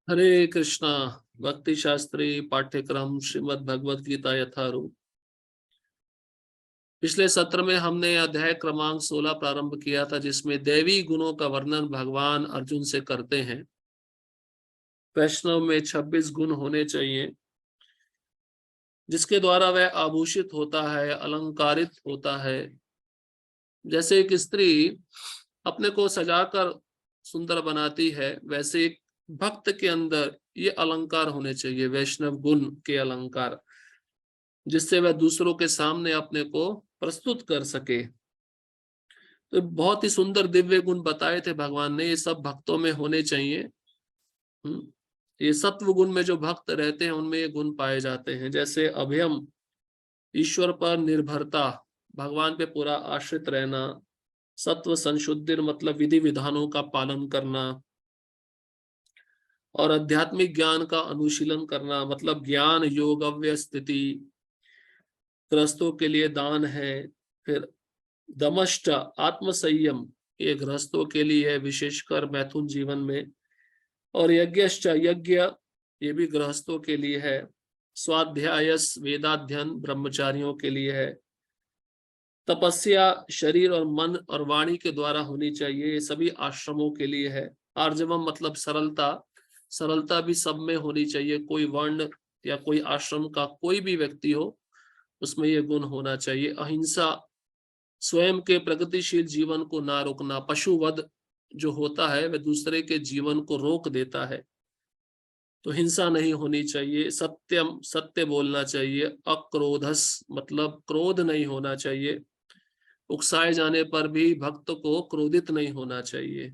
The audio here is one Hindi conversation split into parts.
हरे कृष्णा। भक्ति शास्त्री पाठ्यक्रम श्रीमद् भगवद गीता यथारूप। पिछले सत्र में हमने अध्याय क्रमांक 16 प्रारंभ किया था, जिसमें दैवी गुणों का वर्णन भगवान अर्जुन से करते हैं। वैष्णव में 26 गुण होने चाहिए, जिसके द्वारा वह आभूषित होता है, अलंकारित होता है। जैसे एक स्त्री अपने को सजाकर सुंदर बनाती है, वैसे एक भक्त के अंदर ये अलंकार होने चाहिए, वैष्णव गुण के अलंकार, जिससे वह दूसरों के सामने अपने को प्रस्तुत कर सके। तो बहुत ही सुंदर दिव्य गुण बताए थे भगवान ने, ये सब भक्तों में होने चाहिए। ये सत्व गुण में जो भक्त रहते हैं उनमें ये गुण पाए जाते हैं। जैसे अभयम, ईश्वर पर निर्भरता, भगवान पे पूरा आश्रित रहना। सत्व संशुद्धि मतलब विधि विधानों का पालन करना। और आध्यात्मिक ज्ञान का अनुशीलन करना, मतलब ज्ञान योगव्य स्थिति, गृहस्थों के लिए दान है। फिर दमष्ट, आत्मसंयम, ये गृहस्थों के लिए है, विशेषकर मैथुन जीवन में। और यज्ञश्च, यज्ञ ये भी गृहस्थों के लिए है। स्वाध्यायस, वेदाध्ययन ब्रह्मचारियों के लिए है। तपस्या शरीर और मन और वाणी के द्वारा होनी चाहिए, ये सभी आश्रमों के लिए है। आर्जवम मतलब सरलता, सरलता भी सब में होनी चाहिए। कोई वर्ण या कोई आश्रम का कोई भी व्यक्ति हो, उसमें ये गुण होना चाहिए। अहिंसा, स्वयं के प्रगतिशील जीवन को ना रोकना। पशुवध जो होता है वह दूसरे के जीवन को रोक देता है, तो हिंसा नहीं होनी चाहिए। सत्यम, सत्य बोलना चाहिए। अक्रोधस मतलब क्रोध नहीं होना चाहिए। उकसाए जाने पर भी भक्त को क्रोधित नहीं होना चाहिए।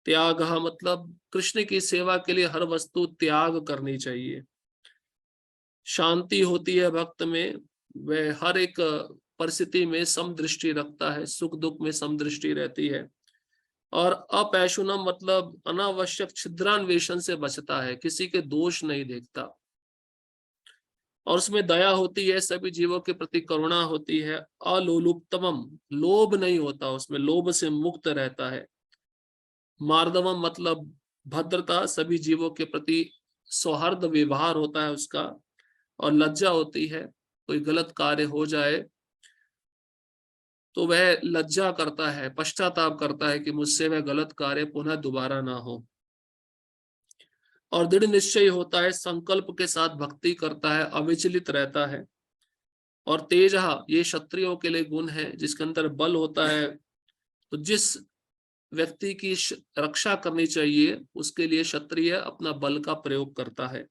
त्याग मतलब कृष्ण की सेवा के लिए हर वस्तु त्याग करनी चाहिए। शांति होती है भक्त में, वह हर एक परिस्थिति में समदृष्टि रखता है, सुख दुख में समदृष्टि रहती है। और अपैशुनम मतलब अनावश्यक छिद्रान्वेषण से बचता है, किसी के दोष नहीं देखता। और उसमें दया होती है, सभी जीवों के प्रति करुणा होती है। अलोलुप्तमम, लोभ नहीं होता उसमें, लोभ से मुक्त रहता है। मार्दवम मतलब भद्रता, सभी जीवों के प्रति सौहार्द व्यवहार होता है उसका। और लज्जा होती है, कोई गलत कार्य हो जाए तो वह लज्जा करता है, पश्चाताप करता है कि मुझसे वह गलत कार्य पुनः दोबारा ना हो। और दृढ़ निश्चय होता है, संकल्प के साथ भक्ति करता है, अविचलित रहता है। और तेज, ये क्षत्रियों के लिए गुण है, जिसके अंदर बल होता है। तो जिस व्यक्ति की रक्षा करनी चाहिए उसके लिए क्षत्रिय अपना बल का प्रयोग करता है।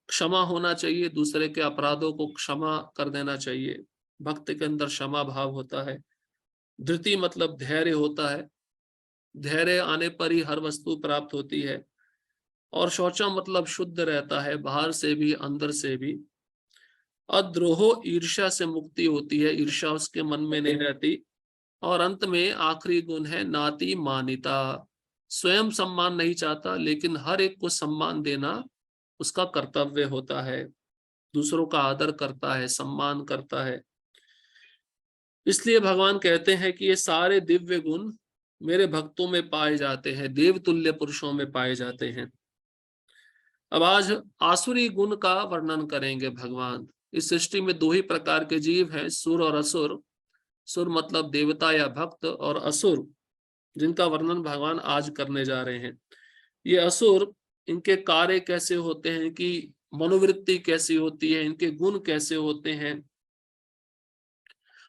क्षमा होना चाहिए, दूसरे के अपराधों को क्षमा कर देना चाहिए। भक्त के अंदर क्षमा भाव होता है। धृति मतलब धैर्य होता है, धैर्य आने पर ही हर वस्तु प्राप्त होती है। और शौचा मतलब शुद्ध रहता है, बाहर से भी अंदर से भी। अद्रोह, ईर्ष्या से मुक्ति होती है, ईर्ष्या उसके मन में नहीं रहती। और अंत में आखिरी गुण है नाति मानिता, स्वयं सम्मान नहीं चाहता, लेकिन हर एक को सम्मान देना उसका कर्तव्य होता है। दूसरों का आदर करता है, सम्मान करता है। इसलिए भगवान कहते हैं कि ये सारे दिव्य गुण मेरे भक्तों में पाए जाते हैं, देवतुल्य पुरुषों में पाए जाते हैं। अब आज आसुरी गुण का वर्णन करेंगे भगवान। इस सृष्टि में दो ही प्रकार के जीव हैं, सुर और असुर। सुर मतलब देवता या भक्त, और असुर जिनका वर्णन भगवान आज करने जा रहे हैं। ये असुर, इनके कार्य कैसे होते हैं, कि मनोवृत्ति कैसी होती है, इनके गुण कैसे होते हैं।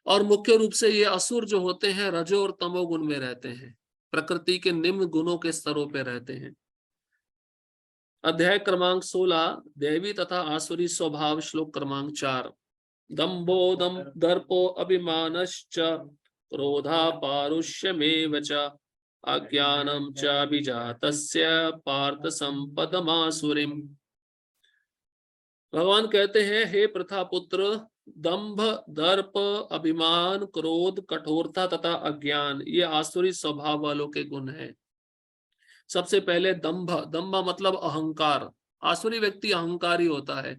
और मुख्य रूप से ये असुर जो होते हैं रजो और तमो गुण में रहते हैं, प्रकृति के निम्न गुणों के स्तरों पे रहते हैं। अध्याय क्रमांक 16, दैवी तथा आसुरी स्वभाव, श्लोक क्रमांक 4। दम्भो दर्पो अभिमानश्च, क्रोधा पारुष्यमेव च, अज्ञानम च अभिजातस्य पार्थ संपदमासुरीम। भगवान कहते हैं, हे प्रथा पुत्र, दंभ, दर्प, अभिमान, क्रोध, कठोरता तथा अज्ञान, ये आसुरी स्वभाव वालों के गुण हैं। सबसे पहले दंभ, दंभ मतलब अहंकार। आसुरी व्यक्ति अहंकारी होता है,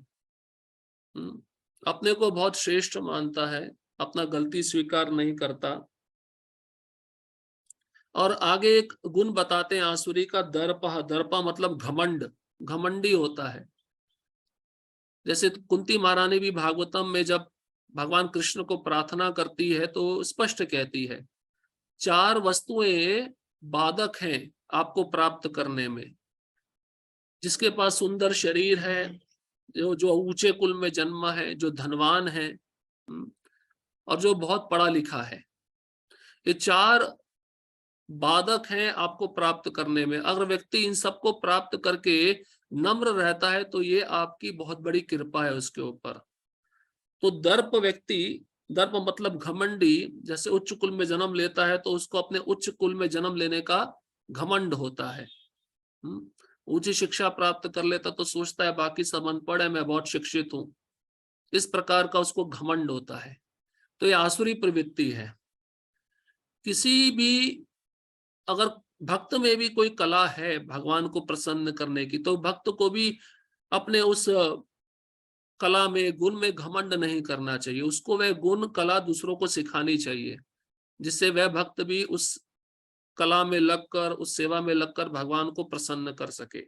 अपने को बहुत श्रेष्ठ मानता है, अपना गलती स्वीकार नहीं करता। और आगे एक गुण बताते हैं आसुरी का, दर्प, दर्पा मतलब घमंड। घमंडी होता है। जैसे कुंती महारानी भी भागवतम में जब भगवान कृष्ण को प्रार्थना करती है तो स्पष्ट कहती है, 4 वस्तुएं बाधक हैं आपको प्राप्त करने में। जिसके पास सुंदर शरीर है, जो ऊंचे कुल में जन्मा है, जो धनवान है, और जो बहुत पढ़ा लिखा है, ये 4 बाधक हैं आपको प्राप्त करने में। अगर व्यक्ति इन सबको प्राप्त करके नम्र रहता है तो ये आपकी बहुत बड़ी कृपा है उसके ऊपर। तो दर्प व्यक्ति, दर्प मतलब घमंडी, जैसे उच्च कुल में जन्म लेता है तो उसको अपने उच्च कुल में जन्म लेने का घमंड होता है। ऊंची शिक्षा प्राप्त कर लेता तो सोचता है बाकी सब अनपढ़ है, मैं बहुत शिक्षित हूं, इस प्रकार का उसको घमंड होता है। तो ये आसुरी प्रवृत्ति है। किसी भी, अगर भक्त में भी कोई कला है भगवान को प्रसन्न करने की, तो भक्त को भी अपने उस कला में, गुण में घमंड नहीं करना चाहिए। उसको वह गुण कला दूसरों को सिखानी चाहिए, जिससे वह भक्त भी उस कला में लगकर, उस सेवा में लगकर भगवान को प्रसन्न कर सके।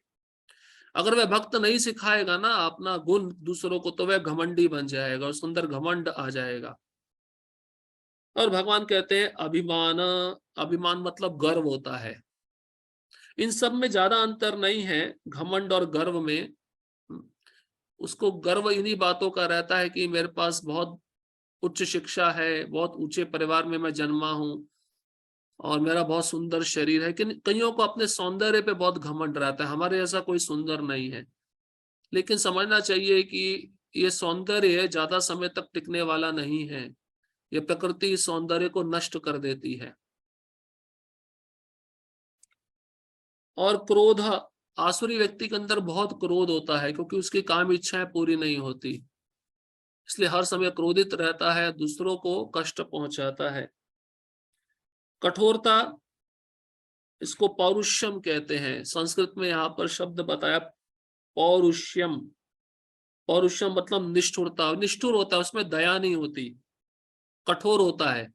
अगर वह भक्त नहीं सिखाएगा ना अपना गुण दूसरों को, तो वह घमंडी बन जाएगा, उसके अंदर घमंड आ जाएगा। और भगवान कहते हैं अभिमान, अभिमान मतलब गर्व होता है। इन सब में ज्यादा अंतर नहीं है, घमंड और गर्व में। उसको गर्व इन्हीं बातों का रहता है कि मेरे पास बहुत उच्च शिक्षा है, बहुत ऊंचे परिवार में मैं जन्मा हूं, और मेरा बहुत सुंदर शरीर है। कि कईयों को अपने सौंदर्य पे बहुत घमंड रहता है, हमारे जैसा कोई सुंदर नहीं है। लेकिन समझना चाहिए कि ये सौंदर्य ज्यादा समय तक टिकने वाला नहीं है, ये प्रकृति सौंदर्य को नष्ट कर देती है। और क्रोध, आसुरी व्यक्ति के अंदर बहुत क्रोध होता है, क्योंकि उसकी काम इच्छाएं पूरी नहीं होती, इसलिए हर समय क्रोधित रहता है, दूसरों को कष्ट पहुंचाता है। कठोरता, इसको पौरुषम कहते हैं। संस्कृत में यहाँ पर शब्द बताया पौरुष्यम। पौरुषम मतलब निष्ठुरता, निष्ठुर होता है, उसमें दया नहीं होती, कठोर होता है।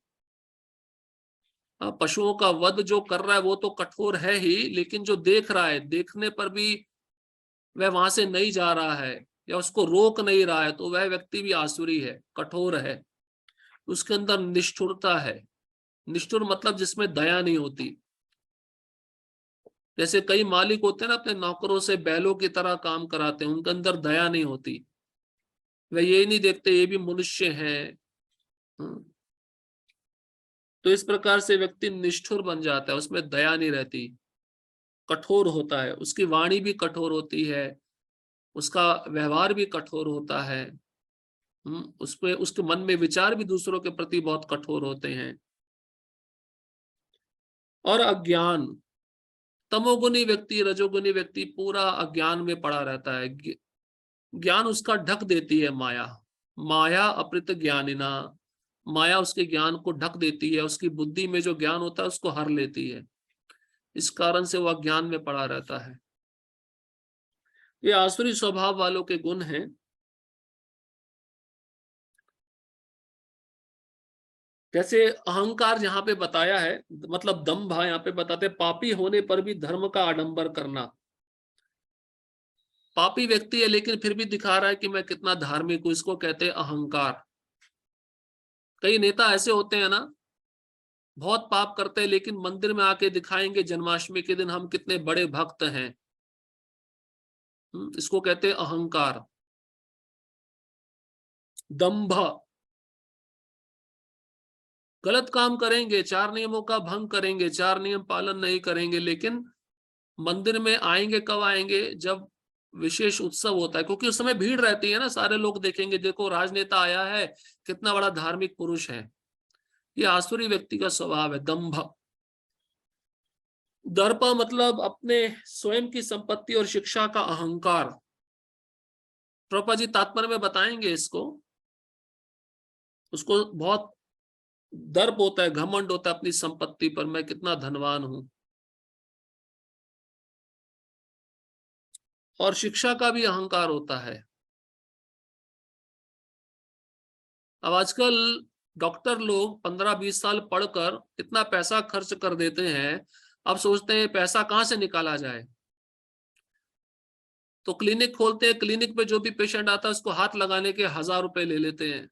पशुओं का वध जो कर रहा है वो तो कठोर है ही, लेकिन जो देख रहा है, देखने पर भी वह वहां से नहीं जा रहा है या उसको रोक नहीं रहा है, तो वह व्यक्ति भी आसुरी है, कठोर है, उसके अंदर निष्ठुरता है। निष्ठुर मतलब जिसमें दया नहीं होती। जैसे कई मालिक होते हैं ना, अपने नौकरों से बैलों की तरह काम कराते हैं, उनके अंदर दया नहीं होती, वह ये नहीं देखते ये भी मनुष्य हैं। तो इस प्रकार से व्यक्ति निष्ठुर बन जाता है, उसमें दया नहीं रहती, कठोर होता है, उसकी वाणी भी कठोर होती है, उसका व्यवहार भी कठोर होता है। उसपे उसके मन में विचार भी दूसरों के प्रति बहुत कठोर होते हैं। और अज्ञान, तमोगुनी व्यक्ति, रजोगुनी व्यक्ति पूरा अज्ञान में पड़ा रहता है। ज्ञान उसका ढक देती है माया। माया अपृत ज्ञानिना, माया उसके ज्ञान को ढक देती है, उसकी बुद्धि में जो ज्ञान होता है उसको हर लेती है, इस कारण से वह ज्ञान में पड़ा रहता है। ये आसुरी स्वभाव वालों के गुण हैं। जैसे अहंकार यहाँ पे बताया है, मतलब दम्भ, यहाँ पे बताते पापी होने पर भी धर्म का आडंबर करना। पापी व्यक्ति है लेकिन फिर भी दिखा रहा है कि मैं कितना धार्मिक हूं, इसको कहते हैं अहंकार। कई नेता ऐसे होते हैं ना, बहुत पाप करते हैं लेकिन मंदिर में आके दिखाएंगे जन्माष्टमी के दिन हम कितने बड़े भक्त हैं। इसको कहते हैं अहंकार। दंभ, गलत काम करेंगे, 4 नियमों का भंग करेंगे, 4 नियम पालन नहीं करेंगे, लेकिन मंदिर में आएंगे कब आएंगे, जब विशेष उत्सव होता है, क्योंकि उस समय भीड़ रहती है ना, सारे लोग देखेंगे देखो राजनेता आया है, कितना बड़ा धार्मिक पुरुष है। ये आसुरी व्यक्ति का स्वभाव है, दंभ। दर्प मतलब अपने स्वयं की संपत्ति और शिक्षा का अहंकार। प्रभुपाद जी तात्पर्य में बताएंगे इसको। उसको बहुत दर्प होता है, घमंड होता है अपनी संपत्ति पर, मैं कितना धनवान हूं। और शिक्षा का भी अहंकार होता है। अब आजकल डॉक्टर लोग 15-20 साल पढ़कर इतना पैसा खर्च कर देते हैं, अब सोचते हैं पैसा कहां से निकाला जाए। तो क्लिनिक खोलते हैं, क्लिनिक पे जो भी पेशेंट आता है उसको हाथ लगाने के 1000 रुपए ले लेते हैं।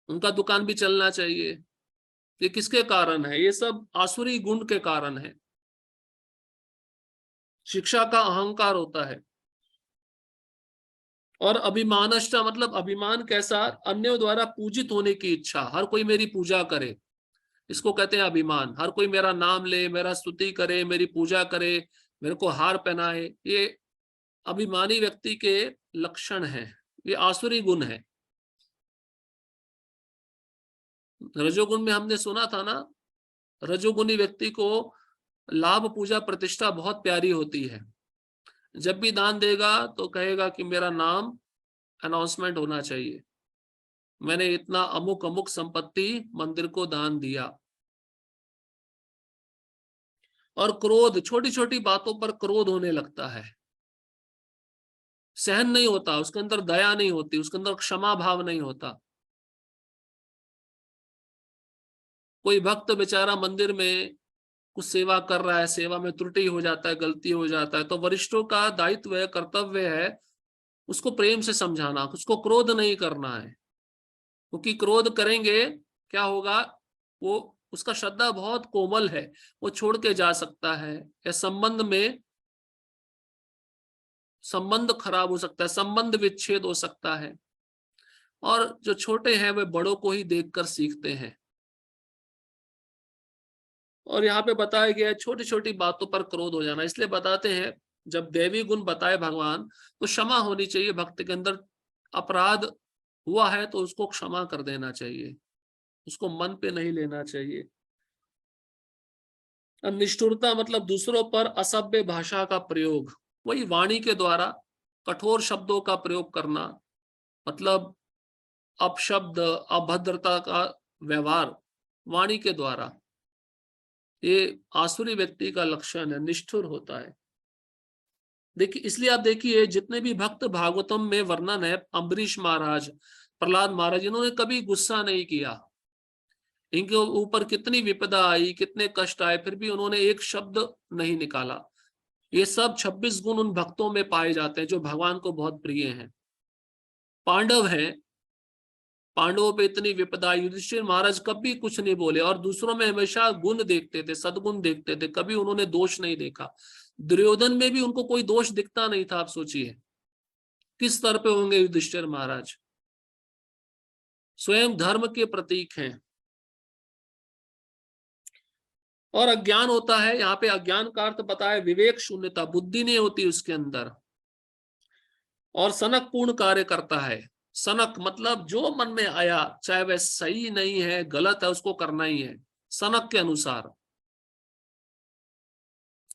उनका दुकान भी चलना चाहिए। ये किसके कारण है? ये सब आसुरी गुण के कारण है। शिक्षा का अहंकार होता है। और अभिमानष्ट मतलब अभिमान कैसा? अन्यों द्वारा पूजित होने की इच्छा, हर कोई मेरी पूजा करे, इसको कहते हैं अभिमान। हर कोई मेरा नाम ले, मेरा स्तुति करे, मेरी पूजा करे, मेरे को हार पहनाए, ये अभिमानी व्यक्ति के लक्षण हैं। ये आसुरी गुण है। रजोगुण में हमने सुना था ना, रजोगुणी व्यक्ति को लाभ, पूजा, प्रतिष्ठा बहुत प्यारी होती है। जब भी दान देगा तो कहेगा कि मेरा नाम अनाउंसमेंट होना चाहिए, मैंने इतना अमुक अमुक संपत्ति मंदिर को दान दिया। और क्रोध, छोटी छोटी बातों पर क्रोध होने लगता है, सहन नहीं होता, उसके अंदर दया नहीं होती, उसके अंदर क्षमा भाव नहीं होता। कोई भक्त बेचारा मंदिर में कुछ सेवा कर रहा है, सेवा में त्रुटि हो जाता है, गलती हो जाता है, तो वरिष्ठों का दायित्व है, कर्तव्य है उसको प्रेम से समझाना, उसको क्रोध नहीं करना है। क्योंकि क्रोध करेंगे क्या होगा, वो उसका श्रद्धा बहुत कोमल है, वो छोड़ के जा सकता है, या संबंध खराब हो सकता है, संबंध विच्छेद हो सकता है। और जो छोटे हैं वे बड़ों को ही देखकर सीखते हैं। और यहाँ पे बताया गया है छोटी छोटी बातों पर क्रोध हो जाना, इसलिए बताते हैं जब देवी गुण बताए भगवान तो क्षमा होनी चाहिए भक्त के अंदर। अपराध हुआ है तो उसको क्षमा कर देना चाहिए, उसको मन पे नहीं लेना चाहिए। निष्ठुरता मतलब दूसरों पर असभ्य भाषा का प्रयोग, वही वाणी के द्वारा कठोर शब्दों का प्रयोग करना, मतलब अपशब्द, अभद्रता का व्यवहार वाणी के द्वारा, ये आसुरी व्यक्ति का लक्षण है, निष्ठुर होता है। देखिए, इसलिए आप देखिए जितने भी भक्त भागवतम में वर्णन है, अम्बरीश महाराज, प्रहलाद महाराज, इन्होंने कभी गुस्सा नहीं किया। इनके ऊपर कितनी विपदा आई, कितने कष्ट आए, फिर भी उन्होंने एक शब्द नहीं निकाला। ये सब 26 गुण उन भक्तों में पाए जाते हैं जो भगवान को बहुत प्रिय हैं। पांडव हैं, पांडवों पे इतनी विपदा, युधिष्ठिर महाराज कभी कुछ नहीं बोले और दूसरों में हमेशा गुण देखते थे, सद्गुण देखते थे, कभी उन्होंने दोष नहीं देखा। दुर्योधन में भी उनको कोई दोष दिखता नहीं था। आप सोचिए किस स्तर पे होंगे युधिष्ठिर महाराज, स्वयं धर्म के प्रतीक हैं। और अज्ञान होता है, यहाँ पे अज्ञान का अर्थ बताया विवेक शून्यता, बुद्धि नहीं होती उसके अंदर। और सनक पूर्ण कार्य करता है। सनक मतलब जो मन में आया, चाहे वह सही नहीं है गलत है, उसको करना ही है सनक के अनुसार।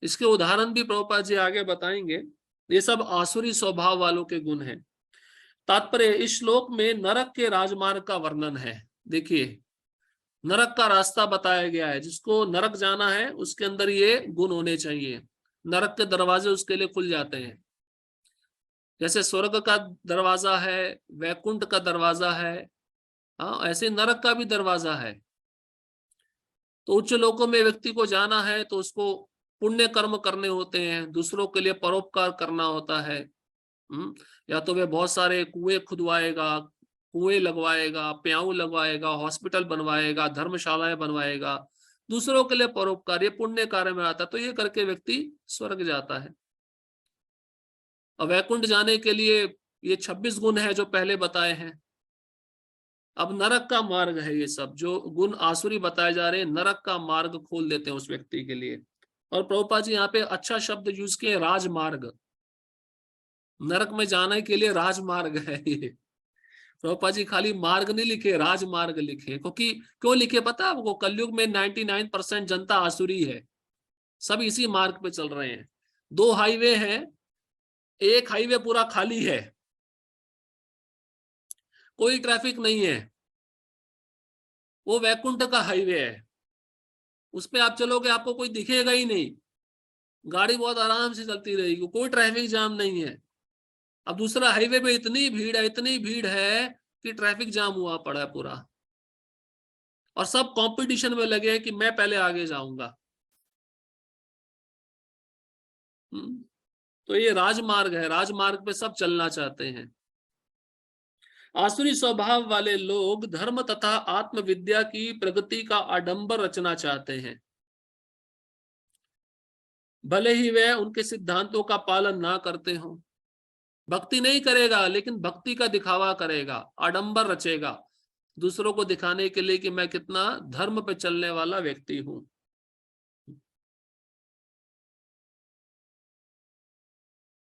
इसके उदाहरण भी प्रभुपाद जी आगे बताएंगे। ये सब आसुरी स्वभाव वालों के गुण हैं। तात्पर्य, इस श्लोक में नरक के राजमार्ग का वर्णन है। देखिए नरक का रास्ता बताया गया है, जिसको नरक जाना है उसके अंदर ये गुण होने चाहिए, नरक के दरवाजे उसके लिए खुल जाते हैं। जैसे स्वर्ग का दरवाजा है, वैकुंठ का दरवाजा है, हाँ ऐसे नरक का भी दरवाजा है। तो उच्च लोकों में व्यक्ति को जाना है तो उसको पुण्य कर्म करने होते हैं, दूसरों के लिए परोपकार करना होता है। या तो वे बहुत सारे कुएं खुदवाएगा, कुएं लगवाएगा, प्याऊ लगवाएगा, हॉस्पिटल बनवाएगा, धर्मशालाएं बनवाएगा, दूसरों के लिए परोपकार, ये पुण्य कार्य में आता है। तो ये करके व्यक्ति स्वर्ग जाता है। और वैकुंठ जाने के लिए ये 26 गुण है जो पहले बताए हैं। अब नरक का मार्ग है, ये सब जो गुण आसुरी बताए जा रहे हैं नरक का मार्ग खोल देते हैं उस व्यक्ति के लिए। और प्रभुपाद जी यहाँ पे अच्छा शब्द यूज किए, राजमार्ग। नरक में जाने के लिए राजमार्ग है ये। प्रभुपाद जी खाली मार्ग नहीं लिखे, राजमार्ग लिखे। क्योंकि क्यों लिखे पता है आपको? कलयुग में 99% जनता आसुरी है, सब इसी मार्ग पे चल रहे हैं। 2 हाईवे हैं, एक हाईवे पूरा खाली है, कोई ट्रैफिक नहीं है, वो वैकुंठ का हाईवे है। उस पे आप चलोगे आपको कोई दिखेगा ही नहीं, गाड़ी बहुत आराम से चलती रहेगी, कोई ट्रैफिक जाम नहीं है। अब दूसरा हाईवे पे इतनी भीड़ है, इतनी भीड़ है कि ट्रैफिक जाम हुआ पड़ा है पूरा, और सब कंपटीशन में लगे हैं कि मैं पहले आगे जाऊंगा। तो तो ये राजमार्ग है, राजमार्ग पे सब चलना चाहते हैं। आसुरी स्वभाव वाले लोग धर्म तथा आत्मविद्या की प्रगति का आडंबर रचना चाहते हैं, भले ही वे उनके सिद्धांतों का पालन ना करते हों। भक्ति नहीं करेगा, लेकिन भक्ति का दिखावा करेगा, आडंबर रचेगा, दूसरों को दिखाने के लिए कि मैं कितना धर्म पे चलने वाला व्यक्ति हूं।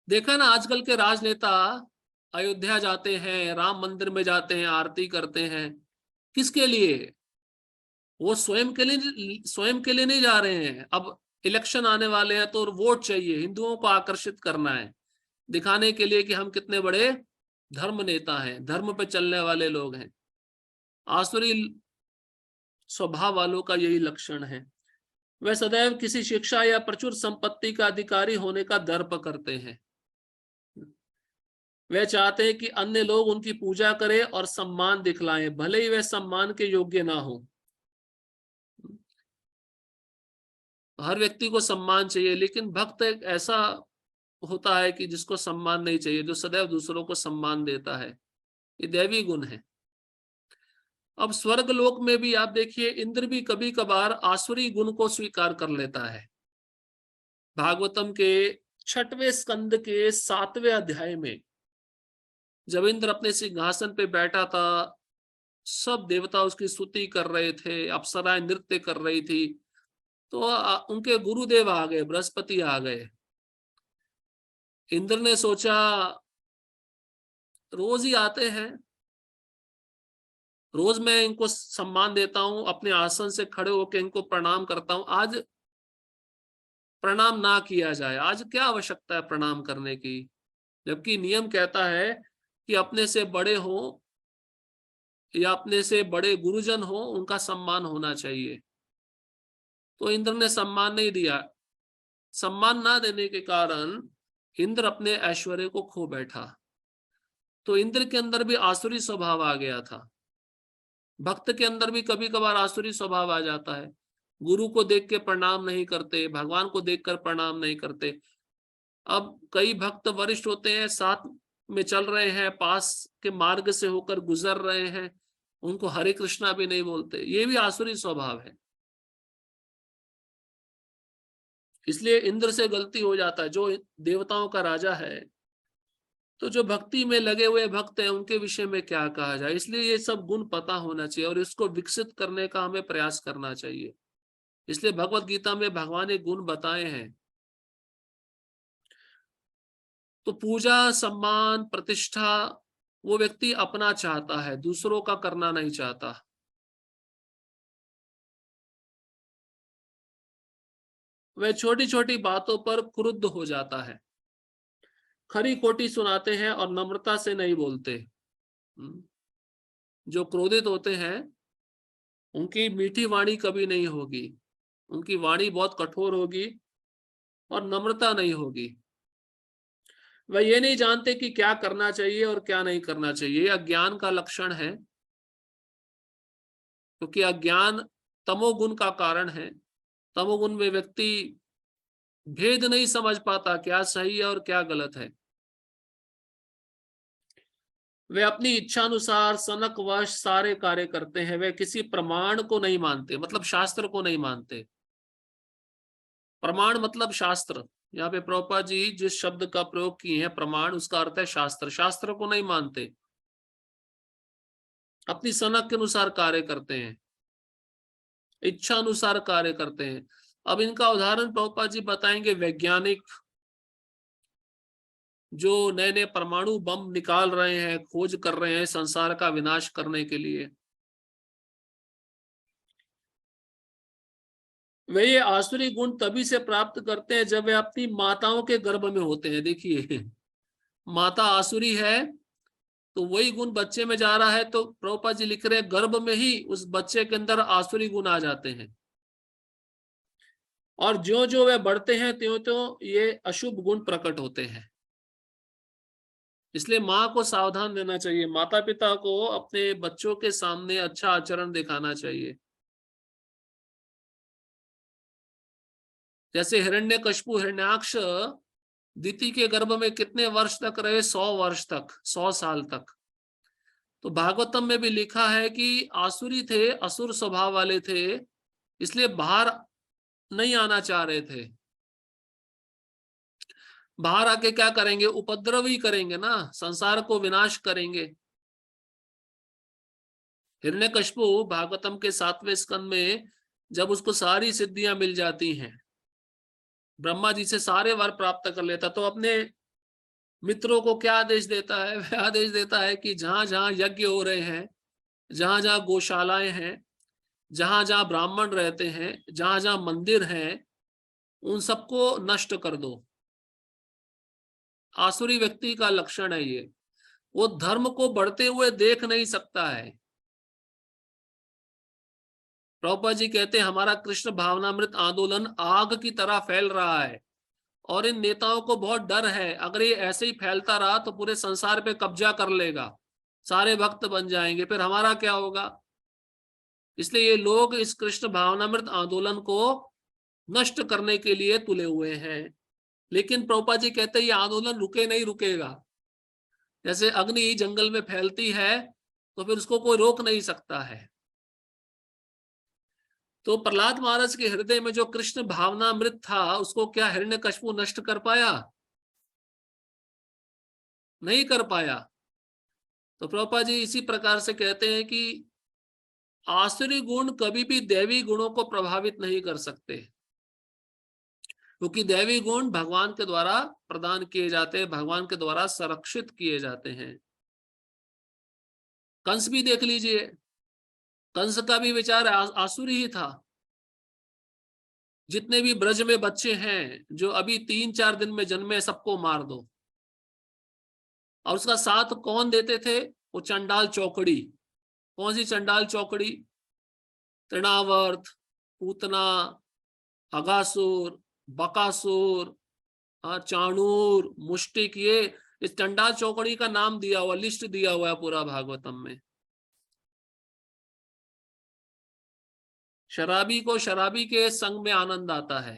देखा ना, आजकल के राजनेता अयोध्या जाते हैं, राम मंदिर में जाते हैं, आरती करते हैं, किसके लिए? वो स्वयं के लिए नहीं जा रहे हैं। अब इलेक्शन आने वाले हैं तो वोट चाहिए, हिंदुओं को आकर्षित करना है, दिखाने के लिए कि हम कितने बड़े धर्म नेता हैं, धर्म पे चलने वाले लोग हैं। आसुरी स्वभाव वालों का यही लक्षण है। वे सदैव किसी शिक्षा या प्रचुर संपत्ति का अधिकारी होने का दर्प करते हैं। वे चाहते हैं कि अन्य लोग उनकी पूजा करें और सम्मान दिखलाएं, भले ही वे सम्मान के योग्य ना हो। हर व्यक्ति को सम्मान चाहिए, लेकिन भक्त एक ऐसा होता है कि जिसको सम्मान नहीं चाहिए, जो सदैव दूसरों को सम्मान देता है। ये दैवी गुण है। अब स्वर्ग लोक में भी आप देखिए, इंद्र भी कभी कभार आसुरी गुण को स्वीकार कर लेता है। भागवतम के 6वें स्कंद के 7वें अध्याय में जब इंद्र अपने सिंहासन पे बैठा था, सब देवता उसकी स्तुति कर रहे थे, अप्सराएं नृत्य कर रही थी, तो उनके गुरुदेव आ गए, बृहस्पति आ गए। इंद्र ने सोचा रोज ही आते हैं, रोज मैं इनको सम्मान देता हूं, अपने आसन से खड़े होकर इनको प्रणाम करता हूं, आज प्रणाम ना किया जाए, आज क्या आवश्यकता है प्रणाम करने की? जबकि नियम कहता है कि अपने से बड़े हो या अपने से बड़े गुरुजन हो, उनका सम्मान होना चाहिए। तो इंद्र ने सम्मान नहीं दिया। सम्मान ना देने के कारण इंद्र अपने ऐश्वर्य को खो बैठा। तो इंद्र के अंदर भी आसुरी स्वभाव आ गया था। भक्त के अंदर भी कभी कभार आसुरी स्वभाव आ जाता है, गुरु को देख के प्रणाम नहीं करते, भगवान को देखकर प्रणाम नहीं करते। अब कई भक्त वरिष्ठ होते हैं, साथ में चल रहे हैं, पास के मार्ग से होकर गुजर रहे हैं, उनको हरे कृष्णा भी नहीं बोलते, ये भी आसुरी स्वभाव है। इसलिए इंद्र से गलती हो जाता है, जो देवताओं का राजा है। तो जो भक्ति में लगे हुए भक्त हैं, उनके विषय में क्या कहा जाए? इसलिए ये सब गुण पता होना चाहिए और इसको विकसित करने का हमें प्रयास करना चाहिए। इसलिए भगवत गीता में भगवान ने गुण बताए हैं। तो पूजा, सम्मान, प्रतिष्ठा वो व्यक्ति अपना चाहता है, दूसरों का करना नहीं चाहता। वह छोटी छोटी बातों पर क्रुद्ध हो जाता है, खरी खोटी सुनाते हैं और नम्रता से नहीं बोलते। जो क्रोधित होते हैं, उनकी मीठी वाणी कभी नहीं होगी, उनकी वाणी बहुत कठोर होगी और नम्रता नहीं होगी। वह ये नहीं जानते कि क्या करना चाहिए और क्या नहीं करना चाहिए। अज्ञान का लक्षण है, क्योंकि अज्ञान तमोगुण का कारण है। तमोगुण में व्यक्ति भेद नहीं समझ पाता, क्या सही है और क्या गलत है। वे अपनी इच्छा अनुसार सनक वश सारे कार्य करते हैं। वे किसी प्रमाण को नहीं मानते, मतलब शास्त्र को नहीं मानते। प्रमाण मतलब शास्त्र। यहाँ पे प्रभुपाद जी जिस शब्द का प्रयोग किए हैं प्रमाण, उसका अर्थ है शास्त्र। शास्त्र को नहीं मानते, अपनी सनक के अनुसार कार्य करते हैं, इच्छा अनुसार कार्य करते हैं। अब इनका उदाहरण प्रभुपाद जी बताएंगे। वैज्ञानिक जो नए नए परमाणु बम निकाल रहे हैं, खोज कर रहे हैं संसार का विनाश करने के लिए, वे ये आसुरी गुण तभी से प्राप्त करते हैं जब वे अपनी माताओं के गर्भ में होते हैं। देखिए, माता आसुरी है तो वही गुण बच्चे में जा रहा है, तो प्रभुपाद जी लिख रहे हैं गर्भ में ही उस बच्चे के अंदर आसुरी गुण आ जाते हैं। और ज्यो ज्यो वे बढ़ते हैं त्यों त्यों ये अशुभ गुण प्रकट होते हैं। इसलिए माँ को सावधान रहना चाहिए, माता पिता को अपने बच्चों के सामने अच्छा आचरण दिखाना चाहिए। जैसे हिरण्यकशिपु हिरण्याक्ष दिति के गर्भ में कितने वर्ष तक रहे? 100 वर्ष तक, 100 साल तक। तो भागवतम में भी लिखा है कि आसुरी थे, असुर स्वभाव वाले थे, इसलिए बाहर नहीं आना चाह रहे थे। बाहर आके क्या करेंगे? उपद्रव ही करेंगे ना, संसार को विनाश करेंगे। हिरण्यकशिपु भागवतम के 7वें स्कंद में जब उसको सारी सिद्धियां मिल जाती हैं, ब्रह्मा जी से सारे वर प्राप्त कर लेता, तो अपने मित्रों को क्या आदेश देता है? वह आदेश देता है कि जहां जहां यज्ञ हो रहे हैं, जहां जहां गौशालाएं हैं, जहां जहां ब्राह्मण रहते हैं, जहां जहां मंदिर हैं, उन सबको नष्ट कर दो। आसुरी व्यक्ति का लक्षण है ये, वो धर्म को बढ़ते हुए देख नहीं सकता है। प्रभुपाद जी कहते हैं हमारा कृष्ण भावनामृत आंदोलन आग की तरह फैल रहा है और इन नेताओं को बहुत डर है, अगर ये ऐसे ही फैलता रहा तो पूरे संसार पे कब्जा कर लेगा, सारे भक्त बन जाएंगे, फिर हमारा क्या होगा? इसलिए ये लोग इस कृष्ण भावनामृत आंदोलन को नष्ट करने के लिए तुले हुए हैं। लेकिन प्रभुपाद जी कहते हैं ये आंदोलन रुके नहीं रुकेगा। जैसे अग्नि जंगल में फैलती है तो फिर उसको कोई रोक नहीं सकता है। तो प्रहलाद महाराज के हृदय में जो कृष्ण भावनामृत था, उसको क्या हिरण्यकशिपु नष्ट कर पाया? नहीं कर पाया। तो प्रभुपाद जी इसी प्रकार से कहते हैं कि आसुरी गुण कभी भी दैवी गुणों को प्रभावित नहीं कर सकते, क्योंकि दैवी गुण भगवान के द्वारा प्रदान किए जाते हैं, भगवान के द्वारा संरक्षित किए जाते हैं। कंस भी देख लीजिए, कंस का भी विचार आसुरी ही था। जितने भी ब्रज में बच्चे हैं जो अभी 3-4 दिन में जन्मे, सबको मार दो। और उसका साथ कौन देते थे? वो चंडाल चौकड़ी। कौन सी चंडाल चौकड़ी? तृणावर्त, पूतना, अगासुर, बकासुर, चाणूर, मुष्टिक, ये इस चंडाल चौकड़ी का नाम दिया हुआ, लिस्ट दिया हुआ है पूरा भागवतम में। शराबी को शराबी के संग में आनंद आता है,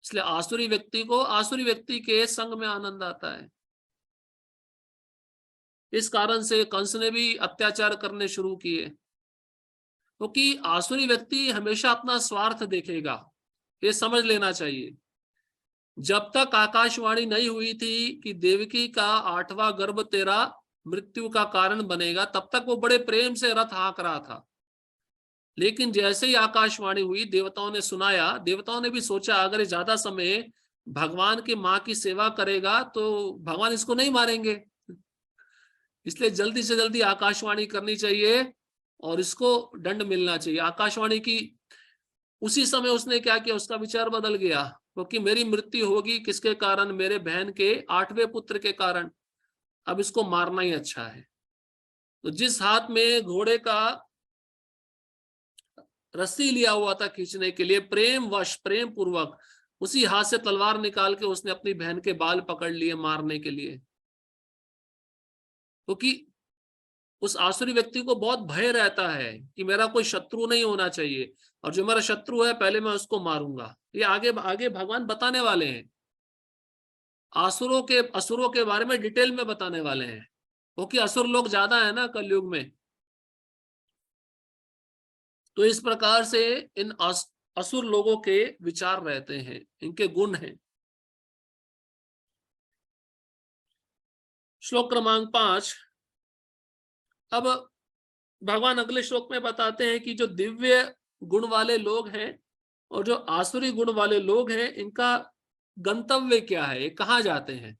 इसलिए आसुरी व्यक्ति को आसुरी व्यक्ति के संग में आनंद आता है। इस कारण से कंस ने भी अत्याचार करने शुरू किए, क्योंकि आसुरी व्यक्ति हमेशा अपना स्वार्थ देखेगा, ये समझ लेना चाहिए। जब तक आकाशवाणी नहीं हुई थी कि देवकी का 8वां गर्भ तेरा मृत्यु का कारण बनेगा, तब तक वो बड़े प्रेम से रथ हाँक रहा था। लेकिन जैसे ही आकाशवाणी हुई, देवताओं ने सुनाया, देवताओं ने भी सोचा अगर ये ज्यादा समय भगवान की माँ की सेवा करेगा तो भगवान इसको नहीं मारेंगे, इसलिए जल्दी से जल्दी आकाशवाणी करनी चाहिए और इसको दंड मिलना चाहिए। आकाशवाणी की उसी समय उसने क्या किया? उसका विचार बदल गया, क्योंकि मेरी मृत्यु होगी किसके कारण? मेरे बहन के 8वें पुत्र के कारण। अब इसको मारना ही अच्छा है। तो जिस हाथ में घोड़े का रस्सी लिया हुआ था खींचने के लिए, प्रेम वश, प्रेम पूर्वक उसी हाथ से तलवार निकाल के उसने अपनी बहन के बाल पकड़ लिए मारने के लिए, क्योंकि उस आसुरी व्यक्ति को बहुत भय रहता है कि मेरा कोई शत्रु नहीं होना चाहिए, और जो मेरा शत्रु है पहले मैं उसको मारूंगा। ये आगे आगे भगवान बताने वाले हैं, असुरों के बारे में डिटेल में बताने वाले हैं, क्योंकि असुर लोग ज्यादा है ना कलयुग में। तो इस प्रकार से इन असुर लोगों के विचार रहते हैं, इनके गुण हैं। श्लोक क्रमांक 5। अब भगवान अगले श्लोक में बताते हैं कि जो दिव्य गुण वाले लोग हैं और जो आसुरी गुण वाले लोग हैं, इनका गंतव्य क्या है, कहाँ जाते हैं।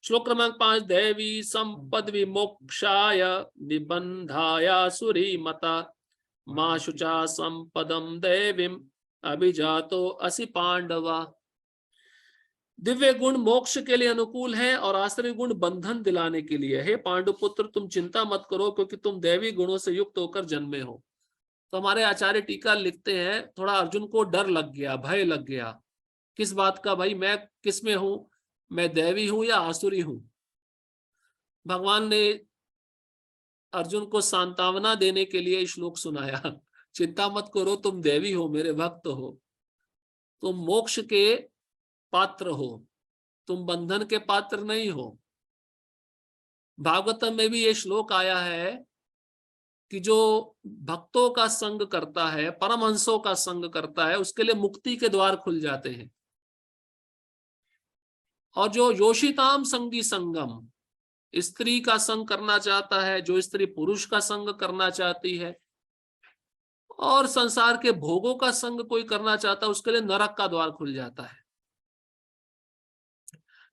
श्लोक क्रमांक 5। दैवी संपद विमोक्षाय निबंधायासुरी मता मां शुचा संपदम दैवीम अभिजातो असि पांडवा। दिव्य गुण मोक्ष के लिए अनुकूल है और आसुरी गुण बंधन दिलाने के लिए है। पांडुपुत्र तुम चिंता मत करो, क्योंकि तुम दैवी गुणों से युक्त होकर जन्मे हो। तो हमारे आचार्य टीका लिखते हैं, थोड़ा अर्जुन को डर लग गया, भय लग गया। किस बात का? भाई मैं किस में हूं, मैं दैवी हूं या आसुरी हूं? भगवान ने अर्जुन को सांत्वना देने के लिए श्लोक सुनाया, चिंता मत करो, तुम दैवी हो, मेरे भक्त हो, तुम मोक्ष के पात्र हो, तुम बंधन के पात्र नहीं हो। भागवतम में भी ये श्लोक आया है कि जो भक्तों का संग करता है, परमहंसों का संग करता है, उसके लिए मुक्ति के द्वार खुल जाते हैं। और जो योषिताम संगी संगम, स्त्री का संग करना चाहता है, जो स्त्री पुरुष का संग करना चाहती है, और संसार के भोगों का संग कोई करना चाहता है, उसके लिए नरक का द्वार खुल जाता है।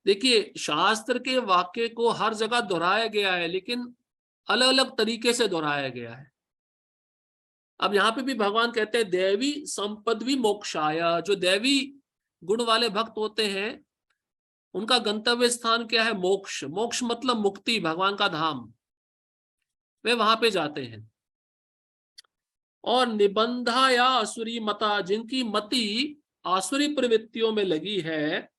देखिए, शास्त्र के वाक्य को हर जगह दोहराया गया है, लेकिन अलग अलग तरीके से दोहराया गया है। अब यहाँ पे भी भगवान कहते हैं देवी संपद्वी मोक्षाय, जो देवी गुण वाले भक्त होते हैं उनका गंतव्य स्थान क्या है? मोक्ष। मोक्ष मतलब मुक्ति, भगवान का धाम, वे वहां पे जाते हैं। और निबंधा या आसुरी मता, जिनकी मति आसुरी प्रवृत्तियों में लगी है,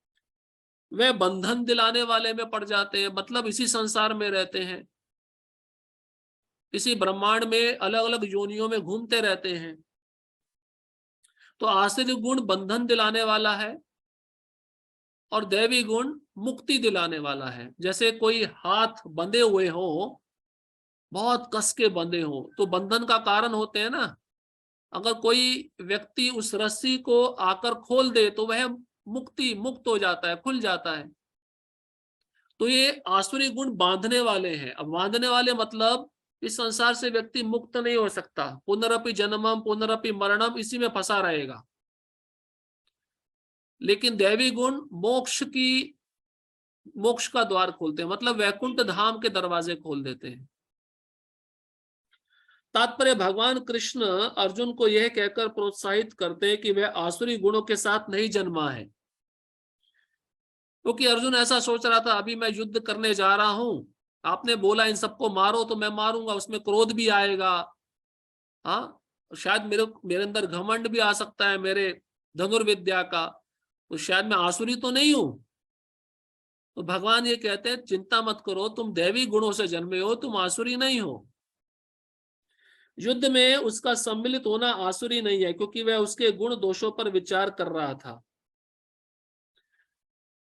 वे बंधन दिलाने वाले में पड़ जाते हैं, मतलब इसी संसार में रहते हैं, इसी ब्रह्मांड में अलग अलग योनियों में घूमते रहते हैं। तो आसुरी गुण बंधन दिलाने वाला है और दैवी गुण मुक्ति दिलाने वाला है। जैसे कोई हाथ बंधे हुए हो, बहुत कस के बंधे हो, तो बंधन का कारण होते हैं ना। अगर कोई व्यक्ति उस रस्सी को आकर खोल दे तो वह मुक्त हो जाता है, खुल जाता है। तो ये आसुरी गुण बांधने वाले हैं। अब बांधने वाले मतलब इस संसार से व्यक्ति मुक्त नहीं हो सकता, पुनरपि जन्मम पुनरपि मरणम, इसी में फंसा रहेगा। लेकिन दैवी गुण मोक्ष का द्वार खोलते हैं, मतलब वैकुंठ धाम के दरवाजे खोल देते हैं। तात्पर्य, भगवान कृष्ण अर्जुन को यह कहकर प्रोत्साहित करते हैं कि वह आसुरी गुणों के साथ नहीं जन्मा है। क्योंकि अर्जुन ऐसा सोच रहा था, अभी मैं युद्ध करने जा रहा हूं, आपने बोला इन सबको मारो, तो मैं मारूंगा, उसमें क्रोध भी आएगा, हाँ, शायद मेरे अंदर घमंड भी आ सकता है मेरे धनुर्विद्या का, तो शायद मैं आसुरी तो नहीं हूं। तो भगवान ये कहते हैं चिंता मत करो, तुम दैवी गुणों से जन्मे हो, तुम आसुरी नहीं हो। युद्ध में उसका सम्मिलित होना आसुरी नहीं है, क्योंकि वह उसके गुण दोषों पर विचार कर रहा था।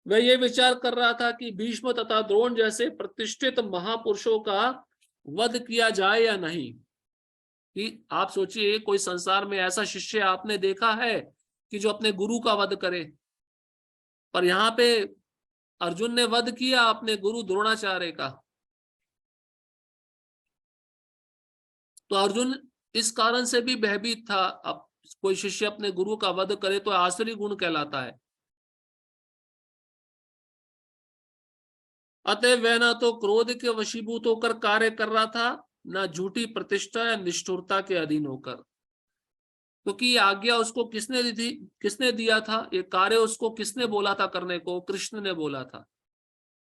वह ये विचार कर रहा था कि भीष्म तथा द्रोण जैसे प्रतिष्ठित महापुरुषों का वध किया जाए या नहीं। कि आप सोचिए, कोई संसार में ऐसा शिष्य आपने देखा है कि जो अपने गुरु का वध करे? पर यहाँ पे अर्जुन ने वध किया अपने गुरु द्रोणाचार्य का। तो अर्जुन इस कारण से भी भयभीत था, अब कोई शिष्य अपने गुरु का वध करे तो आसुरी गुण कहलाता है। अतः वह ना तो क्रोध के वशीभूत होकर कार्य कर रहा था, ना झूठी प्रतिष्ठा या निष्ठुरता के अधीन होकर। क्योंकि ये आज्ञा उसको किसने दी थी? किसने दिया था? ये कार्य उसको किसने बोला था करने को? कृष्ण ने बोला था।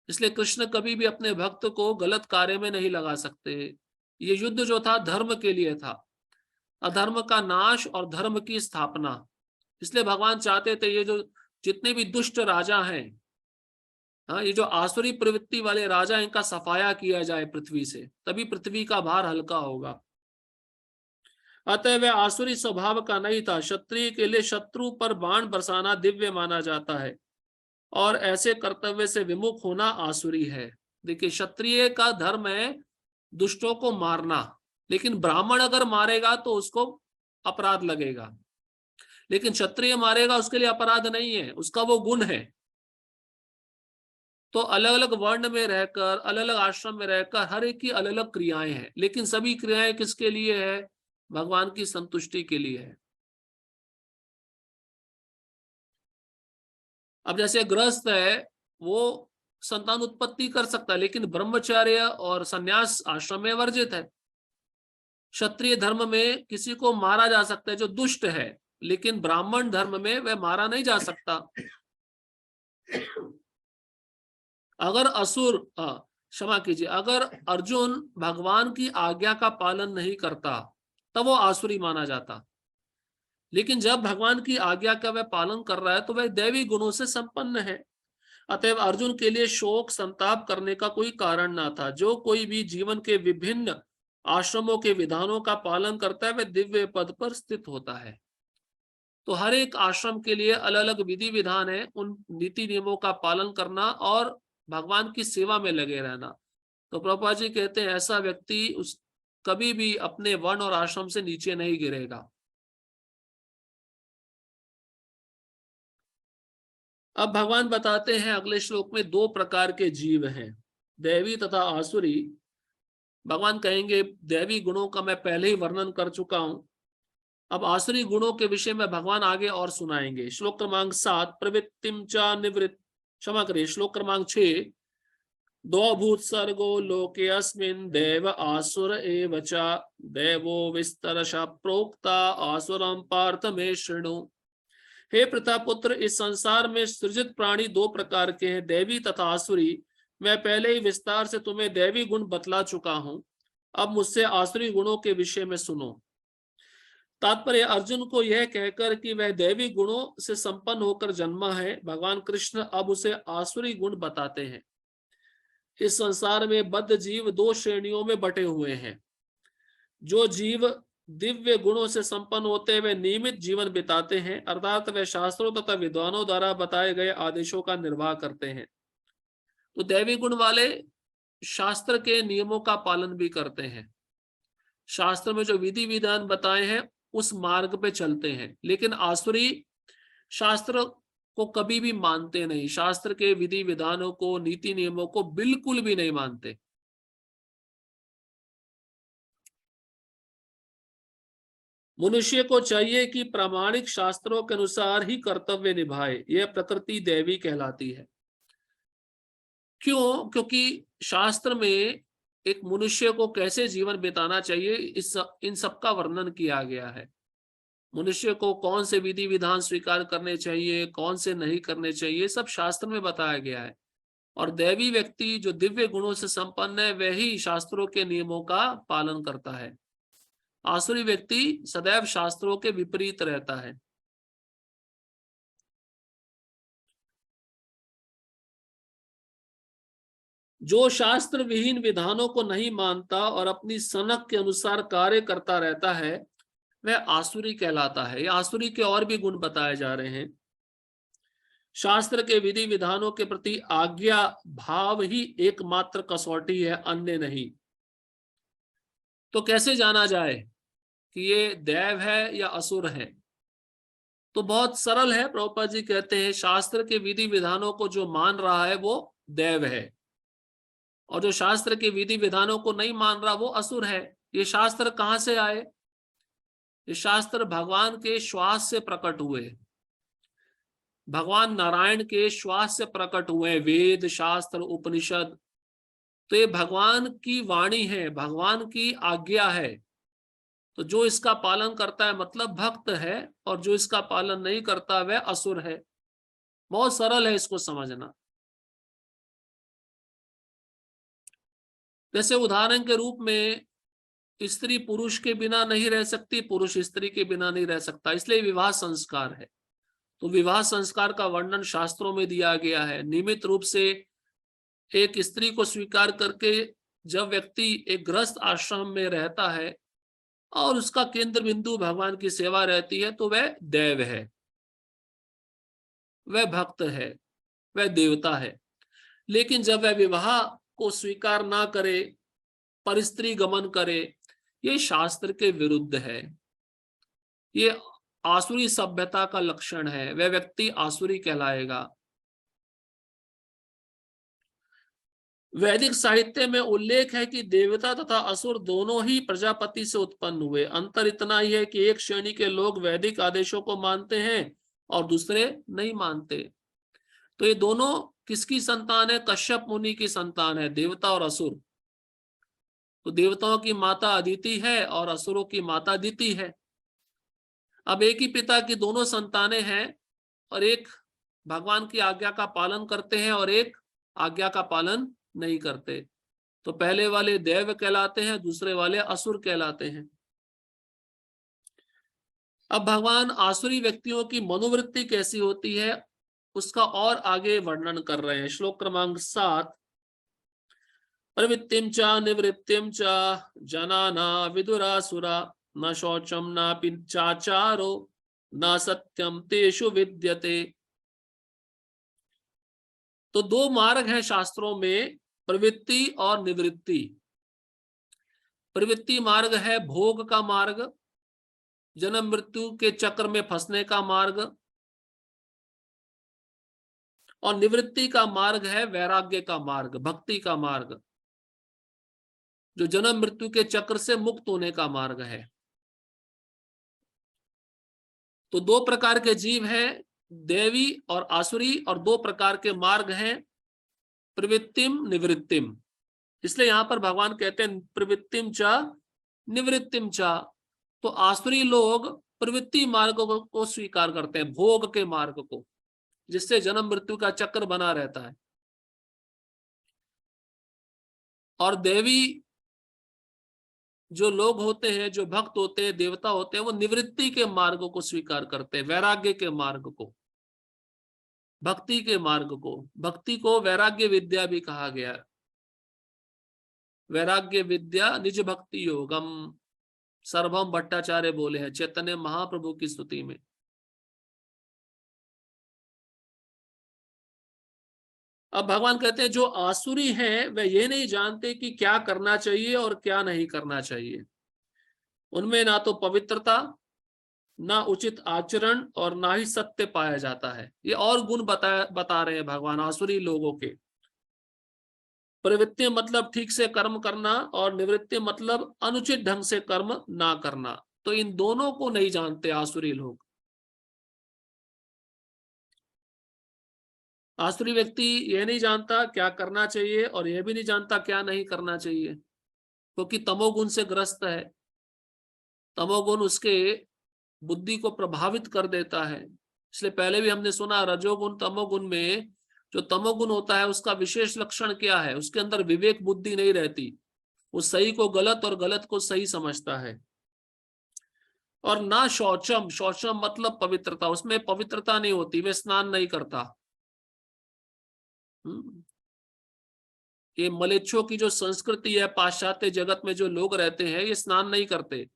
इसलिए कृष्ण कभी भी अपने भक्त को गलत कार्य में नहीं लगा सकते। ये युद्ध जो था धर्म के लिए था, अधर्म का नाश और धर्म की स्थापना। इसलिए भगवान चाहते थे ये जो जितने भी दुष्ट राजा हैं, हाँ, ये जो आसुरी प्रवृत्ति वाले राजा, इनका सफाया किया जाए पृथ्वी से, तभी पृथ्वी का भार हल्का होगा। अतः वह आसुरी स्वभाव का नहीं था। क्षत्रिय के लिए शत्रु पर बाण बरसाना दिव्य माना जाता है और ऐसे कर्तव्य से विमुख होना आसुरी है। देखिए, क्षत्रिय का धर्म है दुष्टों को मारना, लेकिन ब्राह्मण अगर मारेगा तो उसको अपराध लगेगा, लेकिन क्षत्रिय मारेगा उसके लिए अपराध नहीं है, उसका वो गुण है। तो अलग अलग वर्ण में रहकर, अलग अलग आश्रम में रहकर हर एक की अलग अलग क्रियाएं हैं, लेकिन सभी क्रियाएं किसके लिए है? भगवान की संतुष्टि के लिए है। अब जैसे गृहस्थ है वो संतान उत्पत्ति कर सकता है, लेकिन ब्रह्मचर्य और संन्यास आश्रम में वर्जित है। क्षत्रिय धर्म में किसी को मारा जा सकता है जो दुष्ट है, लेकिन ब्राह्मण धर्म में वह मारा नहीं जा सकता। अगर असुर, क्षमा कीजिए, अगर अर्जुन भगवान की आज्ञा का पालन नहीं करता तब वो आसुरी माना जाता, लेकिन जब भगवान की आज्ञा का वह पालन कर रहा है तो वह दैवी गुणों से संपन्न है। अतएव अर्जुन के लिए शोक संताप करने का कोई कारण ना था। जो कोई भी जीवन के विभिन्न आश्रमों के विधानों का पालन करता है वह दिव्य पद पर स्थित होता है। तो हर एक आश्रम के लिए अलग अलग विधि विधान है, उन नीति नियमों का पालन करना और भगवान की सेवा में लगे रहना। तो प्रभुपाद जी कहते हैं ऐसा व्यक्ति उस कभी भी अपने वर्ण और आश्रम से नीचे नहीं गिरेगा। अब भगवान बताते हैं अगले श्लोक में दो प्रकार के जीव हैं, दैवी तथा आसुरी। भगवान कहेंगे दैवी गुणों का मैं पहले ही वर्णन कर चुका हूं, अब आसुरी गुणों के विषय में भगवान आगे और सुनाएंगे। श्लोक क्रमांक 7, प्रवृत्तिम च निवृत्त, क्षमा करिए, श्लोक क्रमांक 6, दो भूत सर्गो लोके अस्मिन् देव आसुर एव च, देवो विस्तरश प्रोक्ता आसुरम पार्थ में शृणु। हे प्रतापुत्र, इस संसार में सृजित प्राणी दो प्रकार के हैं, दैवी तथा आसुरी। मैं पहले ही विस्तार से तुम्हें दैवी गुण बतला चुका हूं, अब मुझसे आसुरी गुणों के विषय में सुनो। तात्पर्य अर्जुन को यह कहकर कि वह दैवी गुणों से संपन्न होकर जन्मा है, भगवान कृष्ण अब उसे आसुरी गुण बताते हैं। इस संसार में बद्ध जीव दो श्रेणियों में बटे हुए हैं। जो जीव दिव्य गुणों से संपन्न होते हुए नियमित जीवन बिताते हैं, अर्थात वे शास्त्रों तथा विद्वानों द्वारा बताए गए आदेशों का निर्वाह करते हैं। तो दैवी गुण वाले शास्त्र के नियमों का पालन भी करते हैं, शास्त्र में जो विधि विधान बताए हैं उस मार्ग पे चलते हैं। लेकिन आसुरी शास्त्र को कभी भी मानते नहीं, शास्त्र के विधि विधानों को, नीति नियमों को बिल्कुल भी नहीं मानते। मनुष्य को चाहिए कि प्रामाणिक शास्त्रों के अनुसार ही कर्तव्य निभाए, यह प्रकृति दैवी कहलाती है। क्यों? क्योंकि शास्त्र में एक मनुष्य को कैसे जीवन बिताना चाहिए इन सब का वर्णन किया गया है। मनुष्य को कौन से विधि विधान स्वीकार करने चाहिए, कौन से नहीं करने चाहिए, सब शास्त्र में बताया गया है। और दैवी व्यक्ति जो दिव्य गुणों से संपन्न है वही शास्त्रों के नियमों का पालन करता है। आसुरी व्यक्ति सदैव शास्त्रों के विपरीत रहता है। जो शास्त्र विहीन विधानों को नहीं मानता और अपनी सनक के अनुसार कार्य करता रहता है वह आसुरी कहलाता है। ये आसुरी के और भी गुण बताए जा रहे हैं। शास्त्र के विधि विधानों के प्रति आज्ञा भाव ही एकमात्र कसौटी है, अन्य नहीं। तो कैसे जाना जाए कि ये दैव है या असुर है? तो बहुत सरल है। प्रभुपाद जी कहते हैं शास्त्र के विधि विधानों को जो मान रहा है वो दैव है, और जो शास्त्र के विधि विधानों को नहीं मान रहा वो असुर है। ये शास्त्र कहां से आए? ये शास्त्र भगवान के श्वास से प्रकट हुए, भगवान नारायण के श्वास से प्रकट हुए वेद शास्त्र उपनिषद। तो ये भगवान की वाणी है, भगवान की आज्ञा है। तो जो इसका पालन करता है मतलब भक्त है, और जो इसका पालन नहीं करता वह असुर है। बहुत सरल है इसको समझना। जैसे उदाहरण के रूप में स्त्री पुरुष के बिना नहीं रह सकती, पुरुष स्त्री के बिना नहीं रह सकता, इसलिए विवाह संस्कार है। तो विवाह संस्कार का वर्णन शास्त्रों में दिया गया है। नियमित रूप से एक स्त्री को स्वीकार करके जब व्यक्ति एक गृहस्थ आश्रम में रहता है और उसका केंद्र बिंदु भगवान की सेवा रहती है तो वह दैव है, वह भक्त है, वह देवता है। लेकिन जब वह विवाह को स्वीकार ना करे, परस्त्री गमन करे, ये शास्त्र के विरुद्ध है, ये आसुरी सभ्यता का लक्षण है, वह व्यक्ति आसुरी कहलाएगा। वैदिक साहित्य में उल्लेख है कि देवता तथा असुर दोनों ही प्रजापति से उत्पन्न हुए। अंतर इतना ही है कि एक श्रेणी के लोग वैदिक आदेशों को मानते हैं और दूसरे नहीं मानते। तो ये दोनों किसकी संतान है? कश्यप मुनि की संतान है, देवता और असुर। तो देवताओं की माता अदिति है और असुरों की माता दिति है। अब एक ही पिता की दोनों संतानें हैं, और एक भगवान की आज्ञा का पालन करते हैं और एक आज्ञा का पालन नहीं करते। तो पहले वाले देव कहलाते हैं, दूसरे वाले असुर कहलाते हैं। अब भगवान आसुरी व्यक्तियों की मनोवृत्ति कैसी होती है उसका और आगे वर्णन कर रहे हैं। श्लोक क्रमांक 7, प्रवृत्तिम च निवृत्तिम च जनाना विदुरासुरा न शौचम न पिचाचारो न सत्यम तेषु विद्यते। तो दो मार्ग हैं शास्त्रों में, प्रवृत्ति और निवृत्ति। प्रवृत्ति मार्ग है भोग का मार्ग, जन्म मृत्यु के चक्र में फंसने का मार्ग, और निवृत्ति का मार्ग है वैराग्य का मार्ग, भक्ति का मार्ग, जो जन्म मृत्यु के चक्र से मुक्त होने का मार्ग है। तो दो प्रकार के जीव हैं, देवी और आसुरी, और दो प्रकार के मार्ग हैं, प्रवृत्तिम निवृत्तिम। इसलिए यहां पर भगवान कहते हैं प्रवृत्तिम च निवृत्तिम च। तो आसुरी लोग प्रवृत्ति मार्ग को स्वीकार करते हैं, भोग के मार्ग को, जिससे जन्म मृत्यु का चक्र बना रहता है। और देवी जो लोग होते हैं, जो भक्त होते हैं, देवता होते हैं, वो निवृत्ति के मार्ग को स्वीकार करते हैं, वैराग्य के मार्ग को, भक्ति के मार्ग को। भक्ति को वैराग्य विद्या भी कहा गया है। वैराग्य विद्या निज भक्ति योगम, सर्वम भट्टाचार्य बोले हैं चैतन्य महाप्रभु की स्तुति में। अब भगवान कहते हैं जो आसुरी हैं वे ये नहीं जानते कि क्या करना चाहिए और क्या नहीं करना चाहिए। उनमें ना तो पवित्रता, ना उचित आचरण, और ना ही सत्य पाया जाता है। ये और गुण बता रहे हैं भगवान आसुरी लोगों के। प्रवृत्ति मतलब ठीक से कर्म करना, और निवृत्ति मतलब अनुचित ढंग से कर्म ना करना। तो इन दोनों को नहीं जानते आसुरी लोग। आसुरी व्यक्ति यह नहीं जानता क्या करना चाहिए, और यह भी नहीं जानता क्या नहीं करना चाहिए, क्योंकि तमोगुण से ग्रस्त है। तमोगुण उसके बुद्धि को प्रभावित कर देता है। इसलिए पहले भी हमने सुना रजोगुण तमोगुण में, जो तमोगुण होता है उसका विशेष लक्षण क्या है, उसके अंदर विवेक बुद्धि नहीं रहती। वो सही को गलत और गलत को सही समझता है। और ना शौचम, शौचम मतलब पवित्रता, उसमें पवित्रता नहीं होती, वे स्नान नहीं करता। ये मलेच्छों की जो संस्कृति है, पाश्चात्य जगत में जो लोग रहते हैं, ये स्नान नहीं करते।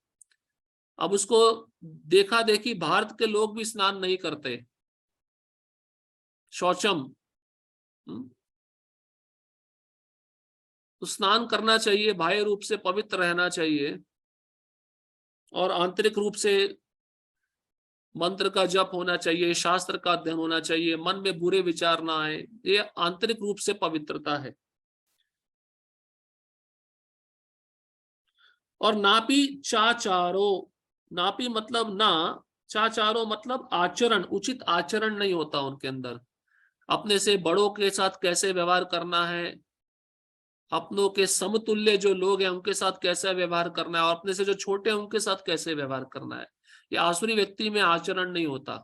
अब उसको देखा देखी भारत के लोग भी स्नान नहीं करते। शौचम। तो स्नान करना चाहिए, बाह्य रूप से पवित्र रहना चाहिए, और आंतरिक रूप से मंत्र का जप होना चाहिए, शास्त्र का अध्ययन होना चाहिए, मन में बुरे विचार ना आए। ये आंतरिक रूप से पवित्रता है। और नापी चाचारो, नापी मतलब ना, चाचारो मतलब आचरण, उचित आचरण नहीं होता उनके अंदर। अपने से बड़ों के साथ कैसे व्यवहार करना है, अपनों के समतुल्य जो लोग हैं उनके साथ कैसे व्यवहार करना है, और अपने से जो छोटे हैं उनके साथ कैसे व्यवहार करना है, ये आसुरी व्यक्ति में आचरण नहीं होता।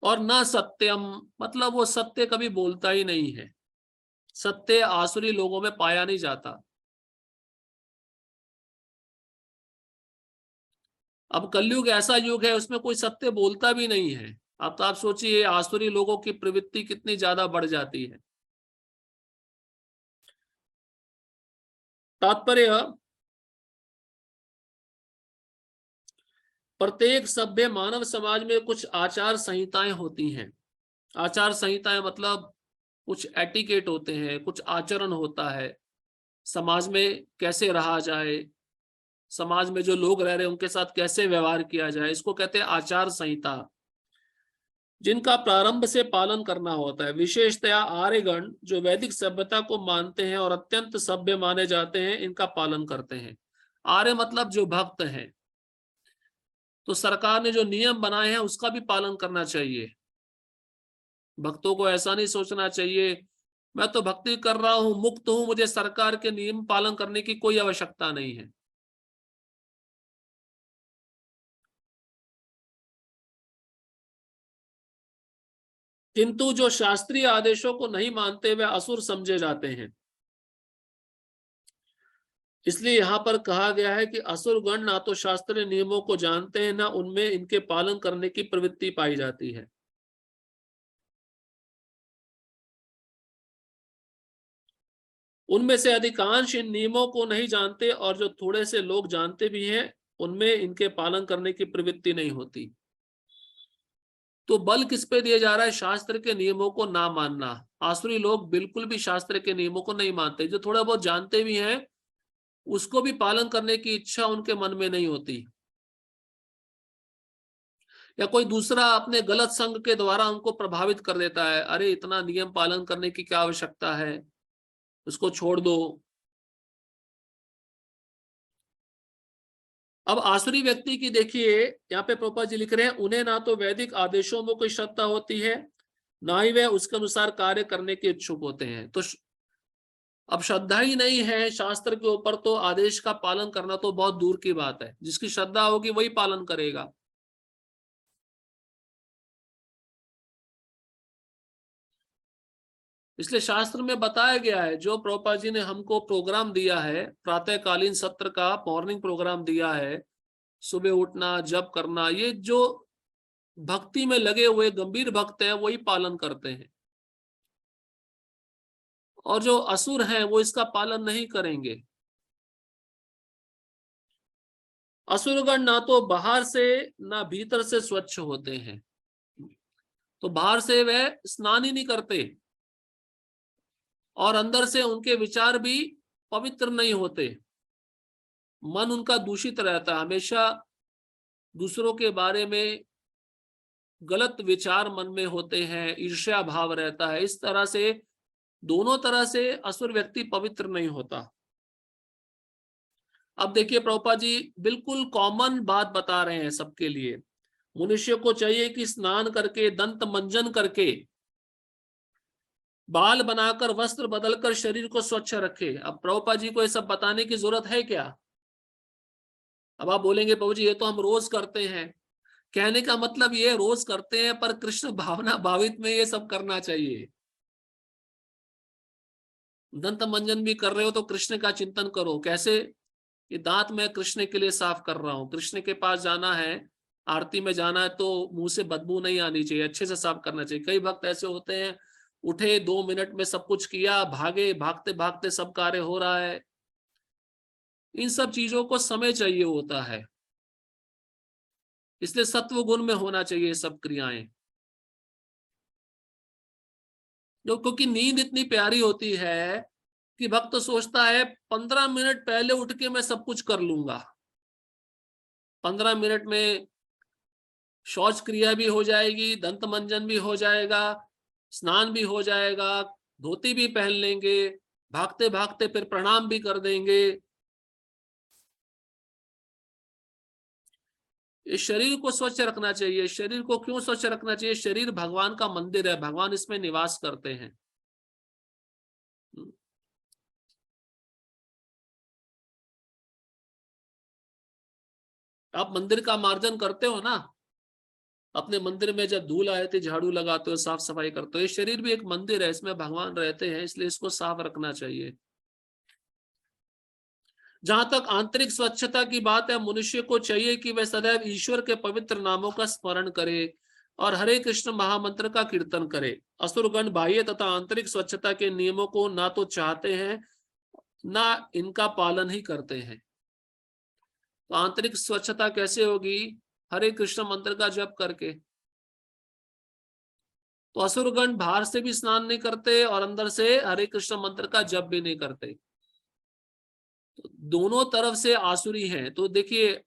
और ना सत्यम मतलब वो सत्य कभी बोलता ही नहीं है। सत्य आसुरी लोगों में पाया नहीं जाता। अब कलयुग ऐसा युग है उसमें कोई सत्य बोलता भी नहीं है। अब तो आप सोचिए आसुरी लोगों की प्रवृत्ति कितनी ज्यादा बढ़ जाती है। तात्पर्य, प्रत्येक सभ्य मानव समाज में कुछ आचार संहिताएं होती हैं। आचार संहिताएं मतलब कुछ एटिकेट होते हैं, कुछ आचरण होता है, समाज में कैसे रहा जाए, समाज में जो लोग रह रहे हैं उनके साथ कैसे व्यवहार किया जाए, इसको कहते हैं आचार संहिता, जिनका प्रारंभ से पालन करना होता है। विशेषतया आर्यगण जो वैदिक सभ्यता को मानते हैं और अत्यंत सभ्य माने जाते हैं, इनका पालन करते हैं। आर्य मतलब जो भक्त हैं। तो सरकार ने जो नियम बनाए हैं उसका भी पालन करना चाहिए। भक्तों को ऐसा नहीं सोचना चाहिए मैं तो भक्ति कर रहा हूं, मुक्त हूं, मुझे सरकार के नियम पालन करने की कोई आवश्यकता नहीं है। किंतु जो शास्त्रीय आदेशों को नहीं मानते वे असुर समझे जाते हैं। इसलिए यहां पर कहा गया है कि असुर गण ना तो शास्त्रीय नियमों को जानते हैं, ना उनमें इनके पालन करने की प्रवृत्ति पाई जाती है। उनमें से अधिकांश इन नियमों को नहीं जानते और जो थोड़े से लोग जानते भी हैं उनमें इनके पालन करने की प्रवृत्ति नहीं होती। तो बल किस पे दिया जा रहा है? शास्त्र के नियमों को ना मानना। आसुरी लोग बिल्कुल भी शास्त्र के नियमों को नहीं मानते। जो थोड़ा बहुत जानते भी हैं उसको भी पालन करने की इच्छा उनके मन में नहीं होती, या कोई दूसरा अपने गलत संग के द्वारा उनको प्रभावित कर देता है, अरे इतना नियम पालन करने की क्या आवश्यकता है, उसको छोड़ दो। अब आसुरी व्यक्ति की देखिए, यहाँ पे प्रभुपाद जी लिख रहे हैं, उन्हें ना तो वैदिक आदेशों में कोई श्रद्धा होती है, ना ही वह उसके अनुसार कार्य करने के इच्छुक होते हैं। तो अब श्रद्धा ही नहीं है शास्त्र के ऊपर तो आदेश का पालन करना तो बहुत दूर की बात है। जिसकी श्रद्धा होगी वही पालन करेगा। इसलिए शास्त्र में बताया गया है, जो प्रभुपाद जी ने हमको प्रोग्राम दिया है, प्रातःकालीन सत्र का मॉर्निंग प्रोग्राम दिया है, सुबह उठना, जप करना, ये जो भक्ति में लगे हुए गंभीर भक्त हैं वही पालन करते हैं, और जो असुर हैं वो इसका पालन नहीं करेंगे। असुरगण ना तो बाहर से ना भीतर से स्वच्छ होते हैं। तो बाहर से वह स्नान ही नहीं करते और अंदर से उनके विचार भी पवित्र नहीं होते। मन उनका दूषित रहता है, हमेशा दूसरों के बारे में गलत विचार मन में होते हैं, ईर्ष्या भाव रहता है। इस तरह से दोनों तरह से असुर व्यक्ति पवित्र नहीं होता। अब देखिए प्रभुपाद जी बिल्कुल कॉमन बात बता रहे हैं सबके लिए। मनुष्य को चाहिए कि स्नान करके, दंत मंजन करके, बाल बनाकर, वस्त्र बदलकर शरीर को स्वच्छ रखे। अब प्रभुपाद जी को ये सब बताने की जरूरत है क्या? अब आप बोलेंगे प्रभु जी ये तो हम रोज करते हैं। कहने का मतलब ये रोज करते हैं, पर कृष्ण भावना भावित में ये सब करना चाहिए। दंत मंजन भी कर रहे हो तो कृष्ण का चिंतन करो। कैसे? ये दांत मैं कृष्ण के लिए साफ कर रहा हूं, कृष्ण के पास जाना है, आरती में जाना है, तो मुंह से बदबू नहीं आनी चाहिए, अच्छे से साफ करना चाहिए। कई भक्त ऐसे होते हैं, उठे 2 मिनट में सब कुछ किया, भागे, भागते भागते सब कार्य हो रहा है। इन सब चीजों को समय चाहिए होता है, इसलिए सत्व गुण में होना चाहिए सब क्रियाएं। जो क्योंकि नींद इतनी प्यारी होती है कि भक्त सोचता है 15 मिनट पहले उठ के मैं सब कुछ कर लूंगा। 15 मिनट में शौच क्रिया भी हो जाएगी, दंत मंजन भी हो जाएगा, स्नान भी हो जाएगा, धोती भी पहन लेंगे, भागते भागते फिर प्रणाम भी कर देंगे। इस शरीर को स्वच्छ रखना चाहिए। शरीर को क्यों स्वच्छ रखना चाहिए? शरीर भगवान का मंदिर है, भगवान इसमें निवास करते हैं। आप मंदिर का मार्जन करते हो ना, अपने मंदिर में जब धूल आए थे झाड़ू लगाते हो, साफ सफाई करते हो। ये शरीर भी एक मंदिर है, इसमें भगवान रहते हैं, इसलिए इसको साफ रखना चाहिए। जहां तक आंतरिक स्वच्छता की बात है, मनुष्य को चाहिए कि वह सदैव ईश्वर के पवित्र नामों का स्मरण करे और हरे कृष्ण महामंत्र का कीर्तन करे। असुरगण बाह्य तथा आंतरिक स्वच्छता के नियमों को ना तो चाहते हैं, ना इनका पालन ही करते हैं। तो आंतरिक स्वच्छता कैसे होगी? हरे कृष्ण मंत्र का जप करके। तो असुरगण बाहर से भी स्नान नहीं करते और अंदर से हरे कृष्ण मंत्र का जप भी नहीं करते। तो दोनों तरफ से आसुरी हैं। तो देखिए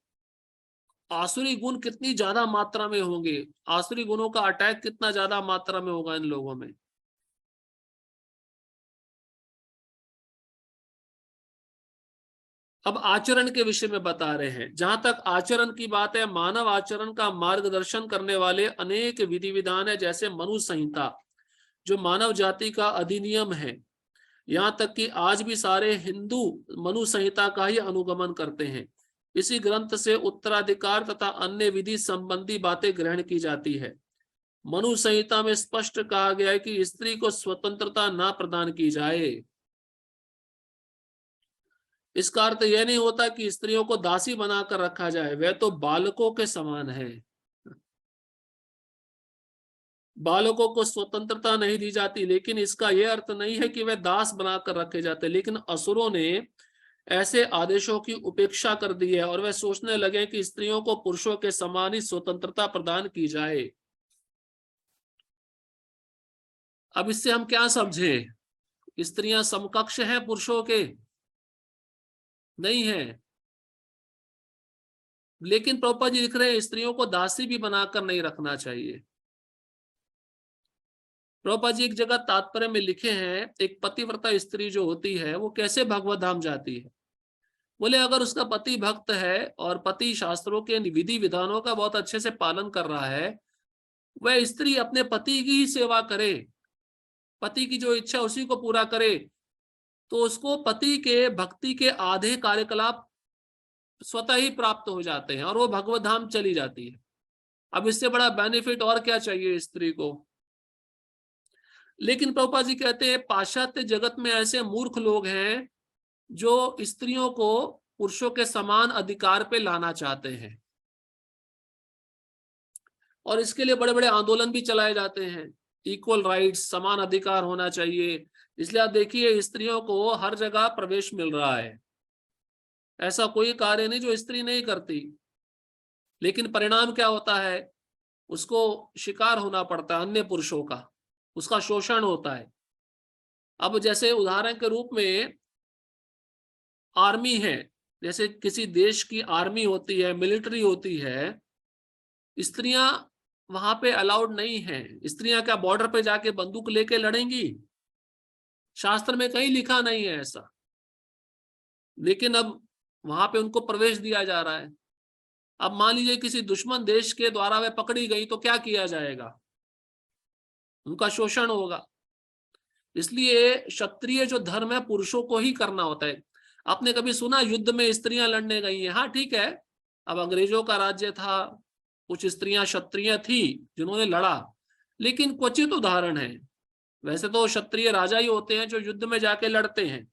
आसुरी गुण कितनी ज्यादा मात्रा में होंगे, आसुरी गुणों का अटैक कितना ज्यादा मात्रा में होगा इन लोगों में। अब आचरण के विषय में बता रहे हैं। जहां तक आचरण की बात है, मानव आचरण का मार्गदर्शन करने वाले अनेक विधि विधान है, जैसे मनु संहिता जो मानव जाति का अधिनियम है। यहाँ तक कि आज भी सारे हिंदू मनु संहिता का ही अनुगमन करते हैं। इसी ग्रंथ से उत्तराधिकार तथा अन्य विधि संबंधी बातें ग्रहण की जाती है। मनु संहिता में स्पष्ट कहा गया है कि स्त्री को स्वतंत्रता ना प्रदान की जाए। इसका अर्थ यह नहीं होता कि स्त्रियों को दासी बनाकर रखा जाए, वह तो बालकों के समान है। बालकों को स्वतंत्रता नहीं दी जाती, लेकिन इसका यह अर्थ नहीं है कि वे दास बनाकर रखे जाते। लेकिन असुरों ने ऐसे आदेशों की उपेक्षा कर दी है और वे सोचने लगे कि स्त्रियों को पुरुषों के समान ही स्वतंत्रता प्रदान की जाए। अब इससे हम क्या समझे? स्त्रियां समकक्ष हैं पुरुषों के? नहीं है। लेकिन प्रभुपाद जी लिख रहे हैं स्त्रियों को दासी भी बनाकर नहीं रखना चाहिए। प्रभुपाद जी एक जगह तात्पर्य में लिखे हैं, एक पतिव्रता स्त्री जो होती है वो कैसे भगवत धाम जाती है। बोले अगर उसका पति भक्त है और पति शास्त्रों के विधि विधानों का बहुत अच्छे से पालन कर रहा है, वह स्त्री अपने पति की ही सेवा करे, पति की जो इच्छा उसी को पूरा करे, तो उसको पति के भक्ति के आधे कार्यकलाप स्वतः ही प्राप्त हो जाते हैं और वो भगवत धाम चली जाती है। अब इससे बड़ा बेनिफिट और क्या चाहिए स्त्री को? लेकिन प्रभुपाद जी कहते हैं पाश्चात्य जगत में ऐसे मूर्ख लोग हैं जो स्त्रियों को पुरुषों के समान अधिकार पे लाना चाहते हैं और इसके लिए बड़े बड़े आंदोलन भी चलाए जाते हैं। इक्वल राइट्स, समान अधिकार होना चाहिए। इसलिए आप देखिए स्त्रियों को हर जगह प्रवेश मिल रहा है, ऐसा कोई कार्य नहीं जो स्त्री नहीं करती। लेकिन परिणाम क्या होता है? उसको शिकार होना पड़ता है अन्य पुरुषों का, उसका शोषण होता है। अब जैसे उदाहरण के रूप में आर्मी है, जैसे किसी देश की आर्मी होती है, मिलिट्री होती है, स्त्रियां वहां पे अलाउड नहीं है। स्त्रियां क्या बॉर्डर पे जाके बंदूक लेके लड़ेंगी? शास्त्र में कहीं लिखा नहीं है ऐसा। लेकिन अब वहां पे उनको प्रवेश दिया जा रहा है। अब मान लीजिए किसी दुश्मन देश के द्वारा वे पकड़ी गई तो क्या किया जाएगा? उनका शोषण होगा। इसलिए क्षत्रिय जो धर्म है पुरुषों को ही करना होता है। आपने कभी सुना युद्ध में स्त्रियां लड़ने गई हैं? हाँ ठीक है, अब अंग्रेजों का राज्य था, कुछ स्त्रियां क्षत्रिय थी जिन्होंने लड़ा, लेकिन क्वचित उदाहरण है। वैसे तो क्षत्रिय राजा ही होते हैं जो युद्ध में जाके लड़ते हैं।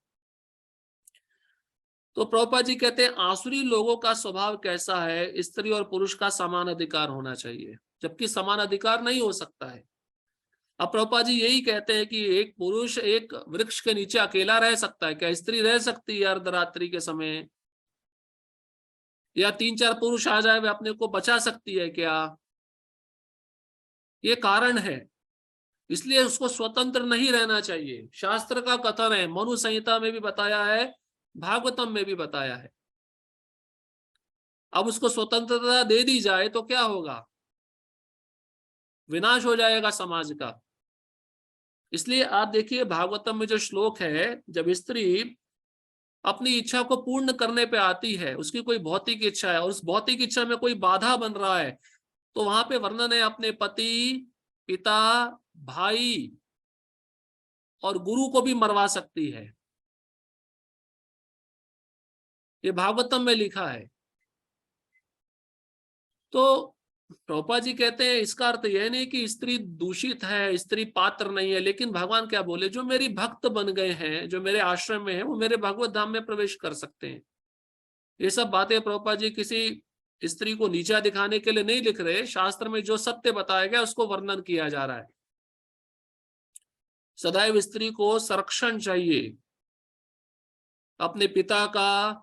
तो प्रभुपाद जी कहते हैं आसुरी लोगों का स्वभाव कैसा है? स्त्री और पुरुष का समान अधिकार होना चाहिए, जबकि समान अधिकार नहीं हो सकता है। अब प्रभुपाद जी यही कहते हैं कि एक पुरुष एक वृक्ष के नीचे अकेला रह सकता है, क्या स्त्री रह सकती है अर्धरात्रि के समय? या 3-4 पुरुष आ जाए वे अपने को बचा सकती है क्या? ये कारण है। इसलिए उसको स्वतंत्र नहीं रहना चाहिए। शास्त्र का कथन है, मनु संहिता में भी बताया है, भागवतम में भी बताया है। अब उसको स्वतंत्रता दे दी जाए तो क्या होगा? विनाश हो जाएगा समाज का। इसलिए आप देखिए भागवतम में जो श्लोक है, जब स्त्री अपनी इच्छा को पूर्ण करने पे आती है, उसकी कोई भौतिक इच्छा है और उस भौतिक इच्छा में कोई बाधा बन रहा है, तो वहां पे वर्णन है अपने पति, पिता, भाई और गुरु को भी मरवा सकती है। ये भागवतम में लिखा है। तो प्रभुपाद जी कहते हैं इसका अर्थ यह नहीं कि स्त्री दूषित है, स्त्री पात्र नहीं है, लेकिन भगवान क्या बोले, जो मेरी भक्त बन गए हैं, जो मेरे आश्रम में है, वो मेरे भगवत धाम में प्रवेश कर सकते हैं। ये सब बातें प्रभुपाद जी किसी स्त्री को नीचा दिखाने के लिए नहीं लिख रहे। शास्त्र में जो सत्य बताया गया उसको वर्णन किया जा रहा है। सदैव स्त्री को संरक्षण चाहिए, अपने पिता का,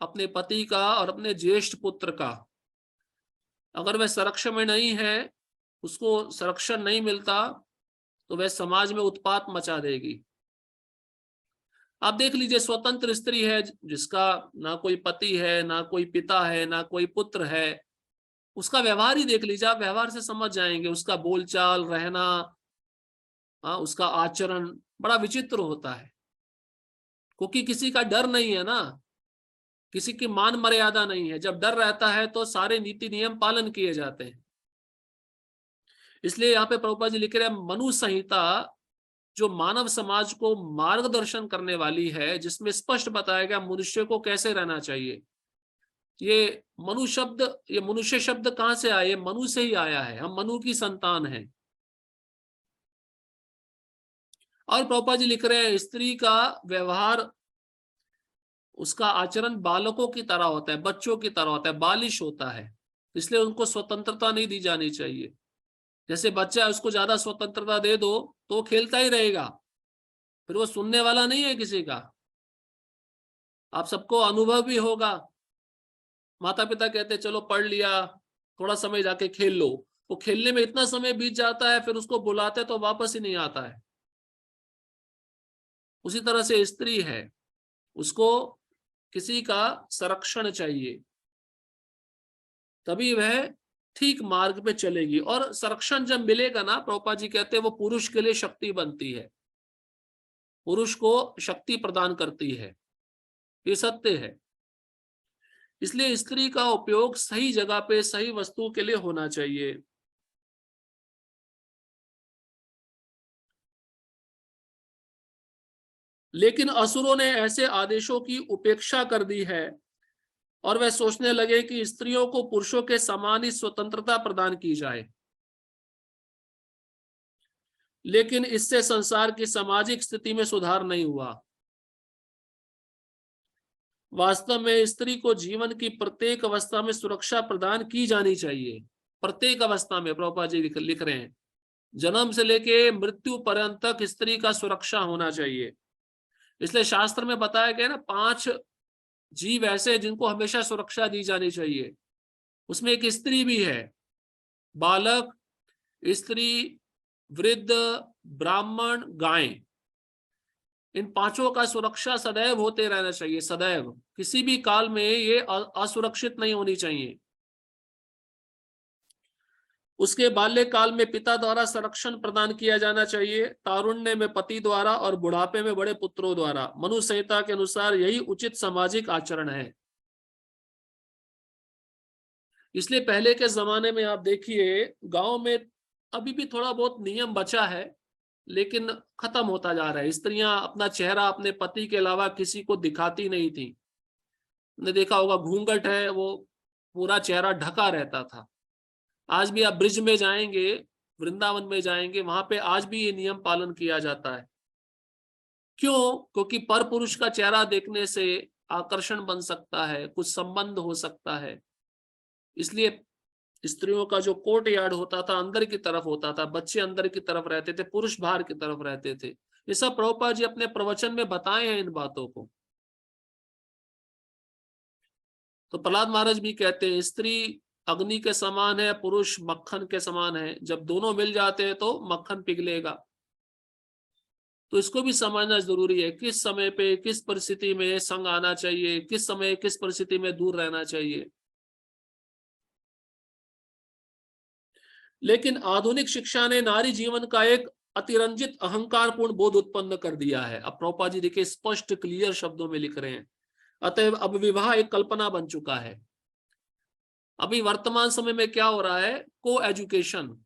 अपने पति का और अपने ज्येष्ठ पुत्र का। अगर वह संरक्षण में नहीं है, उसको संरक्षण नहीं मिलता, तो वह समाज में उत्पात मचा देगी। आप देख लीजिए स्वतंत्र स्त्री है जिसका ना कोई पति है, ना कोई पिता है, ना कोई पुत्र है, उसका व्यवहार ही देख लीजिए, आप व्यवहार से समझ जाएंगे। उसका बोलचाल, रहना, उसका आचरण बड़ा विचित्र होता है, क्योंकि किसी का डर नहीं है ना, किसी की मान मर्यादा नहीं है। जब डर रहता है तो सारे नीति नियम पालन किए जाते हैं। इसलिए यहाँ पे प्रभुपाद जी लिख रहे हैं मनु संहिता जो मानव समाज को मार्गदर्शन करने वाली है, जिसमें स्पष्ट बताया गया मनुष्य को कैसे रहना चाहिए। ये मनु शब्द, ये मनुष्य शब्द कहां से आया? मनु से ही आया है, हम मनु की संतान हैं। और प्रभुपाद जी लिख रहे हैं स्त्री का व्यवहार, उसका आचरण बालकों की तरह होता है, बच्चों की तरह होता है, बालिश होता है। इसलिए उनको स्वतंत्रता नहीं दी जानी चाहिए। जैसे बच्चा है, उसको ज्यादा स्वतंत्रता दे दो तो वो खेलता ही रहेगा, फिर वो सुनने वाला नहीं है किसी का। आप सबको अनुभव भी होगा, माता पिता कहते चलो पढ़ लिया, थोड़ा समय जाके खेल लो, वो खेलने में इतना समय बीत जाता है, फिर उसको बुलाते तो वापस ही नहीं आता है। उसी तरह से स्त्री है, उसको किसी का संरक्षण चाहिए, तभी वह ठीक मार्ग पे चलेगी। और संरक्षण जब मिलेगा ना, प्रभुपाद जी कहते हैं, वो पुरुष के लिए शक्ति बनती है, पुरुष को शक्ति प्रदान करती है, ये सत्य है। इसलिए स्त्री का उपयोग सही जगह पे सही वस्तु के लिए होना चाहिए। लेकिन असुरों ने ऐसे आदेशों की उपेक्षा कर दी है और वह सोचने लगे कि स्त्रियों को पुरुषों के समान ही स्वतंत्रता प्रदान की जाए। लेकिन इससे संसार की सामाजिक स्थिति में सुधार नहीं हुआ। वास्तव में स्त्री को जीवन की प्रत्येक अवस्था में सुरक्षा प्रदान की जानी चाहिए, प्रत्येक अवस्था में। प्रभुपाद जी लिख रहे हैं, जन्म से लेके मृत्यु पर्यंत तक स्त्री का सुरक्षा होना चाहिए। इसलिए शास्त्र में बताया गया ना, 5 जीव ऐसे जिनको हमेशा सुरक्षा दी जानी चाहिए, उसमें एक स्त्री भी है। बालक, स्त्री, वृद्ध, ब्राह्मण, गाय, इन 5 का सुरक्षा सदैव होते रहना चाहिए, सदैव, किसी भी काल में ये असुरक्षित नहीं होनी चाहिए। उसके बाल्यकाल में पिता द्वारा संरक्षण प्रदान किया जाना चाहिए, तारुण्य में पति द्वारा और बुढ़ापे में बड़े पुत्रों द्वारा। मनु संहिता के अनुसार यही उचित सामाजिक आचरण है। इसलिए पहले के जमाने में आप देखिए, गांव में अभी भी थोड़ा बहुत नियम बचा है, लेकिन खत्म होता जा रहा है। स्त्रियां अपना चेहरा अपने पति के अलावा किसी को दिखाती नहीं थी। ने देखा होगा, घूंघट है, वो पूरा चेहरा ढका रहता था। आज भी आप ब्रिज में जाएंगे, वृंदावन में जाएंगे, वहां पे आज भी ये नियम पालन किया जाता है। क्यों? क्योंकि पर पुरुष का चेहरा देखने से आकर्षण बन सकता है, कुछ संबंध हो सकता है। इसलिए स्त्रियों का जो कोर्ट यार्ड होता था अंदर की तरफ होता था, बच्चे अंदर की तरफ रहते थे, पुरुष बाहर की तरफ रहते थे। ये सब प्रभुपाद जी अपने प्रवचन में बताए हैं इन बातों को। तो प्रहलाद महाराज भी कहते हैं, स्त्री अग्नि के समान है, पुरुष मक्खन के समान है। जब दोनों मिल जाते हैं तो मक्खन पिघलेगा। तो इसको भी समझना जरूरी है, किस समय पे किस परिस्थिति में संग आना चाहिए, किस समय किस परिस्थिति में दूर रहना चाहिए। लेकिन आधुनिक शिक्षा ने नारी जीवन का एक अतिरंजित अहंकारपूर्ण बोध उत्पन्न कर दिया है। अब प्रभुपाद जी देखिए स्पष्ट क्लियर शब्दों में लिख रहे हैं, अतएव अब विवाह एक कल्पना बन चुका है। अभी वर्तमान समय में क्या हो रहा है, को एजुकेशन,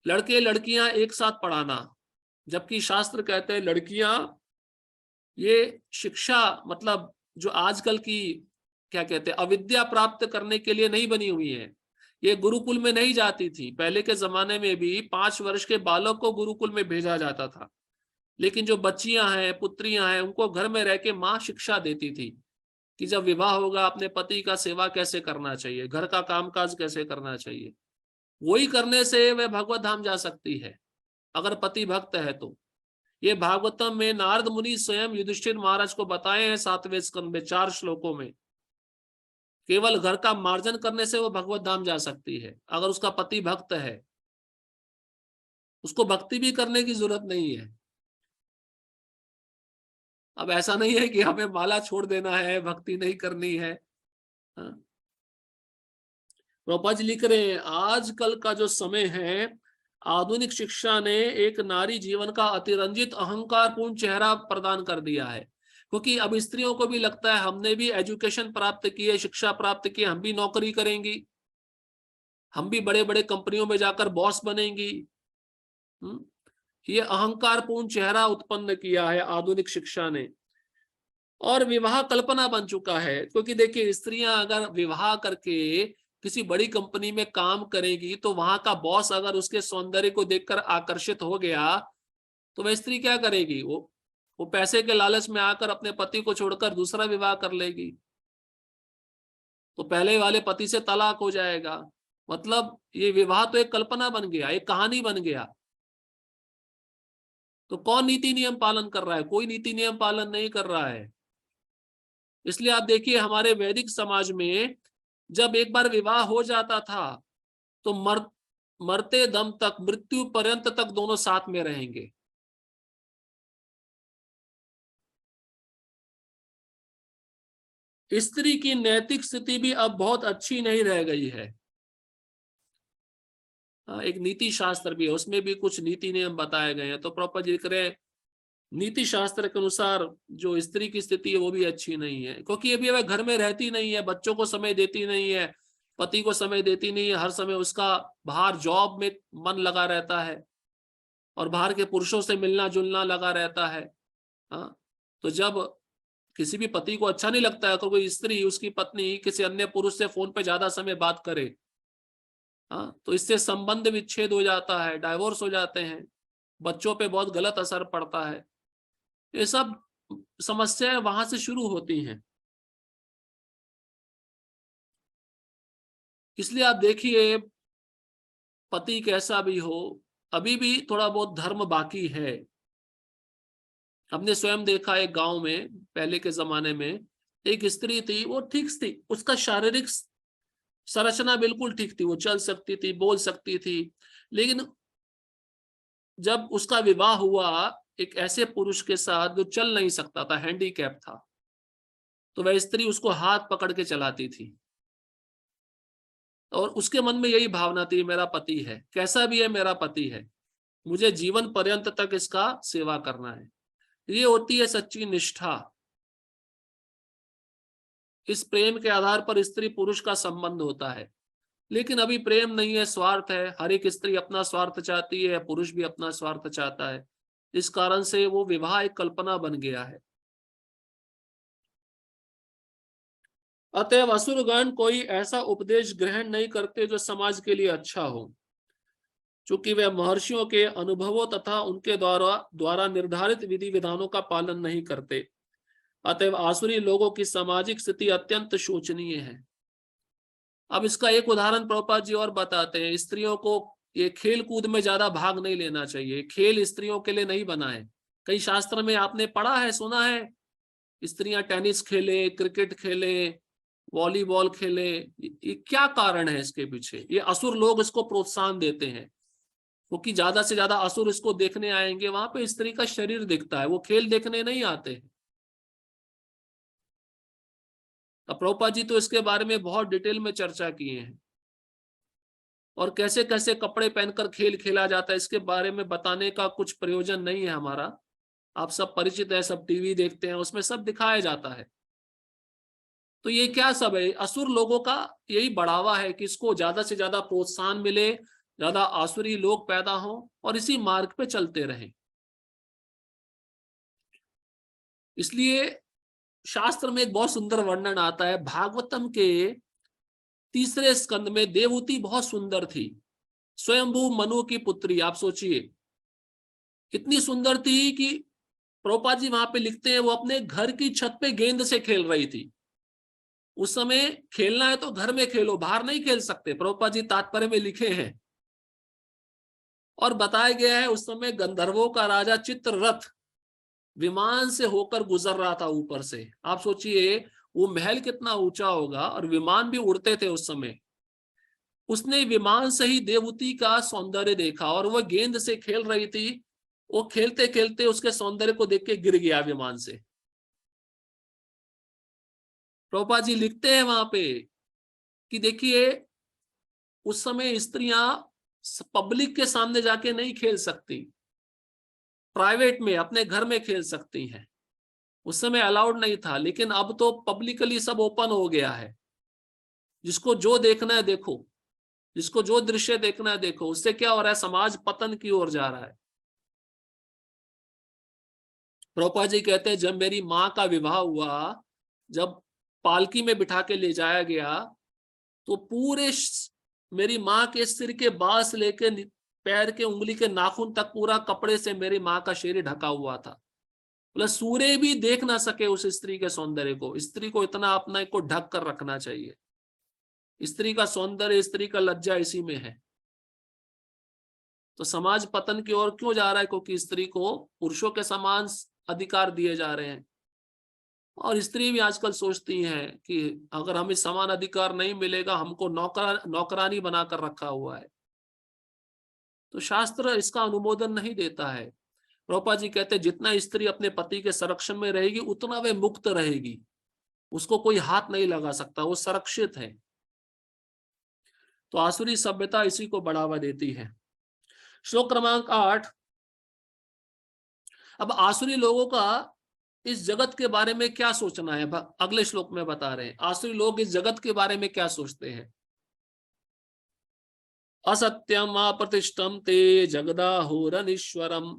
लड़के लड़कियां एक साथ पढ़ाना, जबकि शास्त्र कहते हैं लड़कियां ये शिक्षा, मतलब जो आजकल की क्या कहते हैं अविद्या प्राप्त करने के लिए नहीं बनी हुई है। ये गुरुकुल में नहीं जाती थी। पहले के जमाने में भी 5 वर्ष के बालक को गुरुकुल में भेजा जाता था, लेकिन जो बच्चियां हैं, पुत्रियां हैं, उनको घर में रह के माँ शिक्षा देती थी कि जब विवाह होगा अपने पति का सेवा कैसे करना चाहिए, घर का कामकाज कैसे करना चाहिए। वही करने से वह भगवत धाम जा सकती है, अगर पति भक्त है तो। ये भागवतम में नारद मुनि स्वयं युधिष्ठिर महाराज को बताए हैं 7वें स्कंद में 4 श्लोकों में। केवल घर का मार्जन करने से वो भगवत धाम जा सकती है, अगर उसका पति भक्त है। उसको भक्ति भी करने की जरूरत नहीं है। अब ऐसा नहीं है कि हमें माला छोड़ देना है, भक्ति नहीं करनी है। प्रभुपाद जी लिख रहे हैं, आजकल का जो समय है, आधुनिक शिक्षा ने एक नारी जीवन का अतिरंजित अहंकारपूर्ण चेहरा प्रदान कर दिया है। क्योंकि अब स्त्रियों को भी लगता है हमने भी एजुकेशन प्राप्त की है, शिक्षा प्राप्त की, हम भी नौकरी करेंगी, हम भी बड़े बड़े कंपनियों में जाकर बॉस बनेंगी। ये अहंकारपूर्ण चेहरा उत्पन्न किया है आधुनिक शिक्षा ने, और विवाह कल्पना बन चुका है। क्योंकि देखिए, स्त्रियां अगर विवाह करके किसी बड़ी कंपनी में काम करेगी तो वहां का बॉस अगर उसके सौंदर्य को देखकर आकर्षित हो गया तो वह स्त्री क्या करेगी, वो पैसे के लालच में आकर अपने पति को छोड़कर दूसरा विवाह कर लेगी, तो पहले वाले पति से तलाक हो जाएगा। मतलब ये विवाह तो एक कल्पना बन गया, एक कहानी बन गया। तो कौन नीति नियम पालन कर रहा है? कोई नीति नियम पालन नहीं कर रहा है। इसलिए आप देखिए हमारे वैदिक समाज में जब एक बार विवाह हो जाता था तो मरते दम तक, मृत्यु पर्यंत तक दोनों साथ में रहेंगे। स्त्री की नैतिक स्थिति भी अब बहुत अच्छी नहीं रह गई है। एक नीति शास्त्र भी है, उसमें भी कुछ नीति नियम बताए गए हैं। तो प्रॉपर जिक्र नीति शास्त्र के अनुसार जो स्त्री की स्थिति है वो भी अच्छी नहीं है, क्योंकि अभी वह घर में रहती नहीं है, बच्चों को समय देती नहीं है, पति को समय देती नहीं है, हर समय उसका बाहर जॉब में मन लगा रहता है और बाहर के पुरुषों से मिलना जुलना लगा रहता है। हाँ, तो जब किसी भी पति को अच्छा नहीं लगता है अगर कोई स्त्री, उसकी पत्नी किसी अन्य पुरुष से फोन पे ज्यादा समय बात करे, हाँ, तो इससे संबंध विच्छेद हो जाता है, डाइवोर्स हो जाते हैं, बच्चों पे बहुत गलत असर पड़ता है। ये सब समस्याएं वहां से शुरू होती हैं। इसलिए आप देखिए पति कैसा भी हो, अभी भी थोड़ा बहुत धर्म बाकी है। हमने स्वयं देखा एक गांव में, पहले के जमाने में एक स्त्री थी, वो ठीक थी, उसका शारीरिक संरचना बिल्कुल ठीक थी, वो चल सकती थी, बोल सकती थी, लेकिन जब उसका विवाह हुआ एक ऐसे पुरुष के साथ जो चल नहीं सकता था, हैंडीकैप था, तो वह स्त्री उसको हाथ पकड़ के चलाती थी और उसके मन में यही भावना थी, मेरा पति है, कैसा भी है मेरा पति है, मुझे जीवन पर्यंत तक इसका सेवा करना है। ये होती है सच्ची निष्ठा। इस प्रेम के आधार पर स्त्री पुरुष का संबंध होता है। लेकिन अभी प्रेम नहीं है, स्वार्थ है, हर एक स्त्री अपना स्वार्थ चाहती है, पुरुष भी अपना स्वार्थ चाहता है। इस कारण से वो विवाह एक कल्पना बन गया है। अतएव असुरगण कोई ऐसा उपदेश ग्रहण नहीं करते जो समाज के लिए अच्छा हो, चूंकि वे महर्षियों के अनुभवों तथा उनके द्वारा निर्धारित विधि विधानों का पालन नहीं करते। अतएव आसुरी लोगों की सामाजिक स्थिति अत्यंत शोचनीय है। अब इसका एक उदाहरण प्रभुपाद जी और बताते हैं। स्त्रियों को ये खेल कूद में ज्यादा भाग नहीं लेना चाहिए, खेल स्त्रियों के लिए नहीं बना है। कई शास्त्र में आपने पढ़ा है, सुना है, स्त्रियां टेनिस खेले, क्रिकेट खेले, वॉलीबॉल खेले। ये क्या कारण है इसके पीछे? ये असुर लोग इसको प्रोत्साहन देते हैं, क्योंकि ज्यादा से ज्यादा असुर इसको देखने आएंगे, वहां पे स्त्री का शरीर दिखता है, वो खेल देखने नहीं आते हैं। अब प्रभुपाद जी तो इसके बारे में बहुत डिटेल में चर्चा किए हैं, और कैसे कैसे कपड़े पहनकर खेल खेला जाता है इसके बारे में बताने का कुछ प्रयोजन नहीं है हमारा। आप सब परिचित है, सब टीवी देखते हैं, उसमें सब दिखाया जाता है। तो ये क्या सब है? असुर लोगों का यही बढ़ावा है कि इसको ज्यादा से ज्यादा प्रोत्साहन मिले, ज्यादा आसुरी लोग पैदा हों और इसी मार्ग पे चलते रहें। इसलिए शास्त्र में एक बहुत सुंदर वर्णन आता है, भागवतम के तीसरे स्कंद में। देवहूति बहुत सुंदर थी, स्वयंभू मनु की पुत्री। आप सोचिए, इतनी सुंदर थी कि प्रभुपाद जी वहां पे लिखते हैं वो अपने घर की छत पे गेंद से खेल रही थी। उस समय खेलना है तो घर में खेलो, बाहर नहीं खेल सकते, प्रभुपाद जी तात्पर्य में लिखे हैं। और बताया गया है उस समय गंधर्वों का राजा चित्ररथ विमान से होकर गुजर रहा था ऊपर से। आप सोचिए वो महल कितना ऊंचा होगा, और विमान भी उड़ते थे उस समय। उसने विमान से ही देवहूति का सौंदर्य देखा और वह गेंद से खेल रही थी। वो खेलते खेलते उसके सौंदर्य को देख के गिर गया विमान से। प्रभुपाद जी लिखते हैं वहां पे कि देखिए उस समय स्त्रियां पब्लिक के सामने जाके नहीं खेल सकती, प्राइवेट में अपने घर में खेल सकती हैं। उस समय अलाउड नहीं था, लेकिन अब तो पब्लिकली सब ओपन हो गया है। जिसको जो देखना है देखो, जिसको जो दृश्य देखना है देखो। उससे क्या हो रहा है? समाज पतन की ओर जा रहा है। प्रभुपाद जी कहते हैं जब मेरी माँ का विवाह हुआ, जब पालकी में बिठा के ले जाया गया, तो पूरे मेरी माँ के सिर के बाल से लेके पैर के उंगली के नाखून तक पूरा कपड़े से मेरी माँ का शरीर ढका हुआ था। मतलब सूर्य भी देख ना सके उस स्त्री के सौंदर्य को। स्त्री को इतना अपना को ढक कर रखना चाहिए। स्त्री का सौंदर्य, स्त्री का लज्जा इसी में है। तो समाज पतन की ओर क्यों जा रहा है? क्योंकि स्त्री को पुरुषों के समान अधिकार दिए जा रहे हैं। और स्त्री भी आजकल सोचती हैं कि अगर हमें समान अधिकार नहीं मिलेगा, हमको नौकरानी बनाकर रखा हुआ है। तो शास्त्र इसका अनुमोदन नहीं देता है। प्रभुपाद जी कहते हैं जितना स्त्री अपने पति के संरक्षण में रहेगी उतना वे मुक्त रहेगी, उसको कोई हाथ नहीं लगा सकता, वो सुरक्षित है। तो आसुरी सभ्यता इसी को बढ़ावा देती है। श्लोक क्रमांक 8। अब आसुरी लोगों का इस जगत के बारे में क्या सोचना है, अगले श्लोक में बता रहे हैं। आसुरी लोग इस जगत के बारे में क्या सोचते हैं? असत्यम अप्रतिष्ठम ते जगदाहुरनीश्वरम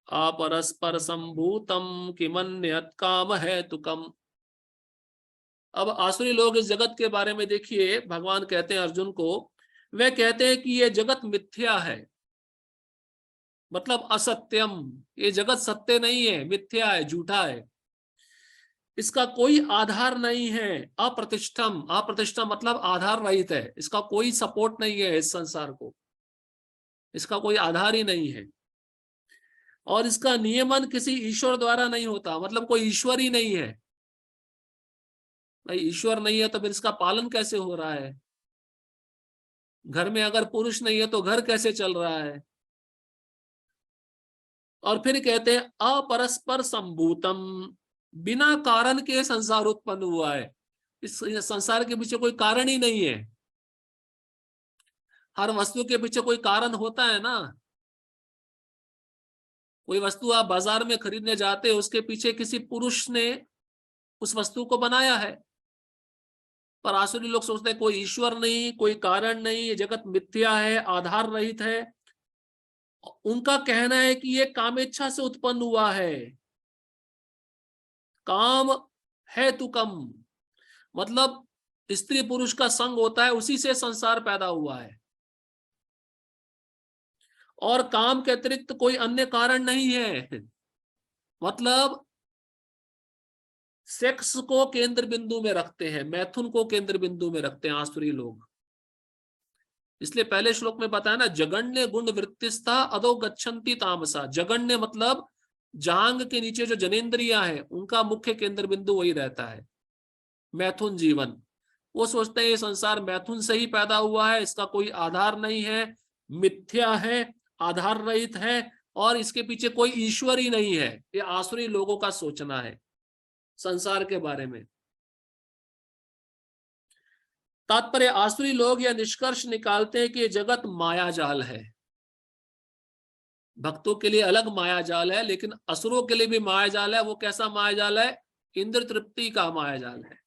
अपरस्पर संभूतम किमन्यत् काम हेतुकम। अब आसुरी लोग इस जगत के बारे में देखिए, भगवान कहते हैं अर्जुन को, वे कहते हैं कि ये जगत मिथ्या है, मतलब असत्यम, ये जगत सत्य नहीं है, मिथ्या है, झूठा है, इसका कोई आधार नहीं है। अप्रतिष्ठम, अप्रतिष्ठम मतलब आधार रहित है, इसका कोई सपोर्ट नहीं है इस संसार को, इसका कोई आधार ही नहीं है। और इसका नियमन किसी ईश्वर द्वारा नहीं होता, मतलब कोई ईश्वर ही नहीं है। भाई ईश्वर नहीं है तो फिर इसका पालन कैसे हो रहा है? घर में अगर पुरुष नहीं है तो घर कैसे चल रहा है? और फिर कहते हैं अपरस्पर संभूतम, बिना कारण के संसार उत्पन्न हुआ है। इस संसार के पीछे कोई कारण ही नहीं है। हर वस्तु के पीछे कोई कारण होता है ना। कोई वस्तु आप बाजार में खरीदने जाते हो, उसके पीछे किसी पुरुष ने उस वस्तु को बनाया है। पर आसुरी लोग सोचते हैं कोई ईश्वर नहीं, कोई कारण नहीं, ये जगत मिथ्या है, आधार रहित है। उनका कहना है कि ये कामेच्छा से उत्पन्न हुआ है। काम है तु कम, मतलब स्त्री पुरुष का संग होता है, उसी से संसार पैदा हुआ है। और काम के अतिरिक्त कोई अन्य कारण नहीं है। मतलब सेक्स को केंद्र बिंदु में रखते हैं, मैथुन को केंद्र बिंदु में रखते हैं आसुरी लोग। इसलिए पहले श्लोक में बताया ना, जगन्य गुण वृत्तिस्था अधो गच्छन्ति तामसा। जगन्य मतलब जांग के नीचे जो जनेन्द्रियां हैं उनका मुख्य केंद्र बिंदु वही रहता है, मैथुन जीवन। वो सोचते हैं ये संसार मैथुन से ही पैदा हुआ है, इसका कोई आधार नहीं है, मिथ्या है, आधार रहित है, और इसके पीछे कोई ईश्वर ही नहीं है। ये आसुरी लोगों का सोचना है संसार के बारे में। तात्पर्य, आसुरी लोग यह निष्कर्ष निकालते हैं कि ये जगत माया जाल है। भक्तों के लिए अलग माया जाल है, लेकिन असुरों के लिए भी माया जाल है। वो कैसा माया जाल है? इंद्र तृप्ति का माया जाल है।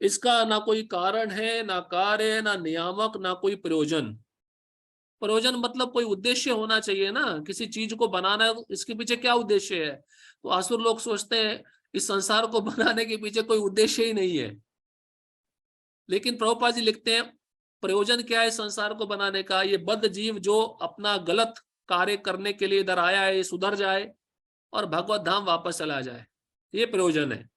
इसका ना कोई कारण है, ना कार्य, ना नियामक, ना कोई प्रयोजन। प्रयोजन मतलब कोई उद्देश्य होना चाहिए ना, किसी चीज को बनाना है, इसके पीछे क्या उद्देश्य है? तो आसुर लोग सोचते हैं इस संसार को बनाने के पीछे कोई उद्देश्य ही नहीं है। लेकिन प्रभुपाद जी लिखते हैं प्रयोजन क्या है संसार को बनाने का? ये बद्ध जीव जो अपना गलत कार्य करने के लिए इधर आया है, ये सुधर जाए और भगवत धाम वापस चला जाए, ये प्रयोजन है।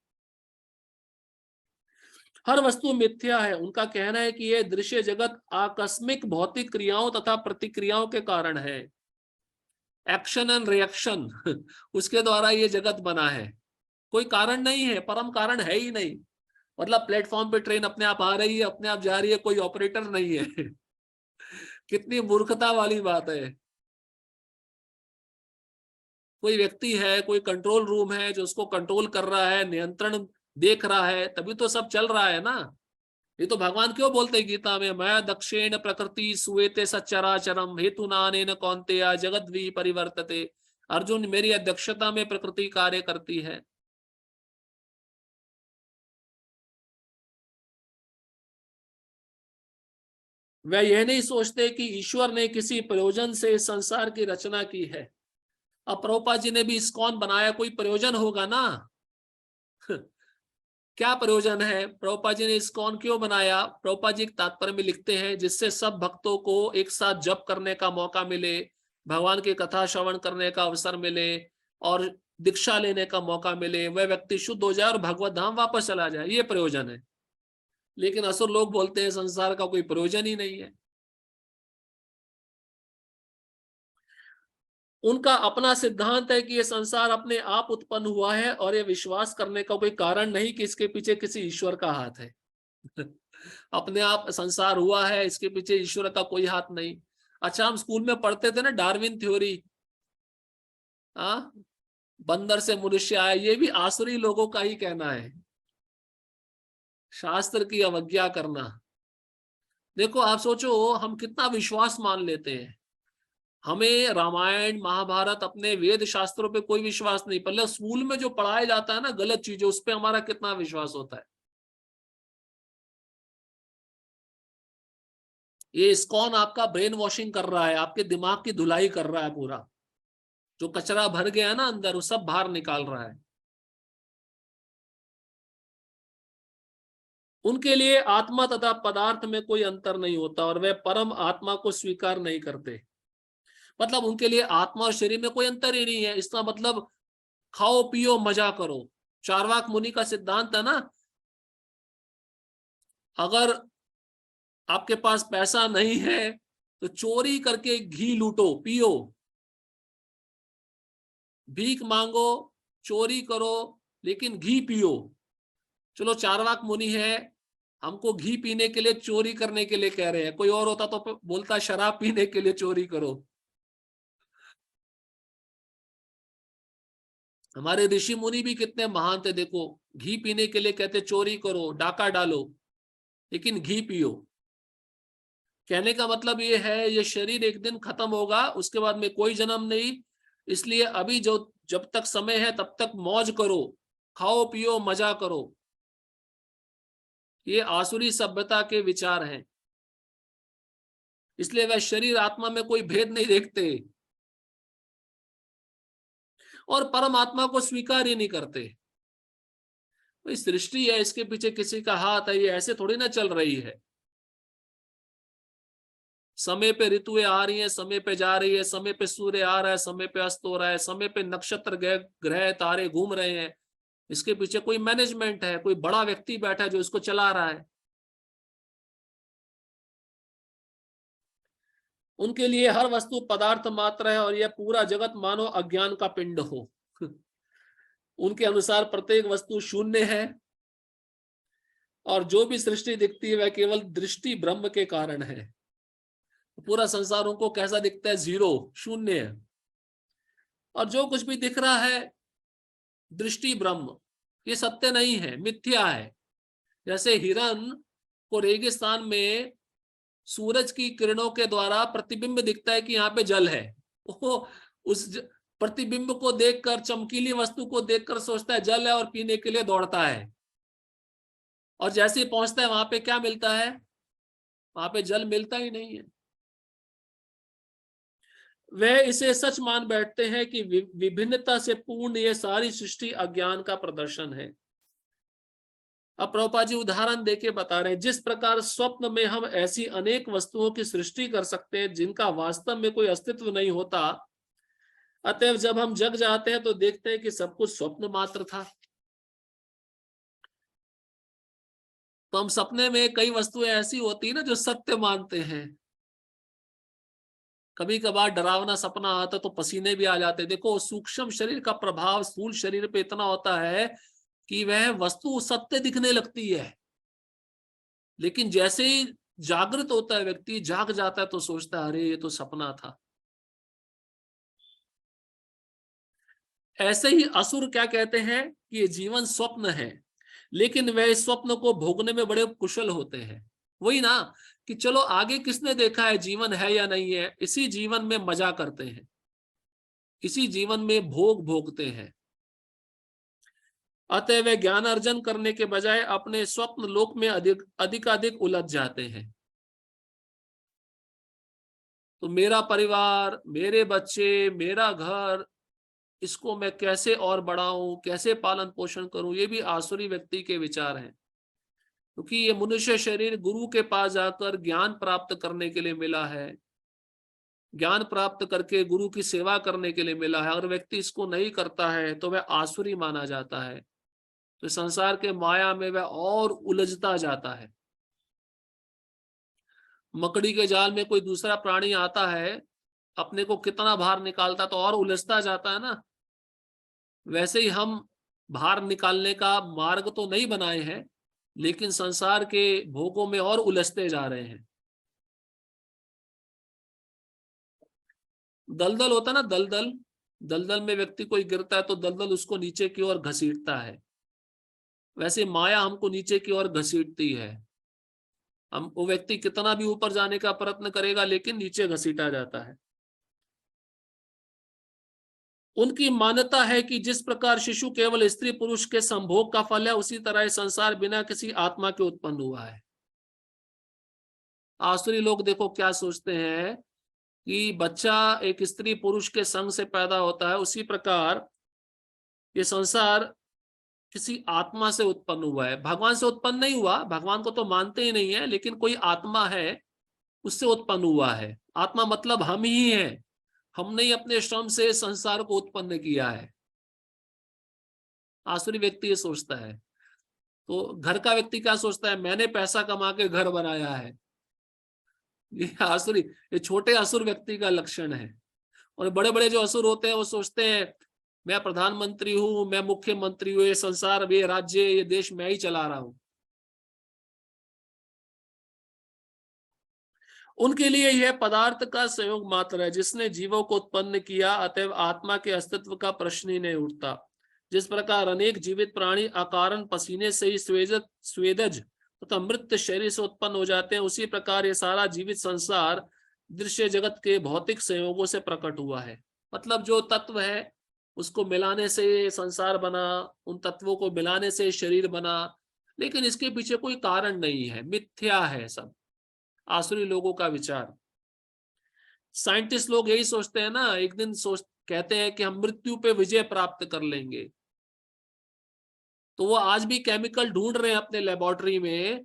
हर वस्तु मिथ्या है। उनका कहना है कि यह दृश्य जगत आकस्मिक भौतिक क्रियाओं तथा प्रतिक्रियाओं के कारण है, एक्शन एंड रिएक्शन, उसके द्वारा ये जगत बना है। कोई कारण नहीं है, परम कारण है ही नहीं। मतलब प्लेटफॉर्म पे ट्रेन अपने आप आ रही है, अपने आप जा रही है, कोई ऑपरेटर नहीं है। कितनी मूर्खता वाली बात है। कोई व्यक्ति है, कोई कंट्रोल रूम है जो उसको कंट्रोल कर रहा है, नियंत्रण देख रहा है, तभी तो सब चल रहा है ना। ये तो भगवान क्यों बोलते हैं गीता में, मैं दक्षेण प्रकृति सुवेते सच्चराचरम हेतु नानेन कौन्तेय जगद्वी परिवर्तते। अर्जुन, मेरी अध्यक्षता में प्रकृति कार्य करती है। वह यह नहीं सोचते कि ईश्वर ने किसी प्रयोजन से संसार की रचना की है। अब प्रभुपाद जी ने भी इस्कॉन बनाया, कोई प्रयोजन होगा ना। क्या प्रयोजन है? प्रभुपाद जी ने इस्कॉन क्यों बनाया? प्रभुपाद जी तात्पर्य में लिखते हैं जिससे सब भक्तों को एक साथ जप करने का मौका मिले, भगवान की कथा श्रवण करने का अवसर मिले और दीक्षा लेने का मौका मिले, वह व्यक्ति शुद्ध हो जाए और भगवत धाम वापस चला जाए, ये प्रयोजन है। लेकिन असुर लोग बोलते हैं संसार का कोई प्रयोजन ही नहीं है। उनका अपना सिद्धांत है कि ये संसार अपने आप उत्पन्न हुआ है और ये विश्वास करने का कोई कारण नहीं कि इसके पीछे किसी ईश्वर का हाथ है। अपने आप संसार हुआ है, इसके पीछे ईश्वर का कोई हाथ नहीं। अच्छा, हम स्कूल में पढ़ते थे ना डार्विन थ्योरी, हाँ, बंदर से मनुष्य आया, ये भी आसुरी लोगों का ही कहना है, शास्त्र की अवज्ञा करना। देखो आप सोचो, हम कितना विश्वास मान लेते हैं। हमें रामायण महाभारत अपने वेद शास्त्रों पे कोई विश्वास नहीं, पहले स्कूल में जो पढ़ाया जाता है ना गलत चीजें, उस पे हमारा कितना विश्वास होता है। ये इस्कॉन आपका ब्रेन वॉशिंग कर रहा है, आपके दिमाग की धुलाई कर रहा है, पूरा जो कचरा भर गया ना अंदर वो सब बाहर निकाल रहा है। उनके लिए आत्मा तथा पदार्थ में कोई अंतर नहीं होता और वे परम आत्मा को स्वीकार नहीं करते। मतलब उनके लिए आत्मा और शरीर में कोई अंतर ही नहीं है। इसका मतलब खाओ पियो मजा करो। चार्वाक मुनि का सिद्धांत है ना, अगर आपके पास पैसा नहीं है तो चोरी करके घी लूटो पियो, भीख मांगो, चोरी करो, लेकिन घी पियो। चलो चार्वाक मुनि है, हमको घी पीने के लिए चोरी करने के लिए कह रहे हैं। कोई और होता तो बोलता शराब पीने के लिए चोरी करो। हमारे ऋषि मुनि भी कितने महान थे, देखो घी पीने के लिए कहते चोरी करो डाका डालो लेकिन घी पियो। कहने का मतलब ये है ये शरीर एक दिन खत्म होगा, उसके बाद में कोई जन्म नहीं, इसलिए अभी जो जब तक समय है तब तक मौज करो, खाओ पियो मजा करो। ये आसुरी सभ्यता के विचार हैं, इसलिए वह शरीर आत्मा में कोई भेद नहीं देखते और परमात्मा को स्वीकार ही नहीं करते। भाई सृष्टि है, इसके पीछे किसी का हाथ है, ये ऐसे थोड़ी ना चल रही है। समय पे ऋतुएं आ रही हैं, समय पे जा रही है, समय पे सूर्य आ रहा है, समय पे अस्त हो रहा है, समय पे नक्षत्र ग्रह तारे घूम रहे हैं। इसके पीछे कोई मैनेजमेंट है, कोई बड़ा व्यक्ति बैठा है जो इसको चला रहा है। उनके लिए हर वस्तु पदार्थ मात्र है और यह पूरा जगत मानो अज्ञान का पिंड हो। उनके अनुसार प्रत्येक वस्तु शून्य है और जो भी सृष्टि दिखती है वह केवल दृष्टि ब्रह्म के कारण है। पूरा संसार उनको कैसा दिखता है? जीरो, शून्य है। और जो कुछ भी दिख रहा है दृष्टि ब्रह्म, ये सत्य नहीं है, मिथ्या है। जैसे हिरन को रेगिस्तान में सूरज की किरणों के द्वारा प्रतिबिंब दिखता है कि यहाँ पे जल है, वो उस प्रतिबिंब को देखकर, चमकीली वस्तु को देखकर सोचता है जल है और पीने के लिए दौड़ता है, और जैसे ही पहुंचता है वहां पे क्या मिलता है? वहां पे जल मिलता ही नहीं है। वह इसे सच मान बैठते हैं कि विभिन्नता से पूर्ण ये सारी सृष्टि अज्ञान का प्रदर्शन है। अब प्रभुपाद जी उदाहरण देके बता रहे हैं, जिस प्रकार स्वप्न में हम ऐसी अनेक वस्तुओं की सृष्टि कर सकते हैं जिनका वास्तव में कोई अस्तित्व नहीं होता, अतएव जब हम जग जाते हैं तो देखते हैं कि सब कुछ स्वप्न मात्र था। तो हम सपने में कई वस्तुएं ऐसी होती है ना जो सत्य मानते हैं। कभी कभार डरावना सपना आता तो पसीने भी आ जाते। देखो सूक्ष्म शरीर का प्रभाव स्थूल शरीर पे इतना होता है कि वह वस्तु सत्य दिखने लगती है, लेकिन जैसे ही जागृत होता है व्यक्ति, जाग जाता है तो सोचता है अरे ये तो सपना था। ऐसे ही असुर क्या कहते हैं कि ये जीवन स्वप्न है, लेकिन वह इस स्वप्न को भोगने में बड़े कुशल होते हैं। वही ना कि चलो आगे किसने देखा है जीवन है या नहीं है, इसी जीवन में मजा करते हैं, इसी जीवन में भोग भोगते हैं। अतः वे ज्ञान अर्जन करने के बजाय अपने स्वप्न लोक में अधिकाधिक उलझ जाते हैं। तो मेरा परिवार, मेरे बच्चे, मेरा घर, इसको मैं कैसे और बढ़ाऊं, कैसे पालन पोषण करूं, ये भी आसुरी व्यक्ति के विचार हैं। क्योंकि ये मनुष्य शरीर गुरु के पास जाकर ज्ञान प्राप्त करने के लिए मिला है, ज्ञान प्राप्त करके गुरु की सेवा करने के लिए मिला है। अगर व्यक्ति इसको नहीं करता है तो वह आसुरी माना जाता है, तो संसार के माया में वह और उलझता जाता है। मकड़ी के जाल में कोई दूसरा प्राणी आता है, अपने को कितना बाहर निकालता तो और उलझता जाता है ना। वैसे ही हम बाहर निकालने का मार्ग तो नहीं बनाए हैं, लेकिन संसार के भोगों में और उलझते जा रहे हैं। दलदल होता है ना, दलदल, दलदल में व्यक्ति कोई गिरता है तो दलदल उसको नीचे की ओर घसीटता है, वैसे माया हमको नीचे की ओर घसीटती है। हम, वो व्यक्ति कितना भी ऊपर जाने का प्रयत्न करेगा लेकिन नीचे घसीटा जाता है। उनकी मान्यता है कि जिस प्रकार शिशु केवल स्त्री पुरुष के संभोग का फल है, उसी तरह संसार बिना किसी आत्मा के उत्पन्न हुआ है। आसुरी लोग देखो क्या सोचते हैं कि बच्चा एक स्त्री पुरुष के संग से पैदा होता है, उसी प्रकार ये संसार किसी आत्मा से उत्पन्न हुआ है, भगवान से उत्पन्न नहीं हुआ। भगवान को तो मानते ही नहीं है, लेकिन कोई आत्मा है, उससे उत्पन्न हुआ है। आत्मा मतलब हम ही हैं, हमने ही अपने श्रम से संसार को उत्पन्न किया है। आसुरी व्यक्ति ये सोचता है। तो घर का व्यक्ति क्या सोचता है, मैंने पैसा कमा के घर बनाया है। ये आसुरी, ये छोटे असुर व्यक्ति का लक्षण है। और बड़े बड़े जो असुर होते हैं वो सोचते हैं मैं प्रधानमंत्री हूं, मैं मुख्यमंत्री हूं, ये संसार, ये राज्य, ये देश मैं ही चला रहा हूं। उनके लिए यह पदार्थ का संयोग मात्र है जिसने जीवों को उत्पन्न किया, अतएव आत्मा के अस्तित्व का प्रश्न ही नहीं उठता। जिस प्रकार अनेक जीवित प्राणी अकारण पसीने से ही स्वेदज तथा मृत शरीर से उत्पन्न हो जाते हैं, उसी प्रकार ये सारा जीवित संसार दृश्य जगत के भौतिक संयोगों से प्रकट हुआ है। मतलब जो तत्व है उसको मिलाने से संसार बना, उन तत्वों को मिलाने से शरीर बना, लेकिन इसके पीछे कोई कारण नहीं है, मिथ्या है सब। आसुरी लोगों का विचार। साइंटिस्ट लोग यही सोचते हैं ना, एक दिन कहते हैं कि हम मृत्यु पे विजय प्राप्त कर लेंगे, तो वो आज भी केमिकल ढूंढ रहे हैं अपने लेबोरेटरी में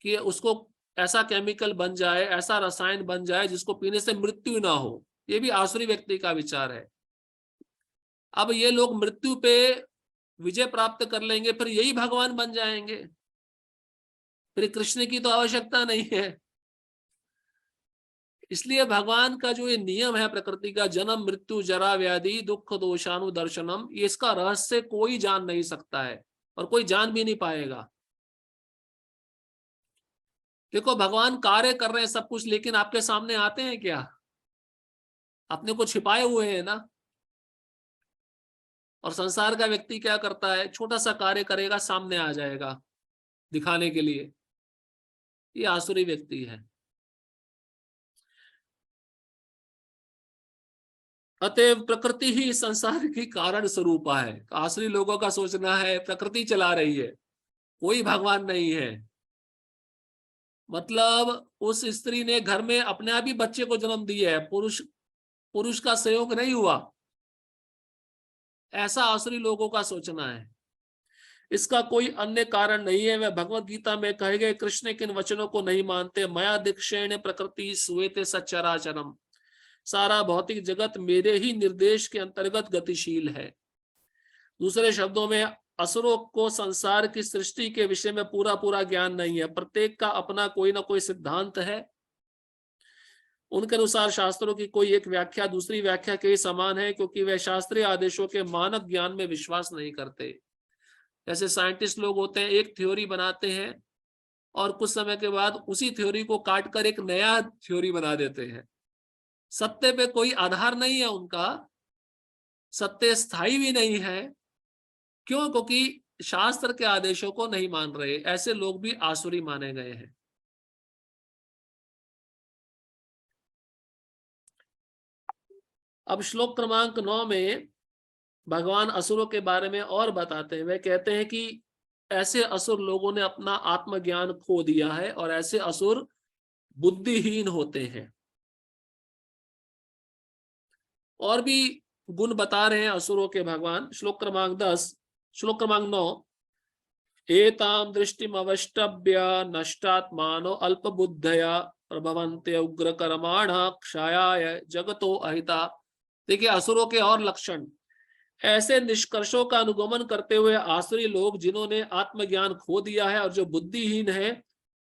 कि उसको ऐसा केमिकल बन जाए, ऐसा रसायन बन जाए जिसको पीने से मृत्यु ना हो। ये भी आसुरी व्यक्ति का विचार है। अब ये लोग मृत्यु पे विजय प्राप्त कर लेंगे, फिर यही भगवान बन जाएंगे, फिर कृष्ण की तो आवश्यकता नहीं है। इसलिए भगवान का जो ये नियम है प्रकृति का, जन्म मृत्यु जरा व्याधि दुख दोषानु दर्शनम, ये इसका रहस्य कोई जान नहीं सकता है और कोई जान भी नहीं पाएगा। देखो भगवान कार्य कर रहे हैं सब कुछ, लेकिन आपके सामने आते हैं क्या? अपने को छिपाए हुए हैं ना। और संसार का व्यक्ति क्या करता है, छोटा सा कार्य करेगा, सामने आ जाएगा दिखाने के लिए। ये आसुरी व्यक्ति है। अतएव प्रकृति ही संसार की कारण स्वरूपा है। आसुरी लोगों का सोचना है प्रकृति चला रही है, कोई भगवान नहीं है। मतलब उस स्त्री ने घर में अपने आप ही बच्चे को जन्म दिया है, पुरुष का सहयोग नहीं हुआ, ऐसा आसुरी लोगों का सोचना है। इसका कोई अन्य कारण नहीं है। वह भगवत गीता में कहे गए कृष्ण के इन वचनों को नहीं मानते। मया दीक्षेण प्रकृति श्वेते सच्चराचरम, सारा भौतिक जगत मेरे ही निर्देश के अंतर्गत गतिशील है। दूसरे शब्दों में असुरों को संसार की सृष्टि के विषय में पूरा पूरा ज्ञान नहीं है। प्रत्येक का अपना कोई ना कोई सिद्धांत है। उनके अनुसार शास्त्रों की कोई एक व्याख्या दूसरी व्याख्या के समान है, क्योंकि वे शास्त्रीय आदेशों के मानक ज्ञान में विश्वास नहीं करते। जैसे साइंटिस्ट लोग होते हैं, एक थ्योरी बनाते हैं और कुछ समय के बाद उसी थ्योरी को काट कर एक नया थ्योरी बना देते हैं। सत्य पे कोई आधार नहीं है उनका, सत्य स्थायी भी नहीं है। क्यों? क्योंकि शास्त्र के आदेशों को नहीं मान रहे। ऐसे लोग भी आसुरी माने गए हैं। अब श्लोक क्रमांक 9 में भगवान असुरों के बारे में और बताते हैं। वे कहते हैं कि ऐसे असुर लोगों ने अपना आत्मज्ञान खो दिया है और ऐसे असुर बुद्धिहीन होते हैं। और भी गुण बता रहे हैं असुरों के भगवान। श्लोक क्रमांक 10, श्लोक क्रमांक 9, एताम दृष्टिम अवष्टभ्य नष्टात्मानो अल्पबुद्धया प्रभवन्ते उग्र कर्माण क्षयाय जगतो अहिता। देखिए असुरों के और लक्षण। ऐसे निष्कर्षों का अनुगमन करते हुए आसुरी लोग जिन्होंने आत्मज्ञान खो दिया है और जो बुद्धिहीन है,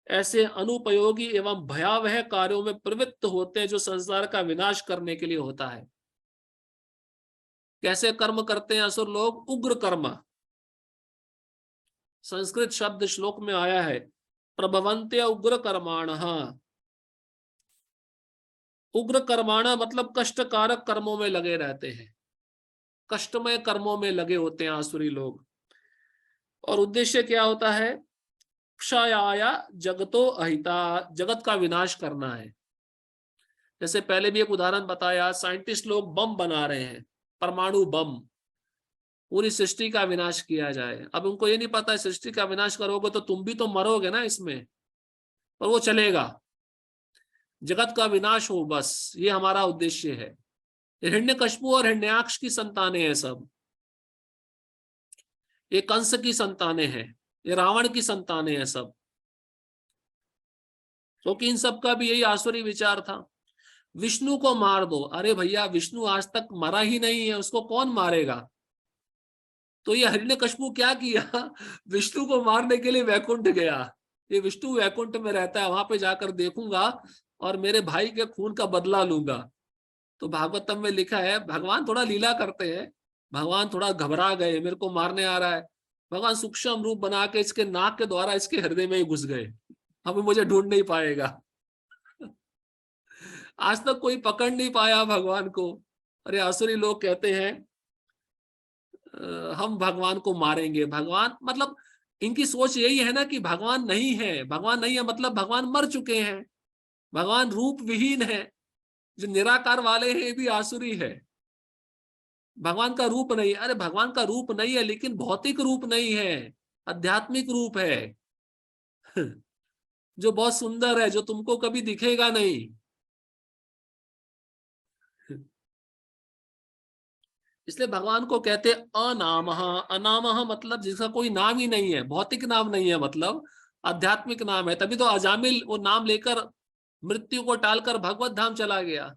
ऐसे अनुपयोगी एवं भयावह कार्यों में प्रवृत्त होते हैं जो संसार का विनाश करने के लिए होता है। कैसे कर्म करते हैं असुर लोग? उग्र कर्म। संस्कृत शब्द श्लोक में आया है, प्रभवन्त्य उग्र कर्माणः। उग्र कर्माणा मतलब कष्टकारक कर्मों में लगे रहते हैं, कष्टमय कर्मों में लगे होते हैं आसुरी लोग। और उद्देश्य क्या होता है? क्षयाया जगतो अहिता, जगत का विनाश करना है। जैसे पहले भी एक उदाहरण बताया, साइंटिस्ट लोग बम बना रहे हैं, परमाणु बम, पूरी सृष्टि का विनाश किया जाए। अब उनको ये नहीं पता है सृष्टि का विनाश करोगे तो तुम भी तो मरोगे ना इसमें, और वो चलेगा, जगत का विनाश हो, बस ये हमारा उद्देश्य है। हिरण्यकश्यप और हिरण्याक्ष की संतानें हैं सब, ये कंस की संतानें हैं, ये रावण की संतानें हैं सब, क्योंकि इन सब का भी यही आसुरी विचार था। विष्णु को मार दो, अरे भैया विष्णु आज तक मरा ही नहीं है, उसको कौन मारेगा? तो ये हिरण्यकश्यप क्या किया, विष्णु को मारने के लिए वैकुंठ गया। ये विष्णु वैकुंठ में रहता है, वहां पे जाकर देखूंगा और मेरे भाई के खून का बदला लूंगा। तो भागवतम में लिखा है भगवान थोड़ा लीला करते हैं, भगवान थोड़ा घबरा गए, मेरे को मारने आ रहा है, भगवान सूक्ष्म रूप बना के इसके नाक के द्वारा इसके हृदय में ही घुस गए, अब मुझे ढूंढ नहीं पाएगा। आज तक कोई पकड़ नहीं पाया भगवान को। अरे आसुरी लोग कहते हैं हम भगवान को मारेंगे, भगवान मतलब इनकी सोच यही है ना कि भगवान नहीं है, भगवान नहीं है मतलब भगवान मर चुके हैं, भगवान रूप विहीन है। जो निराकार वाले हैं ये भी आसुरी है, भगवान का रूप नहीं। अरे भगवान का रूप नहीं है लेकिन भौतिक रूप नहीं है, आध्यात्मिक रूप है जो बहुत सुंदर है, जो तुमको कभी दिखेगा नहीं। इसलिए भगवान को कहते अनामः। अनामः मतलब जिसका कोई नाम ही नहीं है, भौतिक नाम नहीं है, मतलब आध्यात्मिक नाम है। तभी तो अजामिल वो नाम लेकर मृत्यु को टालकर भगवत धाम चला गया।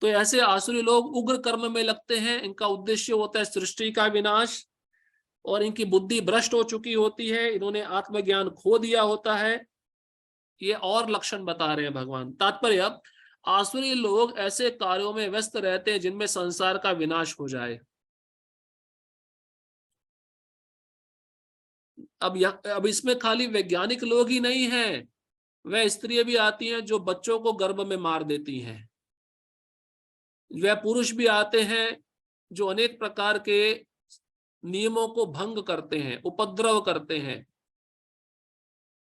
तो ऐसे आसुरी लोग उग्र कर्म में लगते हैं, इनका उद्देश्य होता है सृष्टि का विनाश, और इनकी बुद्धि भ्रष्ट हो चुकी होती है, इन्होंने आत्मज्ञान खो दिया होता है। ये और लक्षण बता रहे हैं भगवान। तात्पर्य, आसुरी लोग ऐसे कार्यों में व्यस्त रहते हैं जिनमें संसार का विनाश हो जाए। अब इसमें खाली वैज्ञानिक लोग ही नहीं हैं, वह स्त्रियां भी आती हैं जो बच्चों को गर्भ में मार देती हैं, वह पुरुष भी आते हैं जो अनेक प्रकार के नियमों को भंग करते हैं, उपद्रव करते हैं,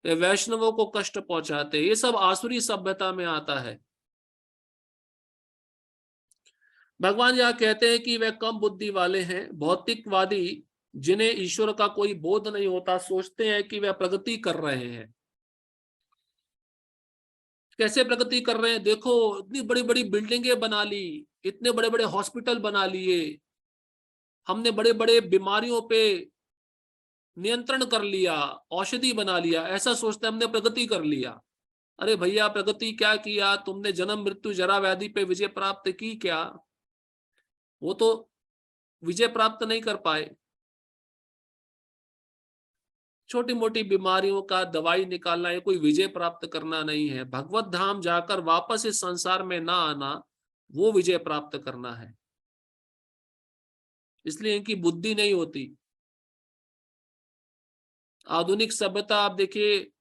वे वैष्णवों को कष्ट पहुंचाते हैं। ये सब आसुरी सभ्यता में आता है। भगवान यह कहते हैं कि वे कम बुद्धि वाले हैं, भौतिकवादी, जिन्हें ईश्वर का कोई बोध नहीं होता, सोचते हैं कि वे प्रगति कर रहे हैं। कैसे प्रगति कर रहे हैं? देखो इतनी बड़ी बड़ी बिल्डिंगें बना ली, इतने बड़े बड़े हॉस्पिटल बना लिए, हमने बड़े बड़े बीमारियों पे नियंत्रण कर लिया, औषधि बना लिया, ऐसा सोचते हमने प्रगति कर लिया। अरे भैया प्रगति क्या किया तुमने? जन्म मृत्यु जरा व्याधि पे विजय प्राप्त की क्या? वो तो विजय प्राप्त नहीं कर पाए। छोटी मोटी बीमारियों का दवाई निकालना ये कोई विजय प्राप्त करना नहीं है। भगवत धाम जाकर वापस इस संसार में ना आना, वो विजय प्राप्त करना है। इसलिए इनकी बुद्धि नहीं होती। आधुनिक सभ्यता आप देखिए,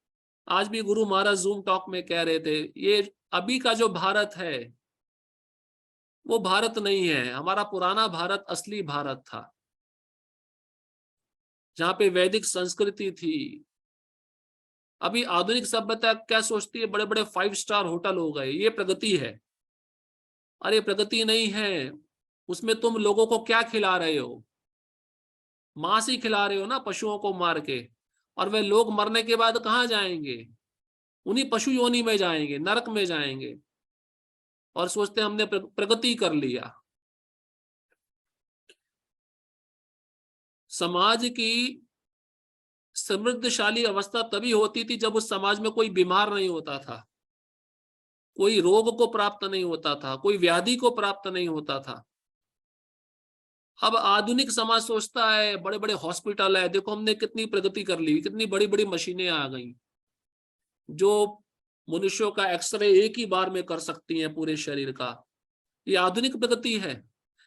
आज भी गुरु महाराज जूम टॉक में कह रहे थे, ये अभी का जो भारत है वो भारत नहीं है, हमारा पुराना भारत असली भारत था, जहां पे वैदिक संस्कृति थी। अभी आधुनिक सभ्यता क्या सोचती है? बड़े बड़े 5 स्टार होटल हो गए, ये प्रगति है। अरे प्रगति नहीं है, उसमें तुम लोगों को क्या खिला रहे हो? मांस ही खिला रहे हो ना, पशुओं को मार के। और वे लोग मरने के बाद कहाँ जाएंगे? उन्हीं पशु योनि में जाएंगे, नरक में जाएंगे, और सोचते हमने प्रगति कर लिया। समाज की समृद्धशाली अवस्था तभी होती थी जब उस समाज में कोई बीमार नहीं होता था, कोई रोग को प्राप्त नहीं होता था, कोई व्याधि को प्राप्त नहीं होता था। अब आधुनिक समाज सोचता है बड़े बड़े हॉस्पिटल है, देखो हमने कितनी प्रगति कर ली, कितनी बड़ी बड़ी मशीनें आ गई जो मनुष्यों का एक्सरे एक ही बार में कर सकती हैं पूरे शरीर का। ये आधुनिक प्रगति है।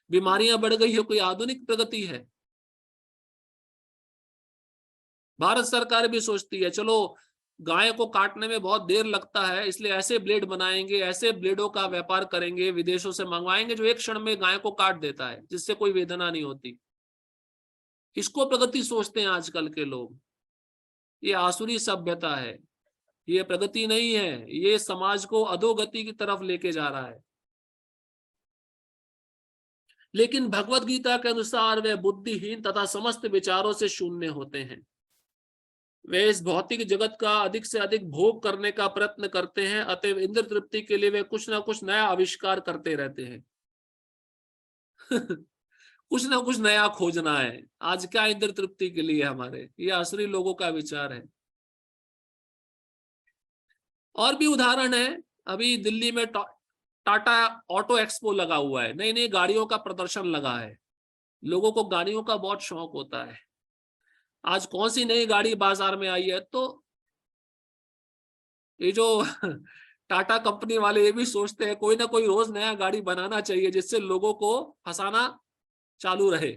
बीमारियां बढ़ गई है, कोई आधुनिक प्रगति है? भारत सरकार भी सोचती है चलो गाय को काटने में बहुत देर लगता है, इसलिए ऐसे ब्लेड बनाएंगे, ऐसे ब्लेडों का व्यापार करेंगे, विदेशों से मंगवाएंगे जो एक क्षण में गाय को काट देता है, जिससे कोई वेदना नहीं होती। इसको प्रगति सोचते हैं आजकल के लोग। ये आसुरी सभ्यता है, ये प्रगति नहीं है, ये समाज को अधोगति की तरफ लेके जा रहा है। लेकिन भगवत गीता के अनुसार वे बुद्धिहीन तथा समस्त विचारों से शून्य होते हैं। वे इस भौतिक जगत का अधिक से अधिक भोग करने का प्रयत्न करते हैं, अतएव इंद्र तृप्ति के लिए वे कुछ ना कुछ नया आविष्कार करते रहते हैं। कुछ ना कुछ नया खोजना है। आज क्या इंद्र तृप्ति के लिए हमारे, ये आसुरी लोगों का विचार है। और भी उदाहरण है, अभी दिल्ली में टाटा ऑटो एक्सपो लगा हुआ है, नई नई गाड़ियों का प्रदर्शन लगा है। लोगों को गाड़ियों का बहुत शौक होता है। आज कौन सी नई गाड़ी बाजार में आई है, तो ये जो टाटा कंपनी वाले ये भी सोचते हैं कोई ना कोई रोज नया गाड़ी बनाना चाहिए जिससे लोगों को फंसाना चालू रहे।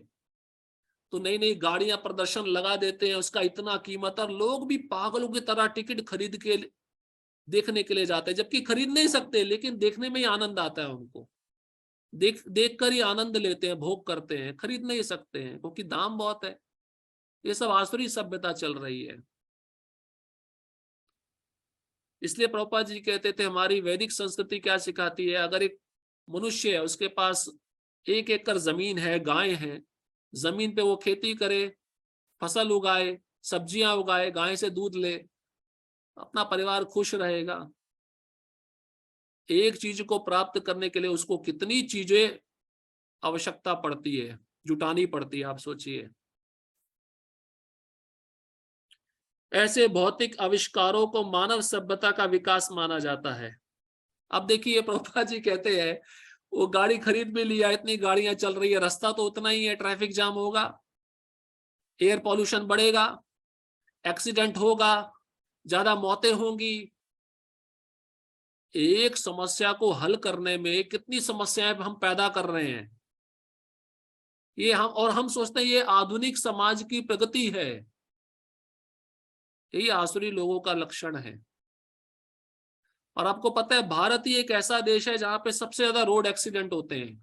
तो नई नई गाड़ियां प्रदर्शन लगा देते हैं, उसका इतना कीमत, और लोग भी पागलों की तरह टिकट खरीद के देखने के लिए जाते हैं, जबकि खरीद नहीं सकते, लेकिन देखने में ही आनंद आता है उनको। देख कर ही आनंद लेते हैं, भोग करते हैं, खरीद नहीं सकते हैं क्योंकि दाम बहुत है। ये सब आसुरी सभ्यता चल रही है। इसलिए प्रभुपाद जी कहते थे हमारी वैदिक संस्कृति क्या सिखाती है, अगर एक मनुष्य है उसके पास 1 एकड़ जमीन है, गाय है, जमीन पे वो खेती करे, फसल उगाए, सब्जियां उगाए, गाय से दूध ले, अपना परिवार खुश रहेगा। एक चीज को प्राप्त करने के लिए उसको कितनी चीजें आवश्यकता पड़ती है, जुटानी पड़ती है, आप सोचिए। ऐसे भौतिक आविष्कारों को मानव सभ्यता का विकास माना जाता है। अब देखिए प्रभुपाद जी कहते हैं वो गाड़ी खरीद भी लिया, इतनी गाड़ियां चल रही है, रास्ता तो उतना ही है, ट्रैफिक जाम होगा, एयर पॉल्यूशन बढ़ेगा, एक्सीडेंट होगा, ज्यादा मौतें होंगी। एक समस्या को हल करने में कितनी समस्याएं हम पैदा कर रहे हैं। ये हम सोचते हैं ये आधुनिक समाज की प्रगति है। यही आसुरी लोगों का लक्षण है। और आपको पता है भारत ही एक ऐसा देश है जहां पे सबसे ज्यादा रोड एक्सीडेंट होते हैं।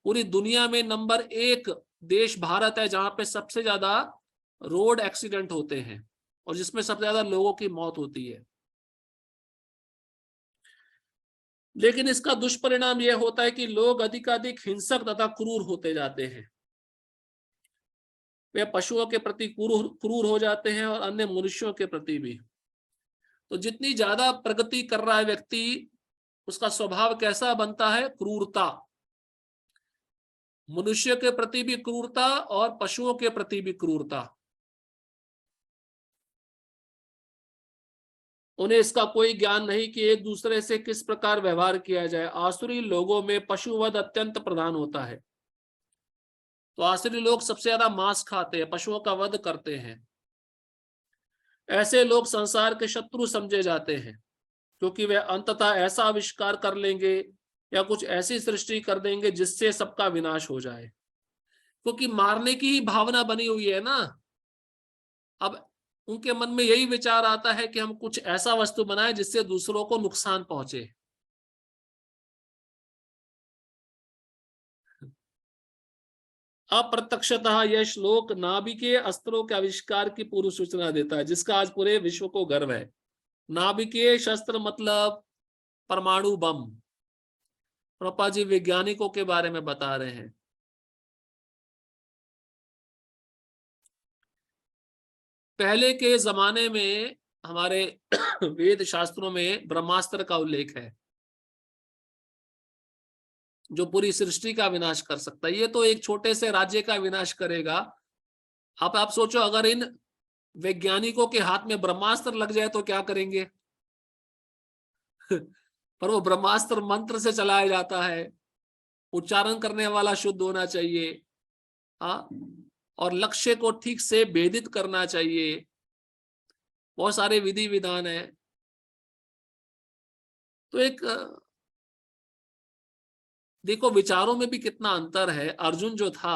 पूरी दुनिया में नंबर 1 देश भारत है जहां पे सबसे ज्यादा रोड एक्सीडेंट होते हैं और जिसमें सबसे ज्यादा लोगों की मौत होती है। लेकिन इसका दुष्परिणाम यह होता है कि लोग अधिकाधिक हिंसक तथा क्रूर होते जाते हैं। वे पशुओं के प्रति क्रूर हो जाते हैं और अन्य मनुष्यों के प्रति भी। तो जितनी ज्यादा प्रगति कर रहा है व्यक्ति, उसका स्वभाव कैसा बनता है? क्रूरता। मनुष्य के प्रति भी क्रूरता और पशुओं के प्रति भी क्रूरता। उन्हें इसका कोई ज्ञान नहीं कि एक दूसरे से किस प्रकार व्यवहार किया जाए। आसुरी लोगों में पशुवध अत्यंत प्रधान होता है। तो आसुरी लोग सबसे ज्यादा मांस खाते हैं, पशुओं का वध करते हैं। ऐसे लोग संसार के शत्रु समझे जाते हैं क्योंकि वे अंततः ऐसा आविष्कार कर लेंगे या कुछ ऐसी सृष्टि कर देंगे जिससे सबका विनाश हो जाए। क्योंकि मारने की ही भावना बनी हुई है ना। अब उनके मन में यही विचार आता है कि हम कुछ ऐसा वस्तु बनाएं जिससे दूसरों को नुकसान पहुंचे। अप्रत्यक्षतः यह श्लोक नाभिकीय अस्त्रों के आविष्कार की पूर्व सूचना देता है, जिसका आज पूरे विश्व को गर्व है। नाभिकीय शस्त्र मतलब परमाणु बम। प्रभुपाद जी वैज्ञानिकों के बारे में बता रहे हैं। पहले के जमाने में हमारे वेद शास्त्रों में ब्रह्मास्त्र का उल्लेख है जो पूरी सृष्टि का विनाश कर सकता है। ये तो एक छोटे से राज्य का विनाश करेगा। आप सोचो अगर इन वैज्ञानिकों के हाथ में ब्रह्मास्त्र लग जाए तो क्या करेंगे? पर वो ब्रह्मास्त्र मंत्र से चलाया जाता है, उच्चारण करने वाला शुद्ध होना चाहिए, और लक्ष्य को ठीक से भेदित करना चाहिए। बहुत सारे विधि विधान है। तो एक देखो विचारों में भी कितना अंतर है। अर्जुन जो था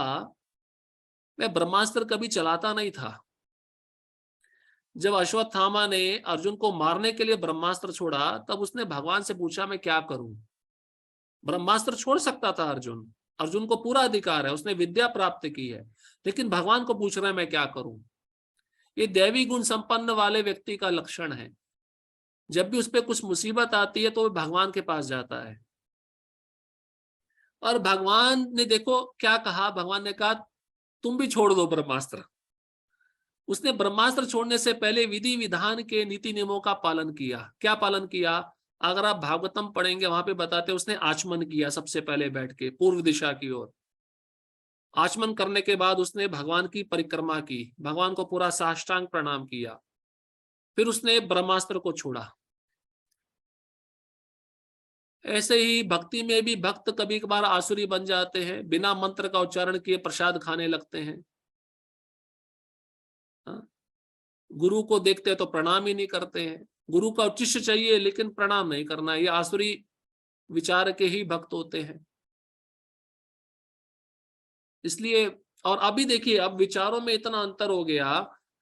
वह ब्रह्मास्त्र कभी चलाता नहीं था। जब अश्वत्थामा ने अर्जुन को मारने के लिए ब्रह्मास्त्र छोड़ा तब उसने भगवान से पूछा मैं क्या करूं। ब्रह्मास्त्र छोड़ सकता था अर्जुन, अर्जुन को पूरा अधिकार है, उसने विद्या प्राप्त की है, लेकिन भगवान को पूछ रहा है मैं क्या करूं। ये दैवी गुण संपन्न वाले व्यक्ति का लक्षण है। जब भी उस पर कुछ मुसीबत आती है तो वह भगवान के पास जाता है। और भगवान ने देखो क्या कहा, भगवान ने कहा तुम भी छोड़ दो ब्रह्मास्त्र। उसने ब्रह्मास्त्र छोड़ने से पहले विधि विधान के नीति नियमों का पालन किया। क्या पालन किया? अगर आप भागवतम पढ़ेंगे वहां पे बताते उसने आचमन किया सबसे पहले बैठ के पूर्व दिशा की ओर। आचमन करने के बाद उसने भगवान की परिक्रमा की, भगवान को पूरा साष्टांग प्रणाम किया, फिर उसने ब्रह्मास्त्र को छोड़ा। ऐसे ही भक्ति में भी भक्त कभी कभार आसुरी बन जाते हैं, बिना मंत्र का उच्चारण किए प्रसाद खाने लगते हैं। गुरु को देखते तो प्रणाम ही नहीं करते हैं। गुरु का उच्चिष्ट चाहिए लेकिन प्रणाम नहीं करना, ये आसुरी विचार के ही भक्त होते हैं। इसलिए और अभी देखिए अब विचारों में इतना अंतर हो गया।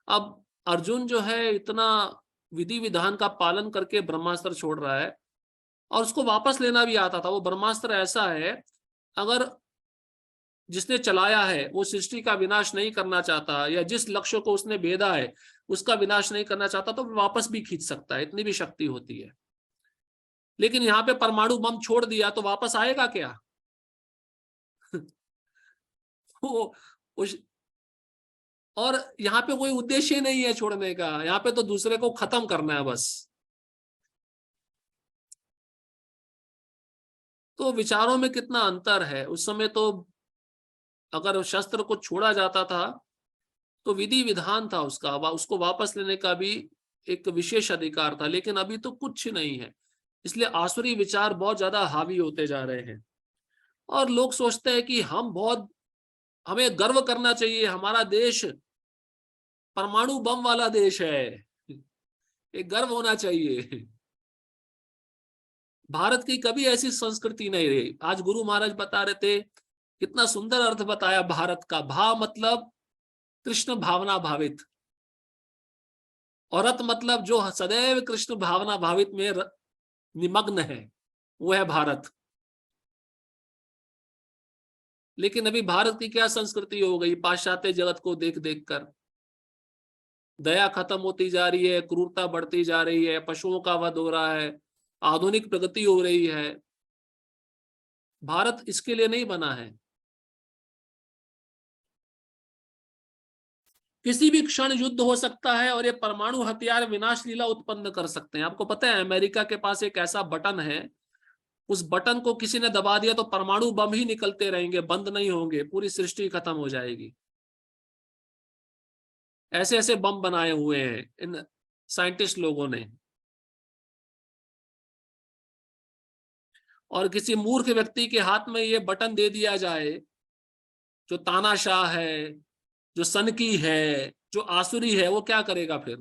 अब अर्जुन जो है इतना विधि विधान का पालन करके ब्रह्मास्त्र छोड़ रहा है और उसको वापस लेना भी आता था। वो ब्रह्मास्त्र ऐसा है, अगर जिसने चलाया है वो सृष्टि का विनाश नहीं करना चाहता या जिस लक्ष्य को उसने भेदा है उसका विनाश नहीं करना चाहता तो वापस भी खींच सकता है, इतनी भी शक्ति होती है। लेकिन यहाँ पे परमाणु बम छोड़ दिया तो वापस आएगा क्या? वो उस और यहाँ पे कोई उद्देश्य नहीं है छोड़ने का, यहाँ पे तो दूसरे को खत्म करना है बस। तो विचारों में कितना अंतर है। उस समय तो अगर शस्त्र को छोड़ा जाता था तो विधि विधान था उसका, उसको वापस लेने का भी एक विशेष अधिकार था, लेकिन अभी तो कुछ नहीं है। इसलिए आसुरी विचार बहुत ज्यादा हावी होते जा रहे हैं और लोग सोचते हैं कि हमें गर्व करना चाहिए, हमारा देश परमाणु बम वाला देश है, एक गर्व होना चाहिए। भारत की कभी ऐसी संस्कृति नहीं रही। आज गुरु महाराज बता रहे थे, कितना सुंदर अर्थ बताया भारत का। भा मतलब कृष्ण भावना भावित, और रत मतलब जो सदैव कृष्ण भावना भावित में निमग्न है, वो है भारत। लेकिन अभी भारत की क्या संस्कृति हो गई, पाश्चात्य जगत को देख देख कर दया खत्म होती जा रही है, क्रूरता बढ़ती जा रही है, पशुओं का वध हो रहा है, आधुनिक प्रगति हो रही है। भारत इसके लिए नहीं बना है। किसी भी क्षण युद्ध हो सकता है और ये परमाणु हथियार विनाश लीला उत्पन्न कर सकते हैं। आपको पता है अमेरिका के पास एक ऐसा बटन है, उस बटन को किसी ने दबा दिया तो परमाणु बम ही निकलते रहेंगे, बंद नहीं होंगे, पूरी सृष्टि खत्म हो जाएगी। ऐसे ऐसे बम बनाए हुए हैं इन साइंटिस्ट लोगों ने। और किसी मूर्ख व्यक्ति के हाथ में ये बटन दे दिया जाए, जो तानाशाह है, जो सनकी है, जो आसुरी है, वो क्या करेगा फिर?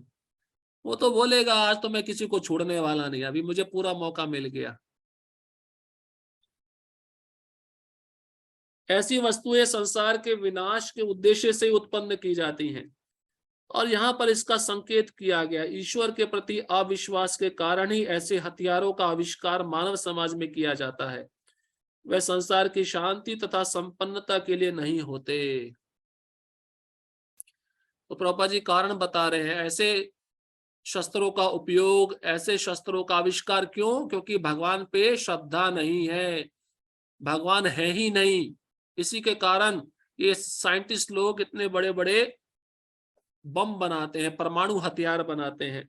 वो तो बोलेगा आज तो मैं किसी को छोड़ने वाला नहीं, अभी मुझे पूरा मौका मिल गया। ऐसी वस्तुएं संसार के विनाश के उद्देश्य से उत्पन्न की जाती हैं और यहाँ पर इसका संकेत किया गया, ईश्वर के प्रति अविश्वास के कारण ही ऐसे हथियारों का आविष्कार मानव समाज में किया जाता है। वह संसार की शांति तथा संपन्नता के लिए नहीं होते। तो प्रभुपाद जी कारण बता रहे हैं, ऐसे शस्त्रों का उपयोग, ऐसे शस्त्रों का आविष्कार क्यों? क्योंकि भगवान पे श्रद्धा नहीं है, भगवान है ही नहीं। इसी के कारण ये साइंटिस्ट लोग इतने बड़े बड़े बम बनाते हैं, परमाणु हथियार बनाते हैं।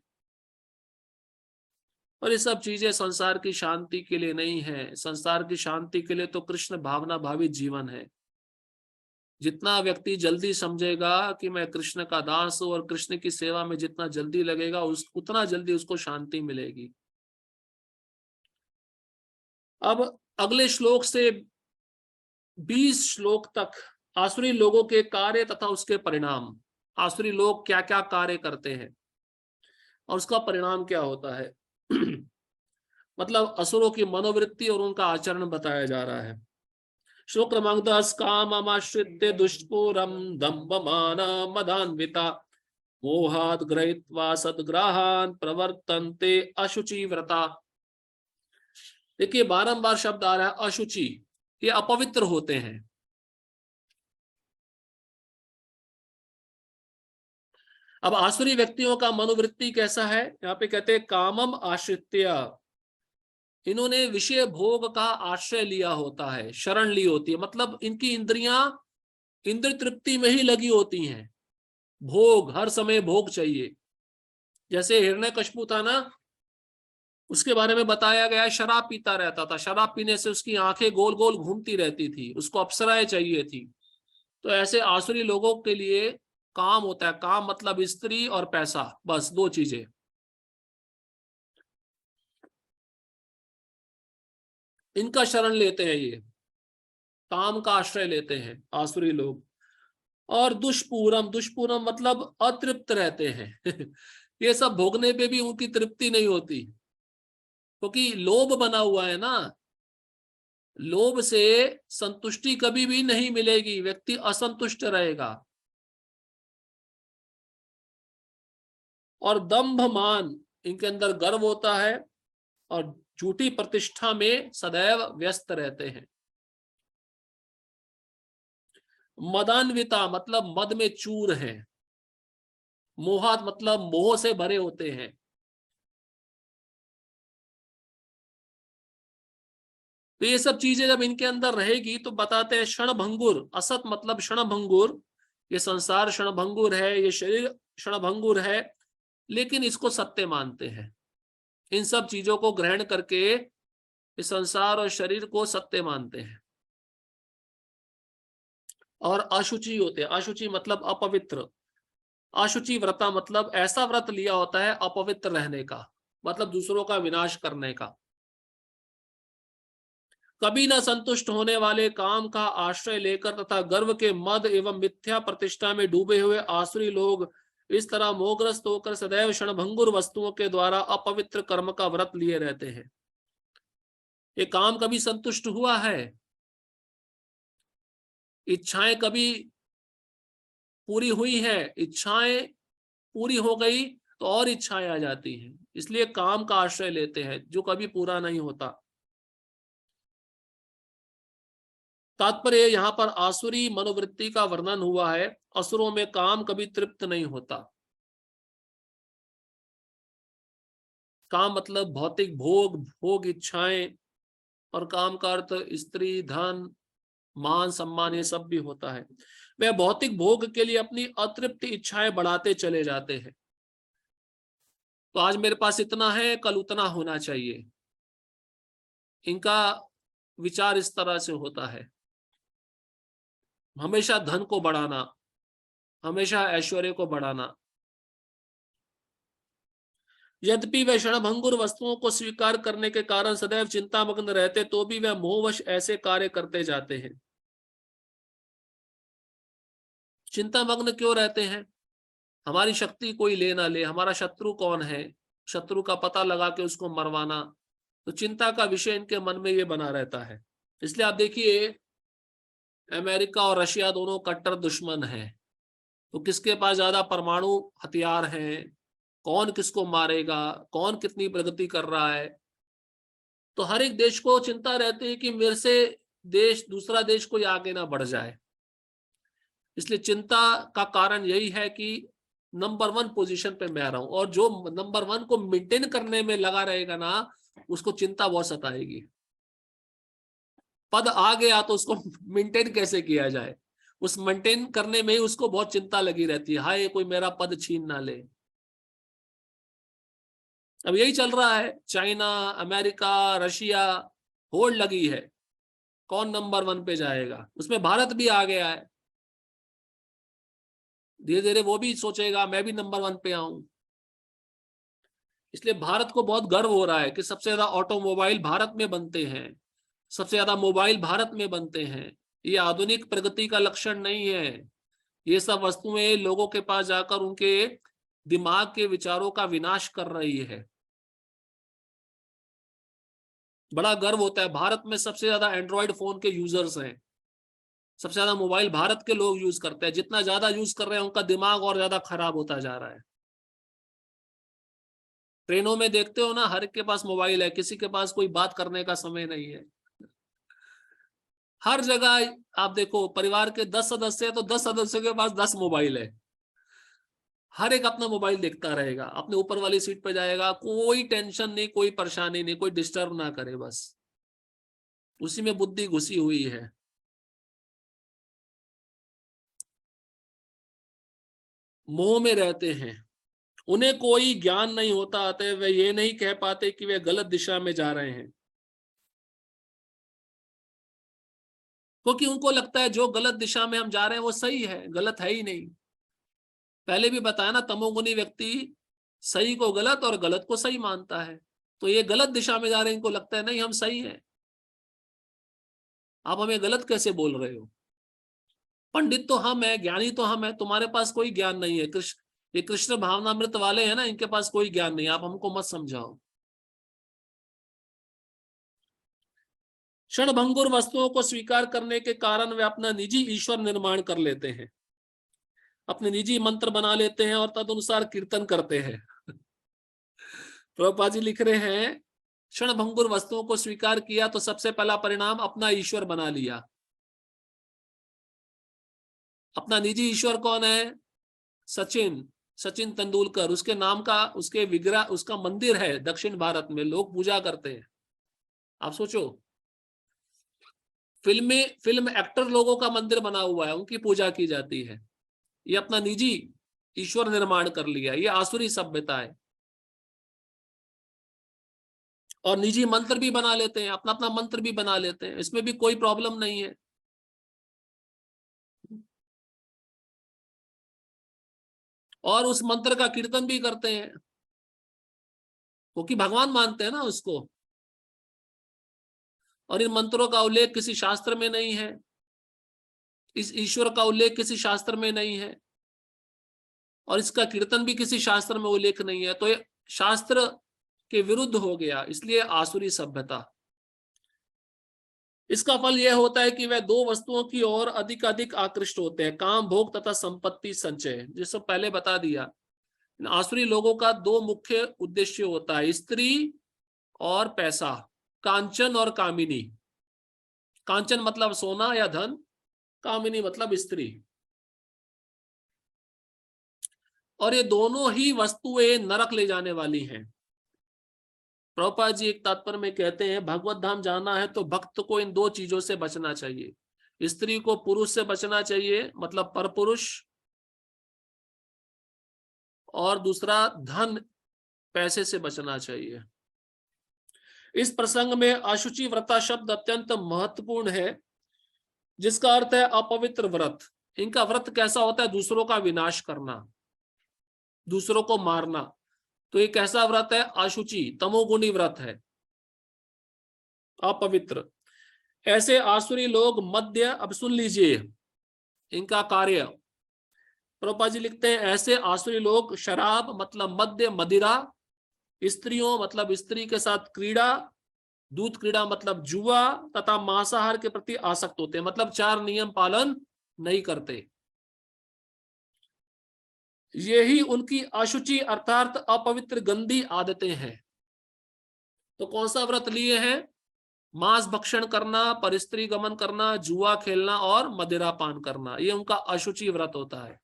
और ये सब चीजें संसार की शांति के लिए नहीं है। संसार की शांति के लिए तो कृष्ण भावना भावित जीवन है। जितना व्यक्ति जल्दी समझेगा कि मैं कृष्ण का दास हूं और कृष्ण की सेवा में जितना जल्दी लगेगा उतना जल्दी उसको शांति मिलेगी। अब अगले श्लोक से 20 श्लोक तक आसुरी लोगों के कार्य तथा उसके परिणाम। आसुरी लोग क्या क्या कार्य करते हैं और उसका परिणाम क्या होता है। मतलब असुरों की मनोवृत्ति और उनका आचरण बताया जा रहा है। श्लोक क्रमांक 10। काममाश्रित्य दुष्पूरम दम्भमान मदान्विता मोहात् गृहीत्वा सद्ग्राहान् प्रवर्तन्ते अशुचि व्रता। देखिए बारंबार शब्द आ रहा है अशुचि, ये अपवित्र होते हैं। अब आसुरी व्यक्तियों का मनोवृत्ति कैसा है, यहाँ पे कहते हैं कामम आश्रित्य, इन्होंने विषय भोग का आश्रय लिया होता है, शरण ली होती है। मतलब इनकी इंद्रियां इंद्र तृप्ति में ही लगी होती हैं, भोग, हर समय भोग चाहिए। जैसे हिरण्यकशिपु था ना, उसके बारे में बताया गया है शराब पीता रहता था, शराब पीने से उसकी आंखें गोल गोल घूमती रहती थी, उसको अप्सराएं चाहिए थी। तो ऐसे आसुरी लोगों के लिए काम होता है, काम मतलब स्त्री और पैसा, बस दो चीजें। इनका शरण लेते हैं, ये काम का आश्रय लेते हैं आसुरी लोग। और दुष्पूरम, दुष्पूरम मतलब अतृप्त रहते हैं। ये सब भोगने पे भी उनकी तृप्ति नहीं होती, क्योंकि लोभ बना हुआ है ना। लोभ से संतुष्टि कभी भी नहीं मिलेगी, व्यक्ति असंतुष्ट रहेगा। और दंभ मान, इनके अंदर गर्व होता है और झूठी प्रतिष्ठा में सदैव व्यस्त रहते हैं। मदान्विता मतलब मद में चूर है। मोहात मतलब मोह से भरे होते हैं। तो ये सब चीजें जब इनके अंदर रहेगी तो बताते हैं क्षणभंगुर, असत मतलब क्षणभंगुर, ये संसार क्षणभंगुर है, ये शरीर क्षणभंगुर है, लेकिन इसको सत्य मानते हैं। इन सब चीजों को ग्रहण करके इस संसार और शरीर को सत्य मानते हैं। और अशुचि होते हैं, अशुचि मतलब अपवित्र। अशुचि व्रता मतलब ऐसा व्रत लिया होता है अपवित्र रहने का, मतलब दूसरों का विनाश करने का। कभी न संतुष्ट होने वाले काम का आश्रय लेकर तथा गर्व के मद एवं मिथ्या प्रतिष्ठा में डूबे हुए आसुरी लोग इस तरह मोहग्रस्त होकर सदैव क्षणभंगुर वस्तुओं के द्वारा अपवित्र कर्म का व्रत लिए रहते हैं। ये काम कभी संतुष्ट हुआ है? इच्छाएं कभी पूरी हुई है? इच्छाएं पूरी हो गई तो और इच्छाएं आ जाती हैं, इसलिए काम का आश्रय लेते हैं जो कभी पूरा नहीं होता। तात्पर्य यहाँ पर आसुरी मनोवृत्ति का वर्णन हुआ है। असुरों में काम कभी तृप्त नहीं होता। काम मतलब भौतिक भोग, भोग इच्छाएं, और काम का अर्थ स्त्री, धन, मान, सम्मान, ये सब भी होता है। वे भौतिक भोग के लिए अपनी अतृप्त इच्छाएं बढ़ाते चले जाते हैं। तो आज मेरे पास इतना है, कल उतना होना चाहिए, इनका विचार इस तरह से होता है। हमेशा धन को बढ़ाना, हमेशा ऐश्वर्य को बढ़ाना। यद्यपि वे क्षणभंगुर वस्तुओं को स्वीकार करने के कारण सदैव चिंतामग्न रहते, तो भी वे मोहवश ऐसे कार्य करते जाते हैं। चिंतामग्न क्यों रहते हैं? हमारी शक्ति कोई ले ना ले, हमारा शत्रु कौन है, शत्रु का पता लगा के उसको मरवाना, तो चिंता का विषय इनके मन में ये बना रहता है। इसलिए आप देखिए अमेरिका और रशिया दोनों कट्टर दुश्मन हैं, तो किसके पास ज्यादा परमाणु हथियार हैं, कौन किसको मारेगा, कौन कितनी प्रगति कर रहा है, तो हर एक देश को चिंता रहती है कि मेरे से देश, दूसरा देश कोई आगे ना बढ़ जाए। इसलिए चिंता का कारण यही है कि नंबर 1 पोजीशन पे मैं रहूं, और जो नंबर 1 को मेंटेन करने में लगा रहेगा ना, उसको चिंता बहुत सताएगी। पद आ गया तो उसको मेंटेन कैसे किया जाए, उस मेंटेन करने में ही उसको बहुत चिंता लगी रहती है, हाय कोई मेरा पद छीन ना ले। अब यही चल रहा है, चाइना, अमेरिका, रशिया, होड़ लगी है कौन नंबर 1 पे जाएगा। उसमें भारत भी आ गया है, धीरे धीरे वो भी सोचेगा मैं भी नंबर 1 पे आऊं। इसलिए भारत को बहुत गर्व हो रहा है कि सबसे ज्यादा ऑटोमोबाइल भारत में बनते हैं, सबसे ज्यादा मोबाइल भारत में बनते हैं, ये आधुनिक प्रगति का लक्षण नहीं है। ये सब वस्तुएं लोगों के पास जाकर उनके दिमाग के विचारों का विनाश कर रही है। बड़ा गर्व होता है, भारत में सबसे ज्यादा एंड्रॉयड फोन के यूजर्स हैं, सबसे ज्यादा मोबाइल भारत के लोग यूज करते हैं। जितना ज्यादा यूज कर रहे हैं उनका दिमाग और ज्यादा खराब होता जा रहा है। ट्रेनों में देखते हो ना, हर एक के पास मोबाइल है, किसी के पास कोई बात करने का समय नहीं है। हर जगह आप देखो, परिवार के 10 सदस्य है तो 10 सदस्यों के पास 10 मोबाइल है। हर एक अपना मोबाइल देखता रहेगा, अपने ऊपर वाली सीट पर जाएगा, कोई टेंशन नहीं, कोई परेशानी नहीं, कोई डिस्टर्ब ना करे, बस उसी में बुद्धि घुसी हुई है। मोह में रहते हैं, उन्हें कोई ज्ञान नहीं होता, अतः वे ये नहीं कह पाते कि वे गलत दिशा में जा रहे हैं, क्योंकि उनको लगता है जो गलत दिशा में हम जा रहे हैं वो सही है, गलत है ही नहीं। पहले भी बताया ना, तमोगुनी व्यक्ति सही को गलत और गलत को सही मानता है। तो ये गलत दिशा में जा रहे हैं, इनको लगता है नहीं हम सही हैं, आप हमें गलत कैसे बोल रहे हो। पंडित तो हम है, ज्ञानी तो हम है, तुम्हारे पास कोई ज्ञान नहीं है। ये कृष्ण भावनामृत वाले हैं ना, इनके पास कोई ज्ञान नहीं, आप हमको मत समझाओ। क्षणभंगुर वस्तुओं को स्वीकार करने के कारण वे अपना निजी ईश्वर निर्माण कर लेते हैं, अपने निजी मंत्र बना लेते हैं और तदनुसार कीर्तन करते हैं। प्रभुपाद जी लिख रहे हैं, क्षणभंगुर वस्तुओं को स्वीकार किया तो सबसे पहला परिणाम अपना ईश्वर बना लिया। अपना निजी ईश्वर कौन है? सचिन, सचिन तेंदुलकर, उसके नाम का, उसके विग्रह, उसका मंदिर है दक्षिण भारत में, लोग पूजा करते हैं। आप सोचो, फिल्म एक्टर लोगों का मंदिर बना हुआ है, उनकी पूजा की जाती है। ये अपना निजी ईश्वर निर्माण कर लिया, ये आसुरी सभ्यता है। और निजी मंत्र भी बना लेते हैं, अपना अपना मंत्र भी बना लेते हैं, इसमें भी कोई प्रॉब्लम नहीं है। और उस मंत्र का कीर्तन भी करते हैं, क्योंकि भगवान मानते हैं ना उसको। और इन मंत्रों का उल्लेख किसी शास्त्र में नहीं है, इस ईश्वर का उल्लेख किसी शास्त्र में नहीं है, और इसका कीर्तन भी किसी शास्त्र में उल्लेख नहीं है। तो ये शास्त्र के विरुद्ध हो गया, इसलिए आसुरी सभ्यता। इसका फल यह होता है कि वह दो वस्तुओं की ओर अधिक अधिक आकृष्ट होते हैं, काम, भोग तथा संपत्ति संचय, जिसको पहले बता दिया। आसुरी लोगों का दो मुख्य उद्देश्य होता है, स्त्री और पैसा, कांचन और कामिनी। कांचन मतलब सोना या धन, कामिनी मतलब स्त्री। और ये दोनों ही वस्तुएं नरक ले जाने वाली हैं। प्रभुपाद जी एक तात्पर्य में कहते हैं, भगवत धाम जाना है तो भक्त को इन दो चीजों से बचना चाहिए। स्त्री को पुरुष से बचना चाहिए, मतलब परपुरुष, और दूसरा धन, पैसे से बचना चाहिए। इस प्रसंग में अशुचि व्रता शब्द अत्यंत महत्वपूर्ण है, जिसका अर्थ है अपवित्र व्रत। इनका व्रत कैसा होता है? दूसरों का विनाश करना, दूसरों को मारना। तो ये कैसा व्रत है? अशुचि, तमोगुणी व्रत है, अपवित्र। ऐसे आसुरी लोग मद्य, अब सुन लीजिए इनका कार्य। प्रभुपाद जी लिखते हैं, ऐसे आसुरी लोग शराब मतलब मद्य, मदिरा, स्त्रियों मतलब स्त्री के साथ क्रीड़ा, दूध क्रीड़ा मतलब जुआ, तथा मांसाहार के प्रति आसक्त होते हैं, मतलब 4 नियम पालन नहीं करते। यही उनकी अशुचि अर्थात अपवित्र गंदी आदतें हैं। तो कौन सा व्रत लिए हैं? मांस भक्षण करना, परस्त्री गमन करना, जुआ खेलना और मदिरा पान करना, ये उनका अशुचि व्रत होता है।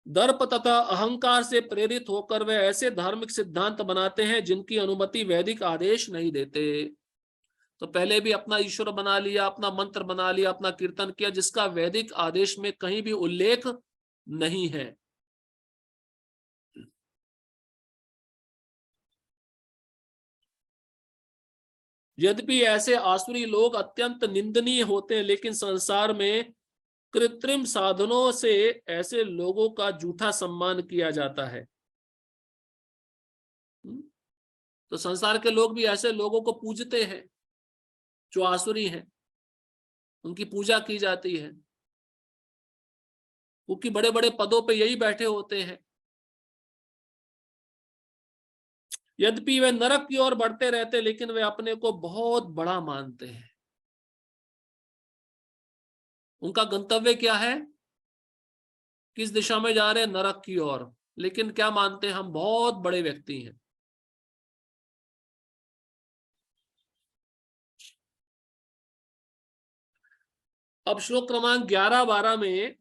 दर्प तथा अहंकार से प्रेरित होकर वे ऐसे धार्मिक सिद्धांत बनाते हैं जिनकी अनुमति वैदिक आदेश नहीं देते। तो पहले भी अपना ईश्वर बना लिया, अपना मंत्र बना लिया, अपना कीर्तन किया, जिसका वैदिक आदेश में कहीं भी उल्लेख नहीं है। यद्यपि ऐसे आसुरी लोग अत्यंत निंदनीय होते हैं, लेकिन संसार में कृत्रिम साधनों से ऐसे लोगों का झूठा सम्मान किया जाता है। तो संसार के लोग भी ऐसे लोगों को पूजते हैं। जो आसुरी हैं, उनकी पूजा की जाती है, क्योंकि बड़े बड़े पदों पे यही बैठे होते हैं। यद्यपि वे नरक की ओर बढ़ते रहते, लेकिन वे अपने को बहुत बड़ा मानते हैं। उनका गंतव्य क्या है, किस दिशा में जा रहे हैं, नरक की ओर, लेकिन क्या मानते हैं, हम बहुत बड़े व्यक्ति हैं। अब श्लोक क्रमांक 11-12 में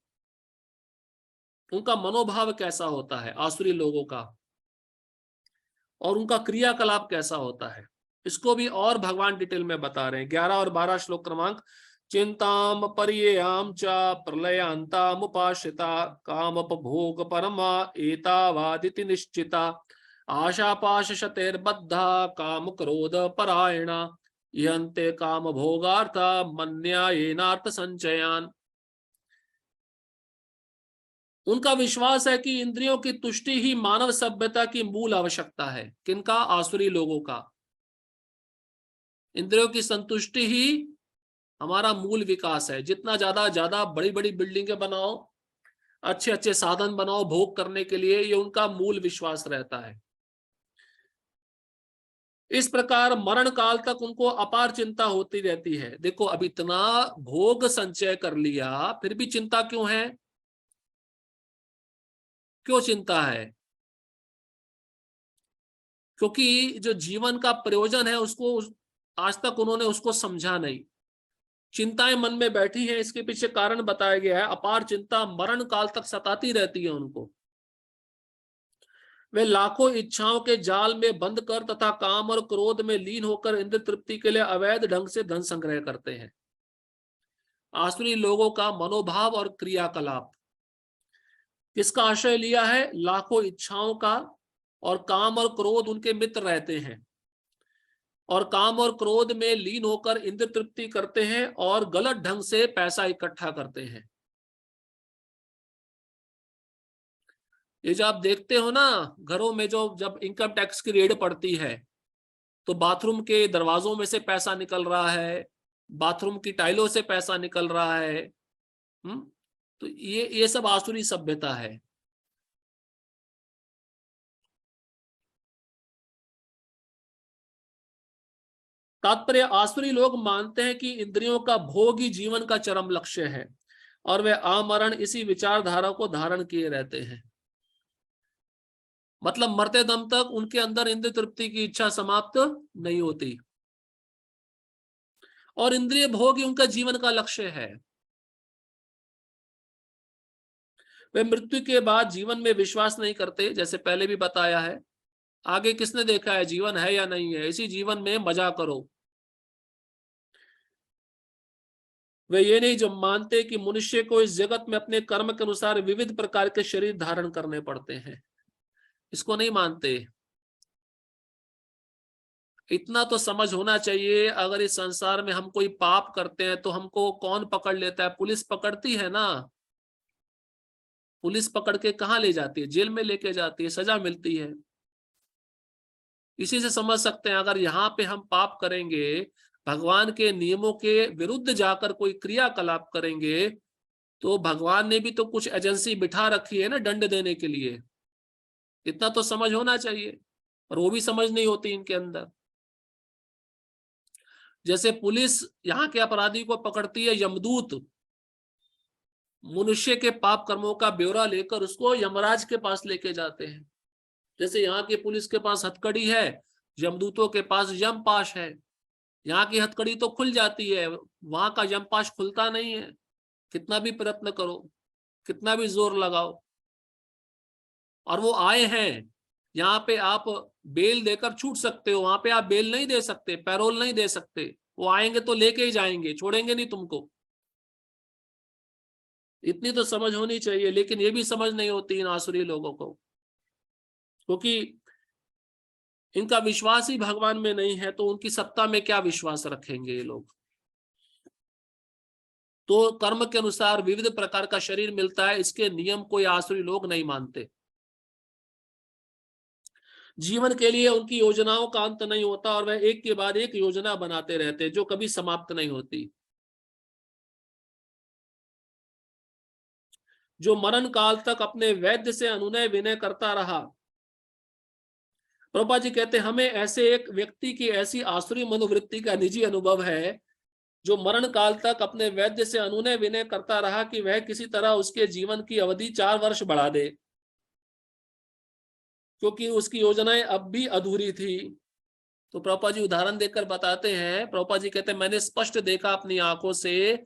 उनका मनोभाव कैसा होता है आसुरी लोगों का, और उनका क्रियाकलाप कैसा होता है, इसको भी और भगवान डिटेल में बता रहे हैं। 11 और 12 श्लोक क्रमांक। चिंताम पर्ययाम च प्रलयांतामुपाश्रिता कामपभोग परमा एतावादिति निश्चिता आशापाश शतैर्बद्धा काम क्रोध परायणा यन्ते काम भोगार्थ मन्यायेनार्थ संचयान। उनका विश्वास है कि इंद्रियों की तुष्टि ही मानव सभ्यता की मूल आवश्यकता है। किनका, आसुरी लोगों का। इंद्रियों की संतुष्टि ही हमारा मूल विकास है। जितना ज्यादा बड़ी बड़ी बिल्डिंगें बनाओ, अच्छे अच्छे साधन बनाओ भोग करने के लिए, ये उनका मूल विश्वास रहता है। इस प्रकार मरण काल तक उनको अपार चिंता होती रहती है। देखो, अब इतना भोग संचय कर लिया, फिर भी चिंता क्यों है, क्यों चिंता है? क्योंकि जो जीवन का प्रयोजन है उसको आज तक उन्होंने उसको समझा नहीं। चिंताएं मन में बैठी हैं, इसके पीछे कारण बताया गया है। अपार चिंता मरण काल तक सताती रहती है उनको। वे लाखों इच्छाओं के जाल में बंद कर तथा काम और क्रोध में लीन होकर इंद्र तृप्ति के लिए अवैध ढंग से धन संग्रह करते हैं। आसुरी लोगों का मनोभाव और क्रियाकलाप किसका आश्रय लिया है, लाखों इच्छाओं का, और काम और क्रोध उनके मित्र रहते हैं, और काम और क्रोध में लीन होकर इंद्र तृप्ति करते हैं और गलत ढंग से पैसा इकट्ठा करते हैं। ये जो आप देखते हो ना घरों में, जो जब इनकम टैक्स की रेड पड़ती है तो बाथरूम के दरवाजों में से पैसा निकल रहा है, बाथरूम की टाइलों से पैसा निकल रहा है। तो ये सब आसुरी सभ्यता है। तात्पर्य, आसुरी लोग मानते हैं कि इंद्रियों का भोग ही जीवन का चरम लक्ष्य है, और वे आमरण इसी विचारधारा को धारण किए रहते हैं। मतलब मरते दम तक उनके अंदर इंद्रिय तृप्ति की इच्छा समाप्त नहीं होती, और इंद्रिय भोग ही उनका जीवन का लक्ष्य है। वे मृत्यु के बाद जीवन में विश्वास नहीं करते, जैसे पहले भी बताया है। आगे किसने देखा है जीवन है या नहीं है, इसी जीवन में मजा करो। वे ये नहीं जो मानते कि मनुष्य को इस जगत में अपने कर्म के अनुसार विविध प्रकार के शरीर धारण करने पड़ते हैं, इसको नहीं मानते। इतना तो समझ होना चाहिए, अगर इस संसार में हम कोई पाप करते हैं तो हमको कौन पकड़ लेता है, पुलिस पकड़ती है ना। पुलिस पकड़ के कहाँ ले जाती है, जेल में लेके जाती है, सजा मिलती है। इसी से समझ सकते हैं, अगर यहाँ पे हम पाप करेंगे, भगवान के नियमों के विरुद्ध जाकर कोई क्रियाकलाप करेंगे, तो भगवान ने भी तो कुछ एजेंसी बिठा रखी है ना दंड देने के लिए। इतना तो समझ होना चाहिए, और वो भी समझ नहीं होती इनके अंदर। जैसे पुलिस यहाँ के अपराधी को पकड़ती है, यमदूत मनुष्य के पाप कर्मों का ब्यौरा लेकर उसको यमराज के पास लेके जाते हैं। जैसे यहाँ की पुलिस के पास हथकड़ी है, यमदूतों के पास यमपाश है। यहाँ की हथकड़ी तो खुल जाती है, वहां का यमपाश खुलता नहीं है, कितना भी प्रयत्न करो, कितना भी जोर लगाओ। और वो आए हैं, यहाँ पे आप बेल देकर छूट सकते हो, वहां पे आप बेल नहीं दे सकते, पैरोल नहीं दे सकते। वो आएंगे तो लेके ही जाएंगे, छोड़ेंगे नहीं तुमको। इतनी तो समझ होनी चाहिए, लेकिन ये भी समझ नहीं होती इन आसुरी लोगों को, क्योंकि इनका विश्वास ही भगवान में नहीं है, तो उनकी सत्ता में क्या विश्वास रखेंगे ये लोग। तो कर्म के अनुसार विविध प्रकार का शरीर मिलता है, इसके नियम कोई आसुरी लोग नहीं मानते। जीवन के लिए उनकी योजनाओं का अंत नहीं होता और वह एक के बाद एक योजना बनाते रहते जो कभी समाप्त नहीं होती। जो मरण काल तक अपने वैद्य से अनुनय विनय करता रहा। प्रभुपाद जी कहते हमें ऐसे एक व्यक्ति की ऐसी आसुरी मनोवृत्ति का निजी अनुभव है जो मरण काल तक अपने वैद्य से अनुनय विनय करता रहा कि वह किसी तरह उसके जीवन की अवधि 4 वर्ष बढ़ा दे, क्योंकि उसकी योजनाएं अब भी अधूरी थी। तो प्रभुपाद जी उदाहरण देकर बताते हैं, प्रभुपाद जी कहते हैं मैंने स्पष्ट देखा अपनी आंखों से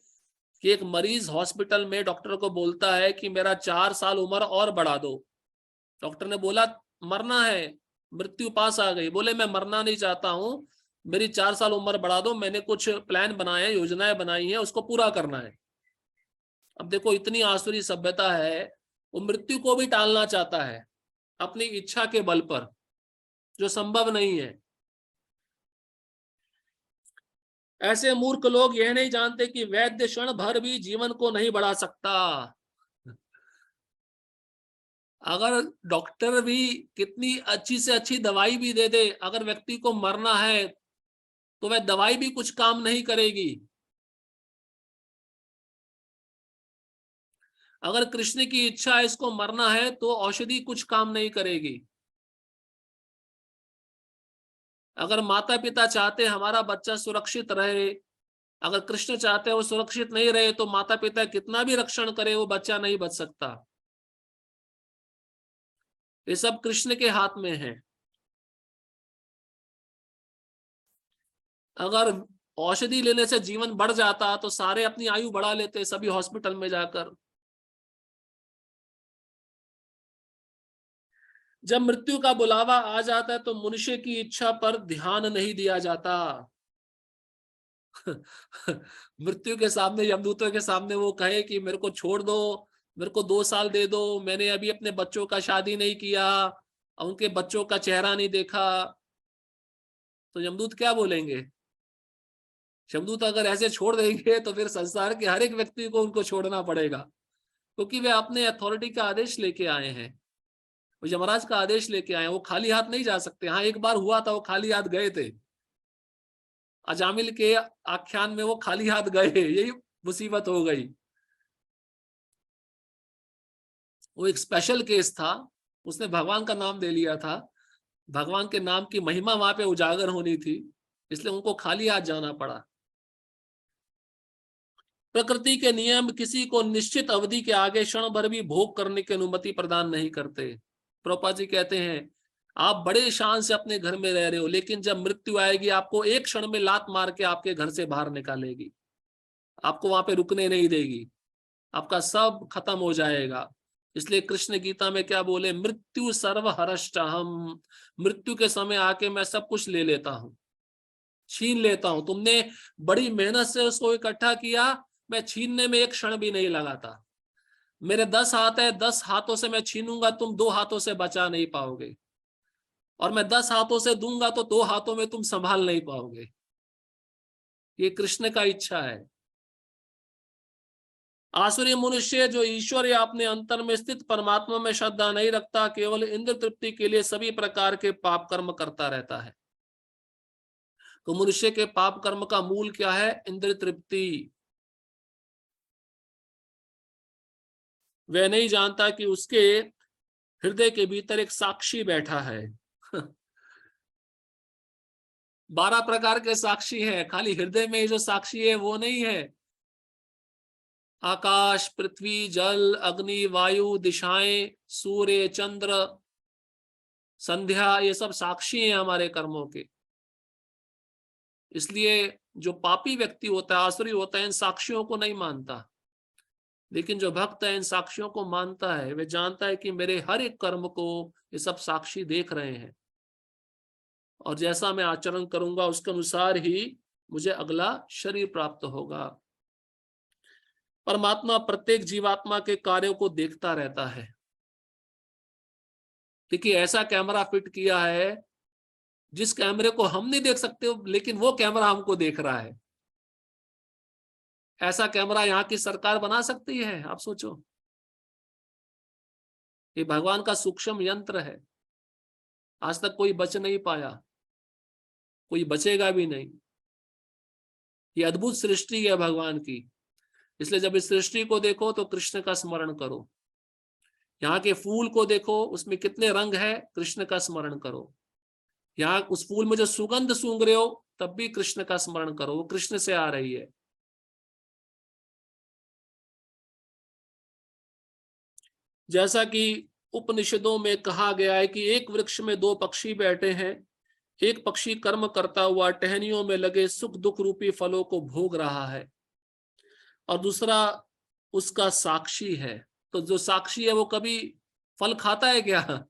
कि एक मरीज हॉस्पिटल में डॉक्टर को बोलता है कि मेरा 4 साल उम्र और बढ़ा दो। डॉक्टर ने बोला मरना है, मृत्यु पास आ गई। बोले मैं मरना नहीं चाहता हूं, मेरी 4 साल उम्र बढ़ा दो, मैंने कुछ प्लान बनाए हैं, योजनाएं बनाई हैं, उसको पूरा करना है। अब देखो इतनी आसुरी सभ्यता है, वो मृत्यु को भी टालना चाहता है अपनी इच्छा के बल पर, जो संभव नहीं है। ऐसे मूर्ख लोग यह नहीं जानते कि वैद्य क्षण भर भी जीवन को नहीं बढ़ा सकता। अगर डॉक्टर भी कितनी अच्छी से अच्छी दवाई भी दे दे, अगर व्यक्ति को मरना है तो वह दवाई भी कुछ काम नहीं करेगी। अगर कृष्ण की इच्छा है इसको मरना है तो औषधि कुछ काम नहीं करेगी। अगर माता पिता चाहते हमारा बच्चा सुरक्षित रहे, अगर कृष्ण चाहते हैं वो सुरक्षित नहीं रहे, तो माता पिता कितना भी रक्षण करे वो बच्चा नहीं बच सकता। ये सब कृष्ण के हाथ में है। अगर औषधि लेने से जीवन बढ़ जाता तो सारे अपनी आयु बढ़ा लेते सभी हॉस्पिटल में जाकर। जब मृत्यु का बुलावा आ जाता है तो मनुष्य की इच्छा पर ध्यान नहीं दिया जाता। मृत्यु के सामने, यमदूतों के सामने वो कहे कि मेरे को छोड़ दो, मेरे को 2 साल दे दो, मैंने अभी अपने बच्चों का शादी नहीं किया, उनके बच्चों का चेहरा नहीं देखा, तो यमदूत क्या बोलेंगे? यमदूत अगर ऐसे छोड़ देंगे तो फिर संसार के हर एक व्यक्ति को उनको छोड़ना पड़ेगा, क्योंकि वे अपने अथॉरिटी का आदेश लेके आए हैं, वो यमराज का आदेश लेके आए हैं, वो खाली हाथ नहीं जा सकते। हाँ एक बार हुआ था वो खाली हाथ गए थे, अजामिल के आख्यान में वो खाली हाथ गए, यही मुसीबत हो गई। वो एक स्पेशल केस था, उसने भगवान का नाम दे लिया था, भगवान के नाम की महिमा वहां पे उजागर होनी थी, इसलिए उनको खाली हाथ जाना पड़ा। प्रकृति के नियम किसी को निश्चित अवधि के आगे क्षण भर भी भोग करने की अनुमति प्रदान नहीं करते। प्रभुपाद जी कहते हैं आप बड़े शान से अपने घर में रह रहे हो, लेकिन जब मृत्यु आएगी आपको एक क्षण में लात मार के आपके घर से बाहर निकालेगी, आपको वहां पे रुकने नहीं देगी, आपका सब खत्म हो जाएगा। इसलिए कृष्ण गीता में क्या बोले, मृत्यु सर्व हरष्टहम, मृत्यु के समय आके मैं सब कुछ ले लेता हूं, छीन लेता हूं। तुमने बड़ी मेहनत से उसको इकट्ठा किया, मैं छीनने में एक क्षण भी नहीं लगाता। मेरे 10 हाथ है, 10 हाथों से मैं छीनूंगा, तुम 2 हाथों से बचा नहीं पाओगे, और मैं 10 हाथों से दूंगा तो 2 हाथों में तुम संभाल नहीं पाओगे। ये कृष्ण का इच्छा है। आसुरी मनुष्य जो ईश्वर या अपने अंतर में स्थित परमात्मा में श्रद्धा नहीं रखता, केवल इंद्र तृप्ति के लिए सभी प्रकार के पाप कर्म करता रहता है। तो मनुष्य के पाप कर्म का मूल क्या है? इंद्र तृप्ति। वह नहीं जानता कि उसके हृदय के भीतर एक साक्षी बैठा है। 12 प्रकार के साक्षी हैं, खाली हृदय में जो साक्षी है वो नहीं है। आकाश, पृथ्वी, जल, अग्नि, वायु, दिशाएं, सूर्य, चंद्र, संध्या, ये सब साक्षी हैं हमारे कर्मों के। इसलिए जो पापी व्यक्ति होता है, आसुरी होता है, इन साक्षियों को नहीं मानता। लेकिन जो भक्त है इन साक्षियों को मानता है, वे जानता है कि मेरे हर एक कर्म को ये सब साक्षी देख रहे हैं, और जैसा मैं आचरण करूंगा उसके अनुसार ही मुझे अगला शरीर प्राप्त होगा। परमात्मा प्रत्येक जीवात्मा के कार्यों को देखता रहता है। देखिए ऐसा कैमरा फिट किया है जिस कैमरे को हम नहीं देख सकते, लेकिन वो कैमरा हमको देख रहा है। ऐसा कैमरा यहाँ की सरकार बना सकती है? आप सोचो, ये भगवान का सूक्ष्म यंत्र है। आज तक कोई बच नहीं पाया, कोई बचेगा भी नहीं। ये अद्भुत सृष्टि है भगवान की। इसलिए जब इस सृष्टि को देखो तो कृष्ण का स्मरण करो। यहाँ के फूल को देखो, उसमें कितने रंग है, कृष्ण का स्मरण करो। यहाँ उस फूल में जो सुगंध सूंघ रहे हो, तब भी कृष्ण का स्मरण करो, वो कृष्ण से आ रही है। जैसा कि उपनिषदों में कहा गया है कि एक वृक्ष में दो पक्षी बैठे हैं, एक पक्षी कर्म करता हुआ टहनियों में लगे सुख दुख रूपी फलों को भोग रहा है, और दूसरा उसका साक्षी है। तो जो साक्षी है वो कभी फल खाता है क्या?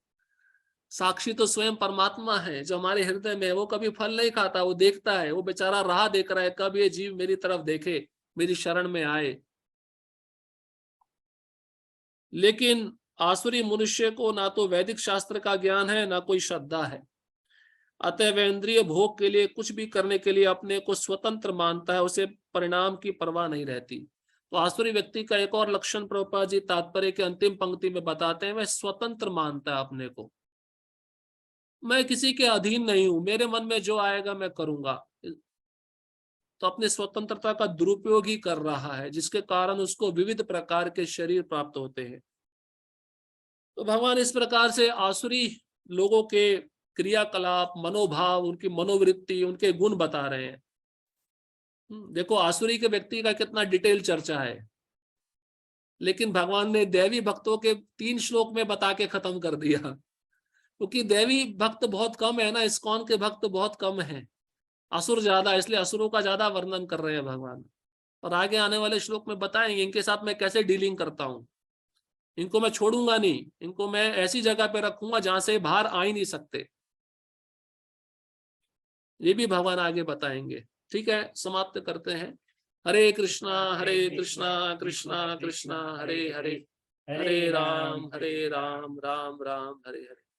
साक्षी तो स्वयं परमात्मा है जो हमारे हृदय में है, वो कभी फल नहीं खाता, वो देखता है, वो बेचारा राह देख रहा है कब ये जीव मेरी तरफ देखे, मेरी शरण में आए। लेकिन आसुरी मनुष्य को ना तो वैदिक शास्त्र का ज्ञान है, ना कोई श्रद्धा है। अतः वह इंद्रिय भोग के लिए कुछ भी करने के लिए अपने को स्वतंत्र मानता है, उसे परिणाम की परवाह नहीं रहती। तो आसुरी व्यक्ति का एक और लक्षण प्रभुपाद जी तात्पर्य के अंतिम पंक्ति में बताते हैं, वह स्वतंत्र मानता है अपने को। मैं किसी के अधीन नहीं हूं, मेरे मन में जो आएगा मैं करूंगा। तो अपनी स्वतंत्रता का दुरुपयोग ही कर रहा है, जिसके कारण उसको विविध प्रकार के शरीर प्राप्त होते हैं। तो भगवान इस प्रकार से आसुरी लोगों के क्रियाकलाप, मनोभाव, उनकी मनोवृत्ति, उनके गुण बता रहे हैं। देखो आसुरी के व्यक्ति का कितना डिटेल चर्चा है, लेकिन भगवान ने दैवी भक्तों के 3 श्लोक में बता के खत्म कर दिया, क्योंकि दैवी भक्त बहुत कम है ना, इस्कॉन के भक्त बहुत कम है, असुर ज्यादा, इसलिए असुरों का ज्यादा वर्णन कर रहे हैं भगवान। और आगे आने वाले श्लोक में बताएंगे इनके साथ मैं कैसे डीलिंग करता हूं। इनको मैं छोड़ूंगा नहीं, इनको मैं ऐसी जगह पे रखूंगा जहां से बाहर आ ही नहीं सकते। ये भी भगवान आगे बताएंगे। ठीक है, समाप्त करते हैं। हरे कृष्णा कृष्णा कृष्णा हरे हरे, हरे राम राम राम हरे हरे।